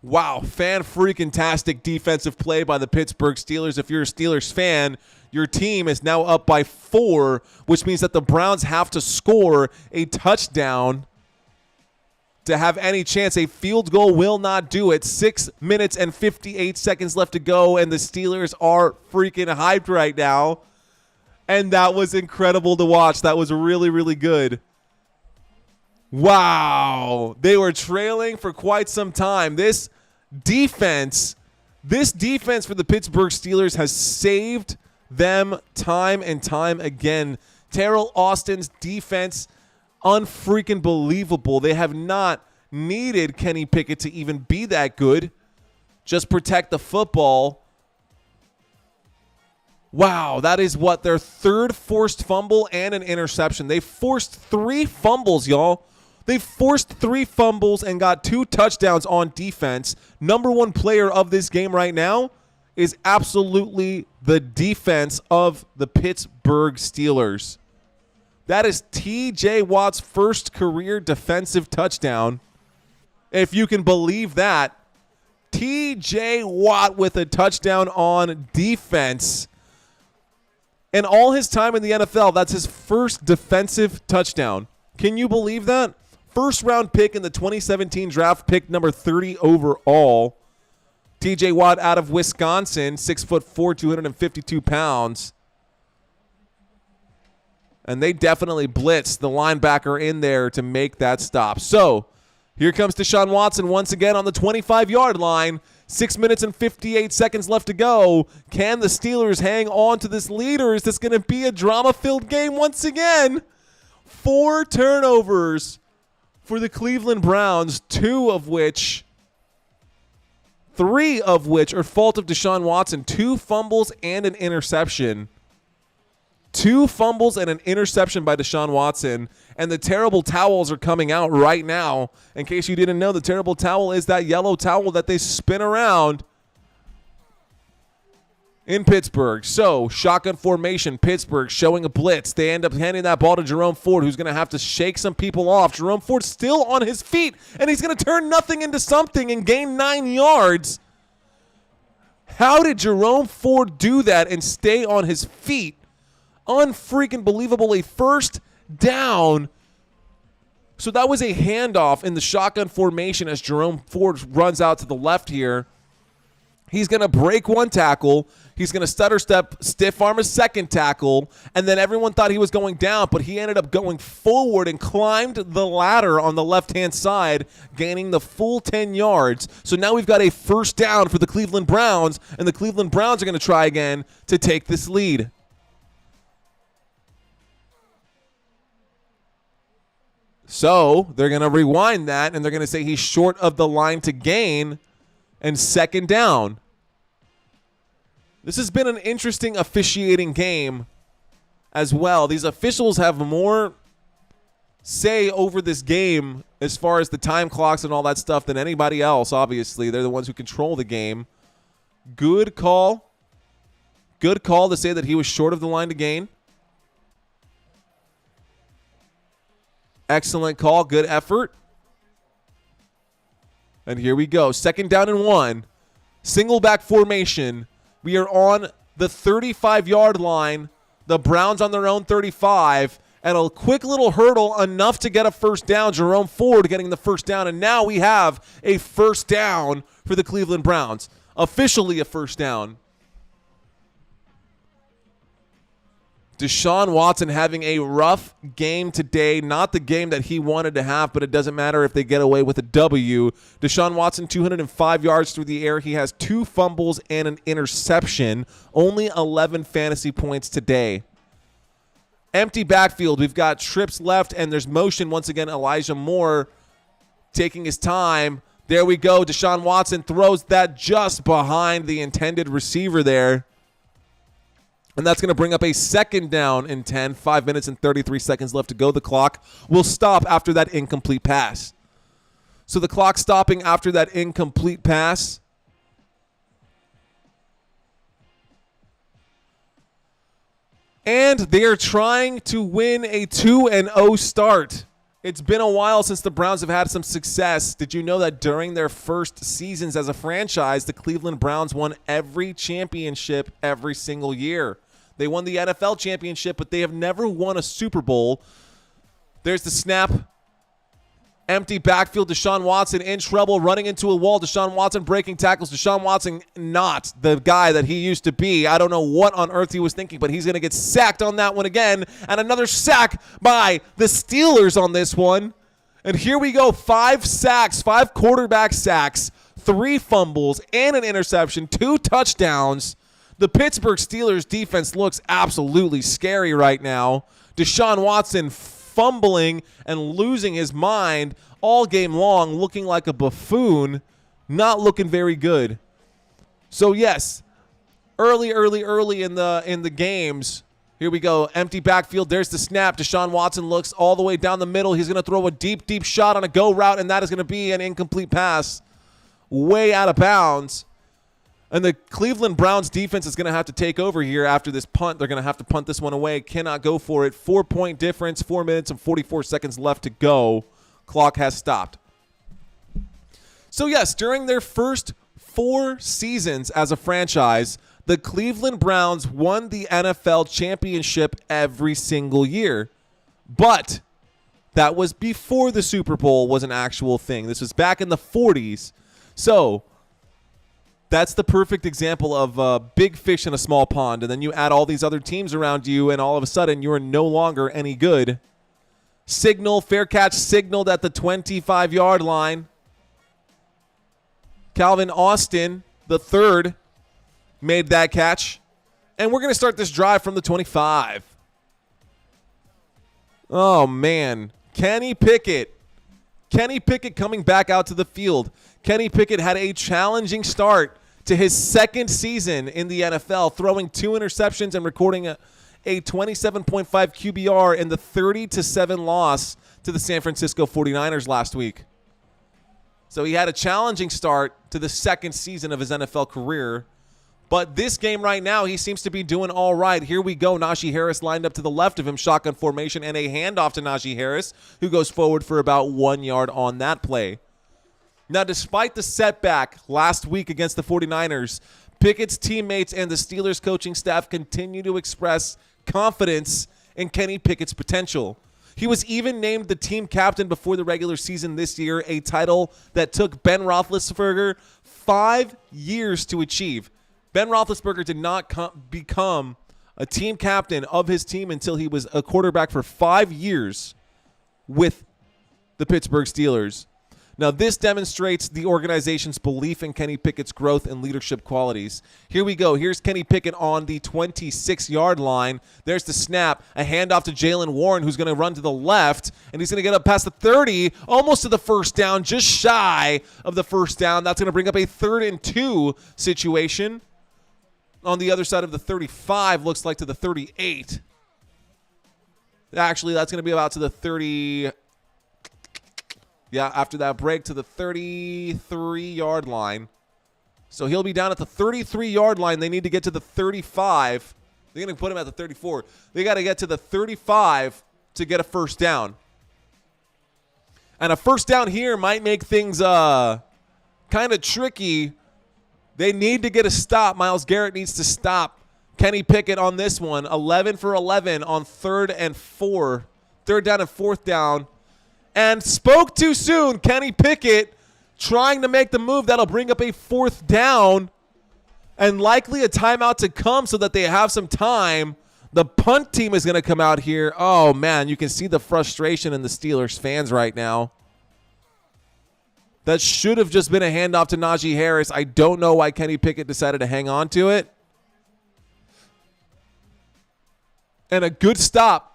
Wow, fan-freaking-tastic defensive play by the Pittsburgh Steelers. If you're a Steelers fan, your team is now up by 4, which means that the Browns have to score a touchdown to have any chance. A field goal will not do it. 6 minutes and 58 seconds left to go, and the Steelers are freaking hyped right now. And that was incredible to watch. That was really, really good. Wow. They were trailing for quite some time. This defense for the Pittsburgh Steelers has saved them time and time again. Terrell Austin's defense, unfreaking believable. They have not needed Kenny Pickett to even be that good. Just protect the football. Wow, that is what, their 3rd forced fumble and an interception. They forced 3 fumbles, y'all. They forced 3 fumbles and got 2 touchdowns on defense. Number 1 player of this game right now is absolutely the defense of the Pittsburgh Steelers. That is TJ Watt's first career defensive touchdown. If you can believe that. TJ Watt with a touchdown on defense. And all his time in the NFL, that's his first defensive touchdown. Can you believe that? First round pick in the 2017 draft, pick number 30 overall. TJ Watt out of Wisconsin, 6'4", 252 pounds. And they definitely blitzed the linebacker in there to make that stop. So here comes Deshaun Watson once again on the 25-yard line. 6 minutes and 58 seconds left to go. Can the Steelers hang on to this lead, or is this going to be a drama-filled game once again? 4 turnovers for the Cleveland Browns, 3 of which are fault of Deshaun Watson. 2 fumbles and an interception. 2 fumbles and an interception by Deshaun Watson. And the terrible towels are coming out right now. In case you didn't know, the terrible towel is that yellow towel that they spin around in Pittsburgh. So, shotgun formation, Pittsburgh showing a blitz. They end up handing that ball to Jerome Ford, who's going to have to shake some people off. Jerome Ford still on his feet, and he's going to turn nothing into something and gain 9 yards. How did Jerome Ford do that and stay on his feet? Unfreaking believable. A first down. So that was a handoff in the shotgun formation as Jerome Ford runs out to the left here. He's going to break 1 tackle. He's going to stutter step, stiff arm a 2nd tackle. And then everyone thought he was going down, but he ended up going forward and climbed the ladder on the left-hand side, gaining the full 10 yards. So now we've got a first down for the Cleveland Browns, and the Cleveland Browns are going to try again to take this lead. So they're going to rewind that, and they're going to say he's short of the line to gain and 2nd down. This has been an interesting officiating game as well. These officials have more say over this game as far as the time clocks and all that stuff than anybody else, obviously. They're the ones who control the game. Good call. Good call to say that he was short of the line to gain. Excellent call. Good effort. And here we go. 2nd down and 1. Single back formation. We are on the 35-yard line. The Browns on their own 35. And a quick little hurdle, enough to get a first down. Jerome Ford getting the first down. And now we have a first down for the Cleveland Browns. Officially a first down. Deshaun Watson having a rough game today. Not the game that he wanted to have, but it doesn't matter if they get away with a W. Deshaun Watson, 205 yards through the air. He has 2 fumbles and an interception. Only 11 fantasy points today. Empty backfield. We've got trips left, and there's motion. Once again, Elijah Moore taking his time. There we go. Deshaun Watson throws that just behind the intended receiver there. And that's going to bring up a second down and 10. 5 minutes and 33 seconds left to go. The clock will stop after that incomplete pass. So the clock stopping after that incomplete pass. And they are trying to win a 2-0 start. It's been a while since the Browns have had some success. Did you know that during their first seasons as a franchise, the Cleveland Browns won every championship every single year? They won the NFL championship, but they have never won a Super Bowl. There's the snap. Empty backfield. Deshaun Watson in trouble, running into a wall. Deshaun Watson breaking tackles. Deshaun Watson not the guy that he used to be. I don't know what on earth he was thinking, but he's going to get sacked on that one again. And another sack by the Steelers on this one. And here we go. 5 sacks, 5 quarterback sacks, 3 fumbles, and an interception, 2 touchdowns. The Pittsburgh Steelers defense looks absolutely scary right now. Deshaun Watson fumbling and losing his mind all game long, looking like a buffoon, not looking very good. So yes, early in the games. Here we go. Empty backfield. There's the snap. Deshaun Watson looks all the way down the middle. He's going to throw a deep shot on a go route, and that is going to be an incomplete pass. Way out of bounds. And the Cleveland Browns defense is going to have to take over here after this punt. They're going to have to punt this one away. Cannot go for it. 4-point difference. 4 minutes and 44 seconds left to go. Clock has stopped. So yes, during their first 4 seasons as a franchise, the Cleveland Browns won the NFL championship every single year. But that was before the Super Bowl was an actual thing. This was back in the 40s. So that's the perfect example of big fish in a small pond. And then you add all these other teams around you, and all of a sudden you're no longer any good. Signal, fair catch signaled at the 25-yard line. Calvin Austin, the third, made that catch. And we're going to start this drive from the 25. Oh, man. Kenny Pickett coming back out to the field. Kenny Pickett had a challenging start to his second season in the NFL, throwing 2 interceptions and recording a 27.5 QBR in the 30-7 loss to the San Francisco 49ers last week. So he had a challenging start to the second season of his NFL career. But this game right now, he seems to be doing all right. Here we go. Najee Harris lined up to the left of him, shotgun formation, and a handoff to Najee Harris, who goes forward for about 1 yard on that play. Now, despite the setback last week against the 49ers, Pickett's teammates and the Steelers coaching staff continue to express confidence in Kenny Pickett's potential. He was even named the team captain before the regular season this year, a title that took Ben Roethlisberger 5 years to achieve. Ben Roethlisberger did not become a team captain of his team until he was a quarterback for 5 years with the Pittsburgh Steelers. Now, this demonstrates the organization's belief in Kenny Pickett's growth and leadership qualities. Here we go. Here's Kenny Pickett on the 26-yard line. There's the snap. A handoff to Jaylen Warren, who's going to run to the left, and he's going to get up past the 30, almost to the first down, just shy of the first down. That's going to bring up a 3rd and 2 situation. On the other side of the 35, looks like to the 38. Actually, that's going to be about to the 30. Yeah, after that break to the 33-yard line. So he'll be down at the 33-yard line. They need to get to the 35. They're going to put him at the 34. They got to get to the 35 to get a first down. And a first down here might make things kind of tricky. They need to get a stop. Myles Garrett needs to stop Kenny Pickett on this one. 11 for 11 on 3rd and 4. 3rd down and 4th down. And spoke too soon. Kenny Pickett trying to make the move. That'll bring up a 4th down and likely a timeout to come so that they have some time. The punt team is going to come out here. Oh, man, you can see the frustration in the Steelers fans right now. That should have just been a handoff to Najee Harris. I don't know why Kenny Pickett decided to hang on to it. And a good stop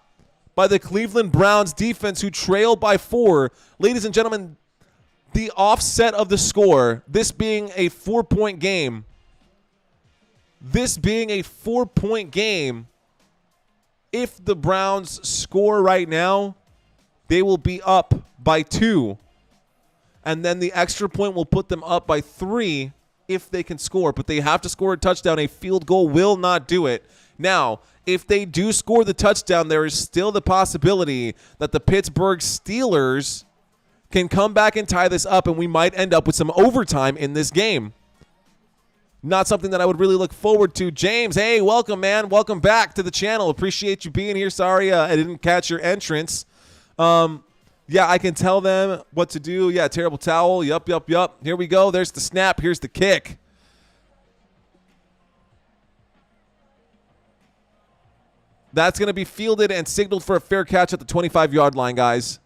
by the Cleveland Browns defense, who trailed by 4. Ladies and gentlemen, the offset of the score, this being a 4-point game, if the Browns score right now, they will be up by 2. And then the extra point will put them up by 3 if they can score. But they have to score a touchdown. A field goal will not do it. Now, if they do score the touchdown, there is still the possibility that the Pittsburgh Steelers can come back and tie this up, and we might end up with some overtime in this game. Not something that I would really look forward to. James, hey, welcome, man. Welcome back to the channel. Appreciate you being here. Sorry I didn't catch your entrance. Yeah, I can tell them what to do. Yeah, terrible towel. Yup. Here we go. There's the snap. Here's the kick. That's going to be fielded and signaled for a fair catch at the 25-yard line, guys.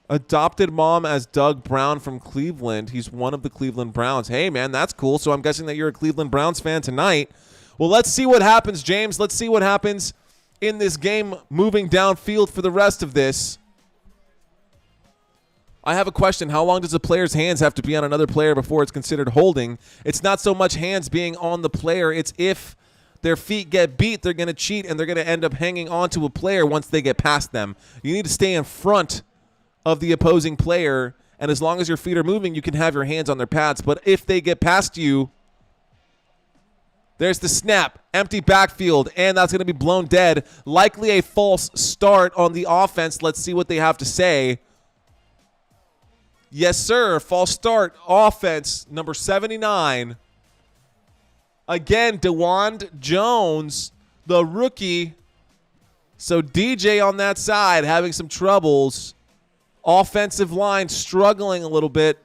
Adopted mom as Doug Brown from Cleveland. He's one of the Cleveland Browns. Hey, man, that's cool. So I'm guessing that you're a Cleveland Browns fan tonight. Well, let's see what happens, James. Let's see what happens in this game moving downfield for the rest of this. I have a question. How long does a player's hands have to be on another player before it's considered holding? It's not so much hands being on the player. It's if their feet get beat, they're going to cheat, and they're going to end up hanging on to a player once they get past them. You need to stay in front of the opposing player, and as long as your feet are moving, you can have your hands on their pads. But if they get past you, there's the snap, empty backfield, and that's going to be blown dead. Likely a false start on the offense. Let's see what they have to say. Yes, sir, false start, offense, number 79. Again, DeWand Jones, the rookie. So DJ on that side having some troubles. Offensive line struggling a little bit.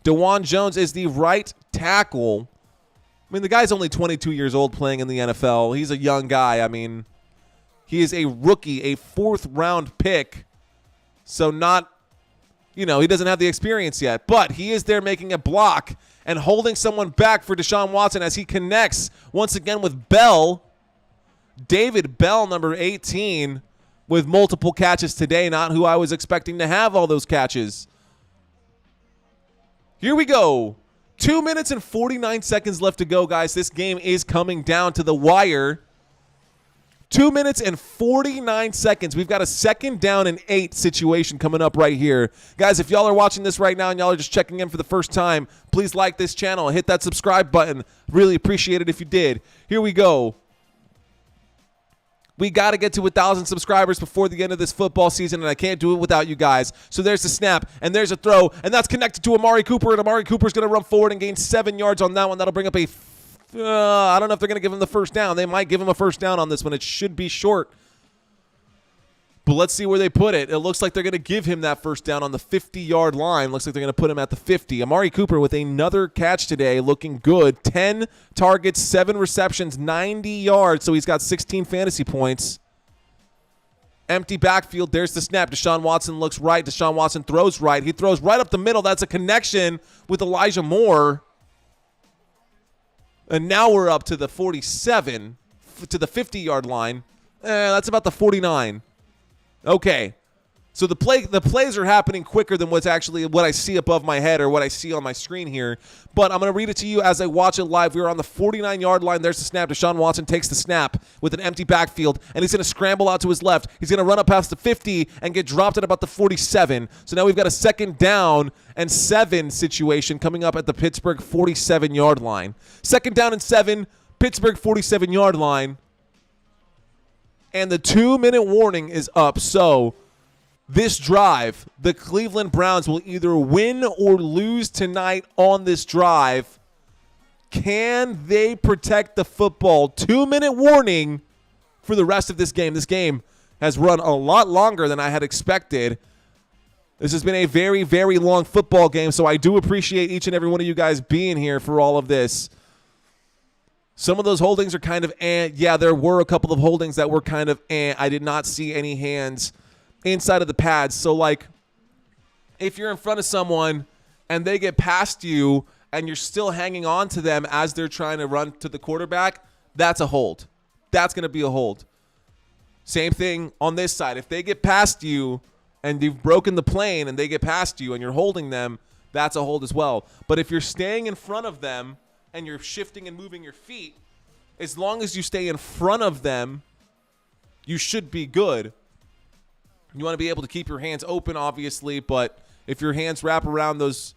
DeWand Jones is the right tackle. I mean, the guy's only 22 years old playing in the NFL. He's a young guy. I mean, he is a rookie, a 4th-round pick. So not, he doesn't have the experience yet. But he is there making a block and holding someone back for Deshaun Watson as he connects once again with Bell. David Bell, number 18, with multiple catches today, not who I was expecting to have all those catches. Here we go. 2 minutes and 49 seconds left to go, guys. This game is coming down to the wire. 2 minutes and 49 seconds. We've got a 2nd down and 8 situation coming up right here. Guys, if y'all are watching this right now and y'all are just checking in for the first time, please like this channel. Hit that subscribe button. Really appreciate it if you did. Here we go. We got to get to 1,000 subscribers before the end of this football season, and I can't do it without you guys. So there's the snap, and there's a throw, and that's connected to Amari Cooper, and Amari Cooper's going to run forward and gain 7 yards on that one. That'll bring up a I don't know if they're going to give him the first down. They might give him a first down on this one. It should be short. But let's see where they put it. It looks like they're going to give him that first down on the 50-yard line. Looks like they're going to put him at the 50. Amari Cooper with another catch today, looking good. 10 targets, 7 receptions, 90 yards. So he's got 16 fantasy points. Empty backfield. There's the snap. Deshaun Watson looks right. Deshaun Watson throws right. He throws right up the middle. That's a connection with Elijah Moore. And now we're up to the 47, to the 50-yard line. That's about the 49. Okay, so the plays are happening quicker than what I see above my head or what I see on my screen here. But I'm going to read it to you as I watch it live. We're on the 49-yard line. There's the snap. Deshaun Watson takes the snap with an empty backfield, and he's going to scramble out to his left. He's going to run up past the 50 and get dropped at about the 47. So now we've got a 2nd down and 7 situation coming up at the Pittsburgh 47-yard line. 2nd down and 7, Pittsburgh 47-yard line. And the 2-minute warning is up. So this drive, the Cleveland Browns will either win or lose tonight on this drive. Can they protect the football? 2-minute warning for the rest of this game. This game has run a lot longer than I had expected. This has been a very, very long football game, so I do appreciate each and every one of you guys being here for all of this. Some of those holdings are kind of yeah, there were a couple of holdings that were kind of I did not see any hands inside of the pads. So, like, if you're in front of someone and they get past you and you're still hanging on to them as they're trying to run to the quarterback, that's a hold. That's going to be a hold. Same thing on this side. If they get past you and you've broken the plane and they get past you and you're holding them, that's a hold as well. But if you're staying in front of them and you're shifting and moving your feet, as long as you stay in front of them, you should be good. You want to be able to keep your hands open, obviously, but if your hands wrap around those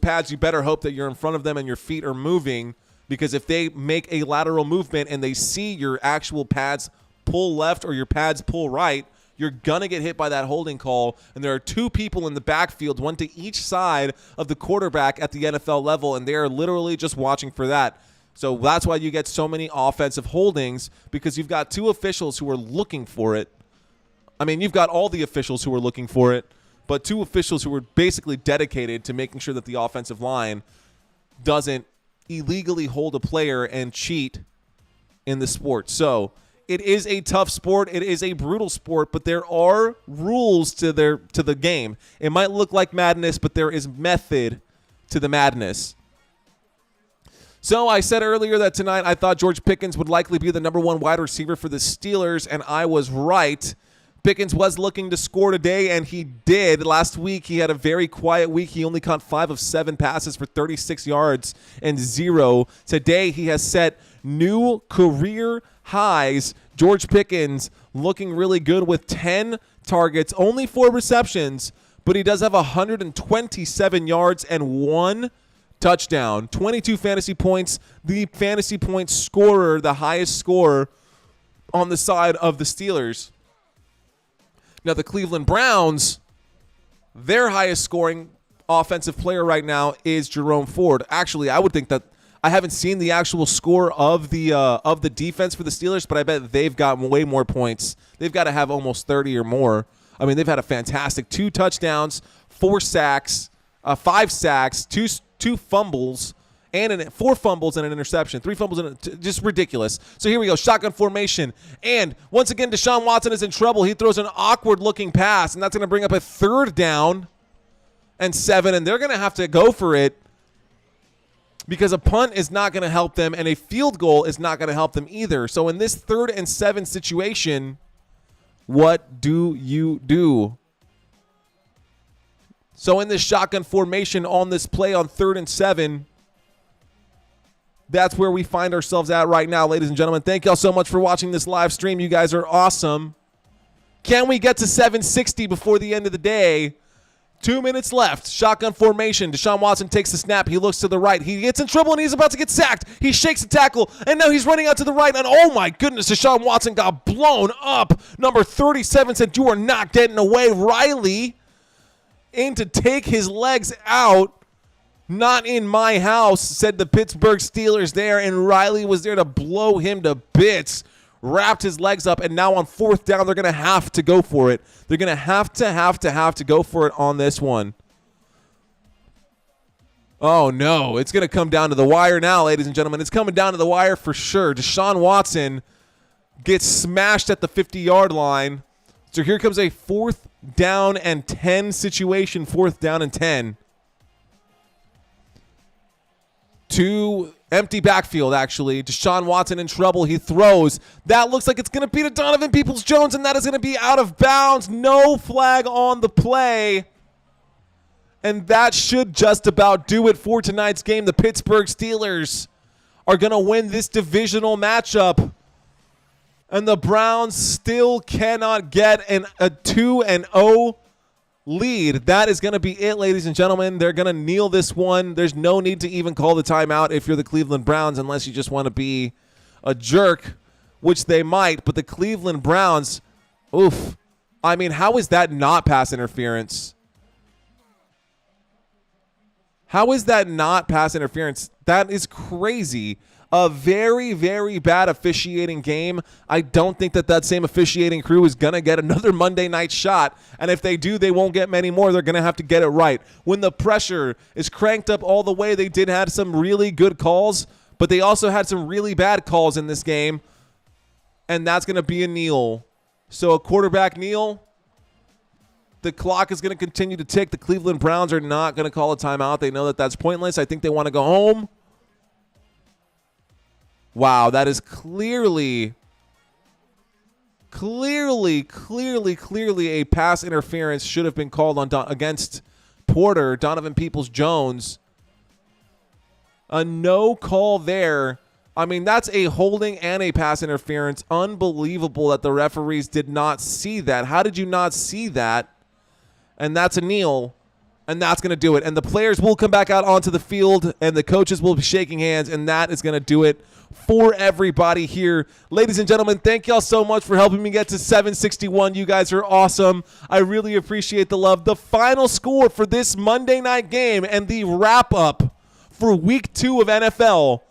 pads, you better hope that you're in front of them and your feet are moving, because if they make a lateral movement and they see your actual pads pull left or your pads pull right, you're going to get hit by that holding call. And there are two people in the backfield, one to each side of the quarterback at the NFL level, and they are literally just watching for that. So that's why you get so many offensive holdings, because you've got two officials who are looking for it. I mean, you've got all the officials who are looking for it, but two officials who are basically dedicated to making sure that the offensive line doesn't illegally hold a player and cheat in the sport. So it is a tough sport. It is a brutal sport, but there are rules to the game. It might look like madness, but there is method to the madness. So I said earlier that tonight I thought George Pickens would likely be the number one wide receiver for the Steelers, and I was right. Pickens was looking to score today, and he did. Last week, he had a very quiet week. He only caught 5 of 7 passes for 36 yards and 0. Today, he has set new career highs. George Pickens looking really good with 10 targets, only 4 receptions, but he does have 127 yards and 1 touchdown. 22 fantasy points. The fantasy point scorer, the highest scorer on the side of the Steelers. Now, the Cleveland Browns, their highest scoring offensive player right now is Jerome Ford. Actually, I would think that I haven't seen the actual score of the defense for the Steelers, but I bet they've got way more points. They've got to have almost 30 or more. I mean, they've had a fantastic 2 touchdowns, 4 sacks, 5 sacks, 2 fumbles, and 4 fumbles and an interception, 3 fumbles, and just ridiculous. So here we go, shotgun formation. And once again, Deshaun Watson is in trouble. He throws an awkward-looking pass, and that's going to bring up a 3rd down and 7, and they're going to have to go for it because a punt is not going to help them, and a field goal is not going to help them either. So in this 3rd and 7 situation, what do you do? So in this shotgun formation on this play on 3rd and 7, that's where we find ourselves at right now, ladies and gentlemen. Thank y'all so much for watching this live stream. You guys are awesome. Can we get to 760 before the end of the day? 2 minutes left. Shotgun formation. Deshaun Watson takes the snap. He looks to the right. He gets in trouble, and he's about to get sacked. He shakes the tackle, and now he's running out to the right. And oh, my goodness, Deshaun Watson got blown up. Number 37 said, "You are not getting away." Riley in to take his legs out. "Not in my house," said the Pittsburgh Steelers there, and Riley was there to blow him to bits. Wrapped his legs up, and now on 4th down, they're going to have to go for it. They're going to have to go for it on this one. Oh, no. It's going to come down to the wire now, ladies and gentlemen. It's coming down to the wire for sure. Deshaun Watson gets smashed at the 50-yard line. So here comes a 4th down and 10 situation, 4th down and 10. 2 empty backfield, actually. Deshaun Watson in trouble. He throws. That looks like it's going to be to Donovan Peoples-Jones, and that is going to be out of bounds. No flag on the play. And that should just about do it for tonight's game. The Pittsburgh Steelers are going to win this divisional matchup. And the Browns still cannot get a 2-0 lead. That is going to be it, ladies and gentlemen. They're going to kneel this one. There's no need to even call the timeout if you're the Cleveland Browns, unless you just want to be a jerk, which they might. But the Cleveland Browns, oof. I mean, how is that not pass interference? How is that not pass interference? That is crazy. A very, very bad officiating game. I don't think that same officiating crew is going to get another Monday night shot. And if they do, they won't get many more. They're going to have to get it right. When the pressure is cranked up all the way, they did have some really good calls, but they also had some really bad calls in this game. And that's going to be a kneel. So a quarterback kneel. The clock is going to continue to tick. The Cleveland Browns are not going to call a timeout. They know that that's pointless. I think they want to go home. Wow, that is clearly Clearly a pass interference should have been called on against Porter, Donovan Peoples-Jones. A no call there. I mean, that's a holding and a pass interference. Unbelievable that the referees did not see that. How did you not see that? And that's a kneel, and that's going to do it. And the players will come back out onto the field, and the coaches will be shaking hands, and that is going to do it for everybody here. Ladies and gentlemen, thank y'all so much for helping me get to 761. You guys are awesome. I really appreciate the love. The final score for this Monday night game and the wrap-up for Week 2 of NFL.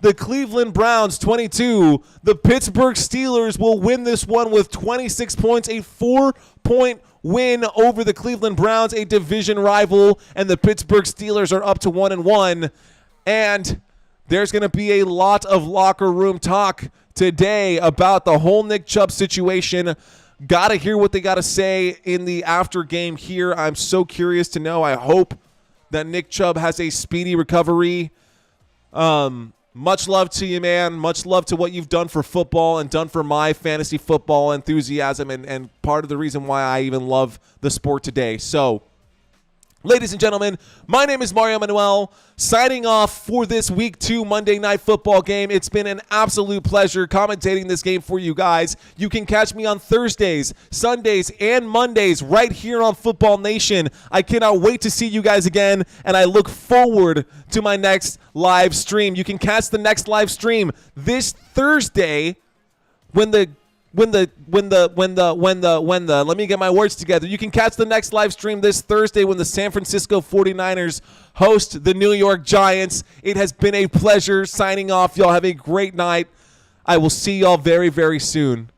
The Cleveland Browns 22. The Pittsburgh Steelers will win this one with 26 points, a 4-point win over the Cleveland Browns, a division rival, and the Pittsburgh Steelers are up to 1-1. And there's going to be a lot of locker room talk today about the whole Nick Chubb situation. Got to hear what they got to say in the after game here. I'm so curious to know. I hope that Nick Chubb has a speedy recovery. Much love to you, man. Much love to what you've done for football and done for my fantasy football enthusiasm and part of the reason why I even love the sport today. So, ladies and gentlemen, my name is Mario Manuel, signing off for this Week 2 Monday Night Football game. It's been an absolute pleasure commentating this game for you guys. You can catch me on Thursdays, Sundays, and Mondays right here on Football Nation. I cannot wait to see you guys again, and I look forward to my next live stream. You can catch the next live stream this Thursday when the let me get my words together. You can catch the next live stream this Thursday when the San Francisco 49ers host the New York Giants. It has been a pleasure signing off. Y'all have a great night. I will see y'all very, very soon.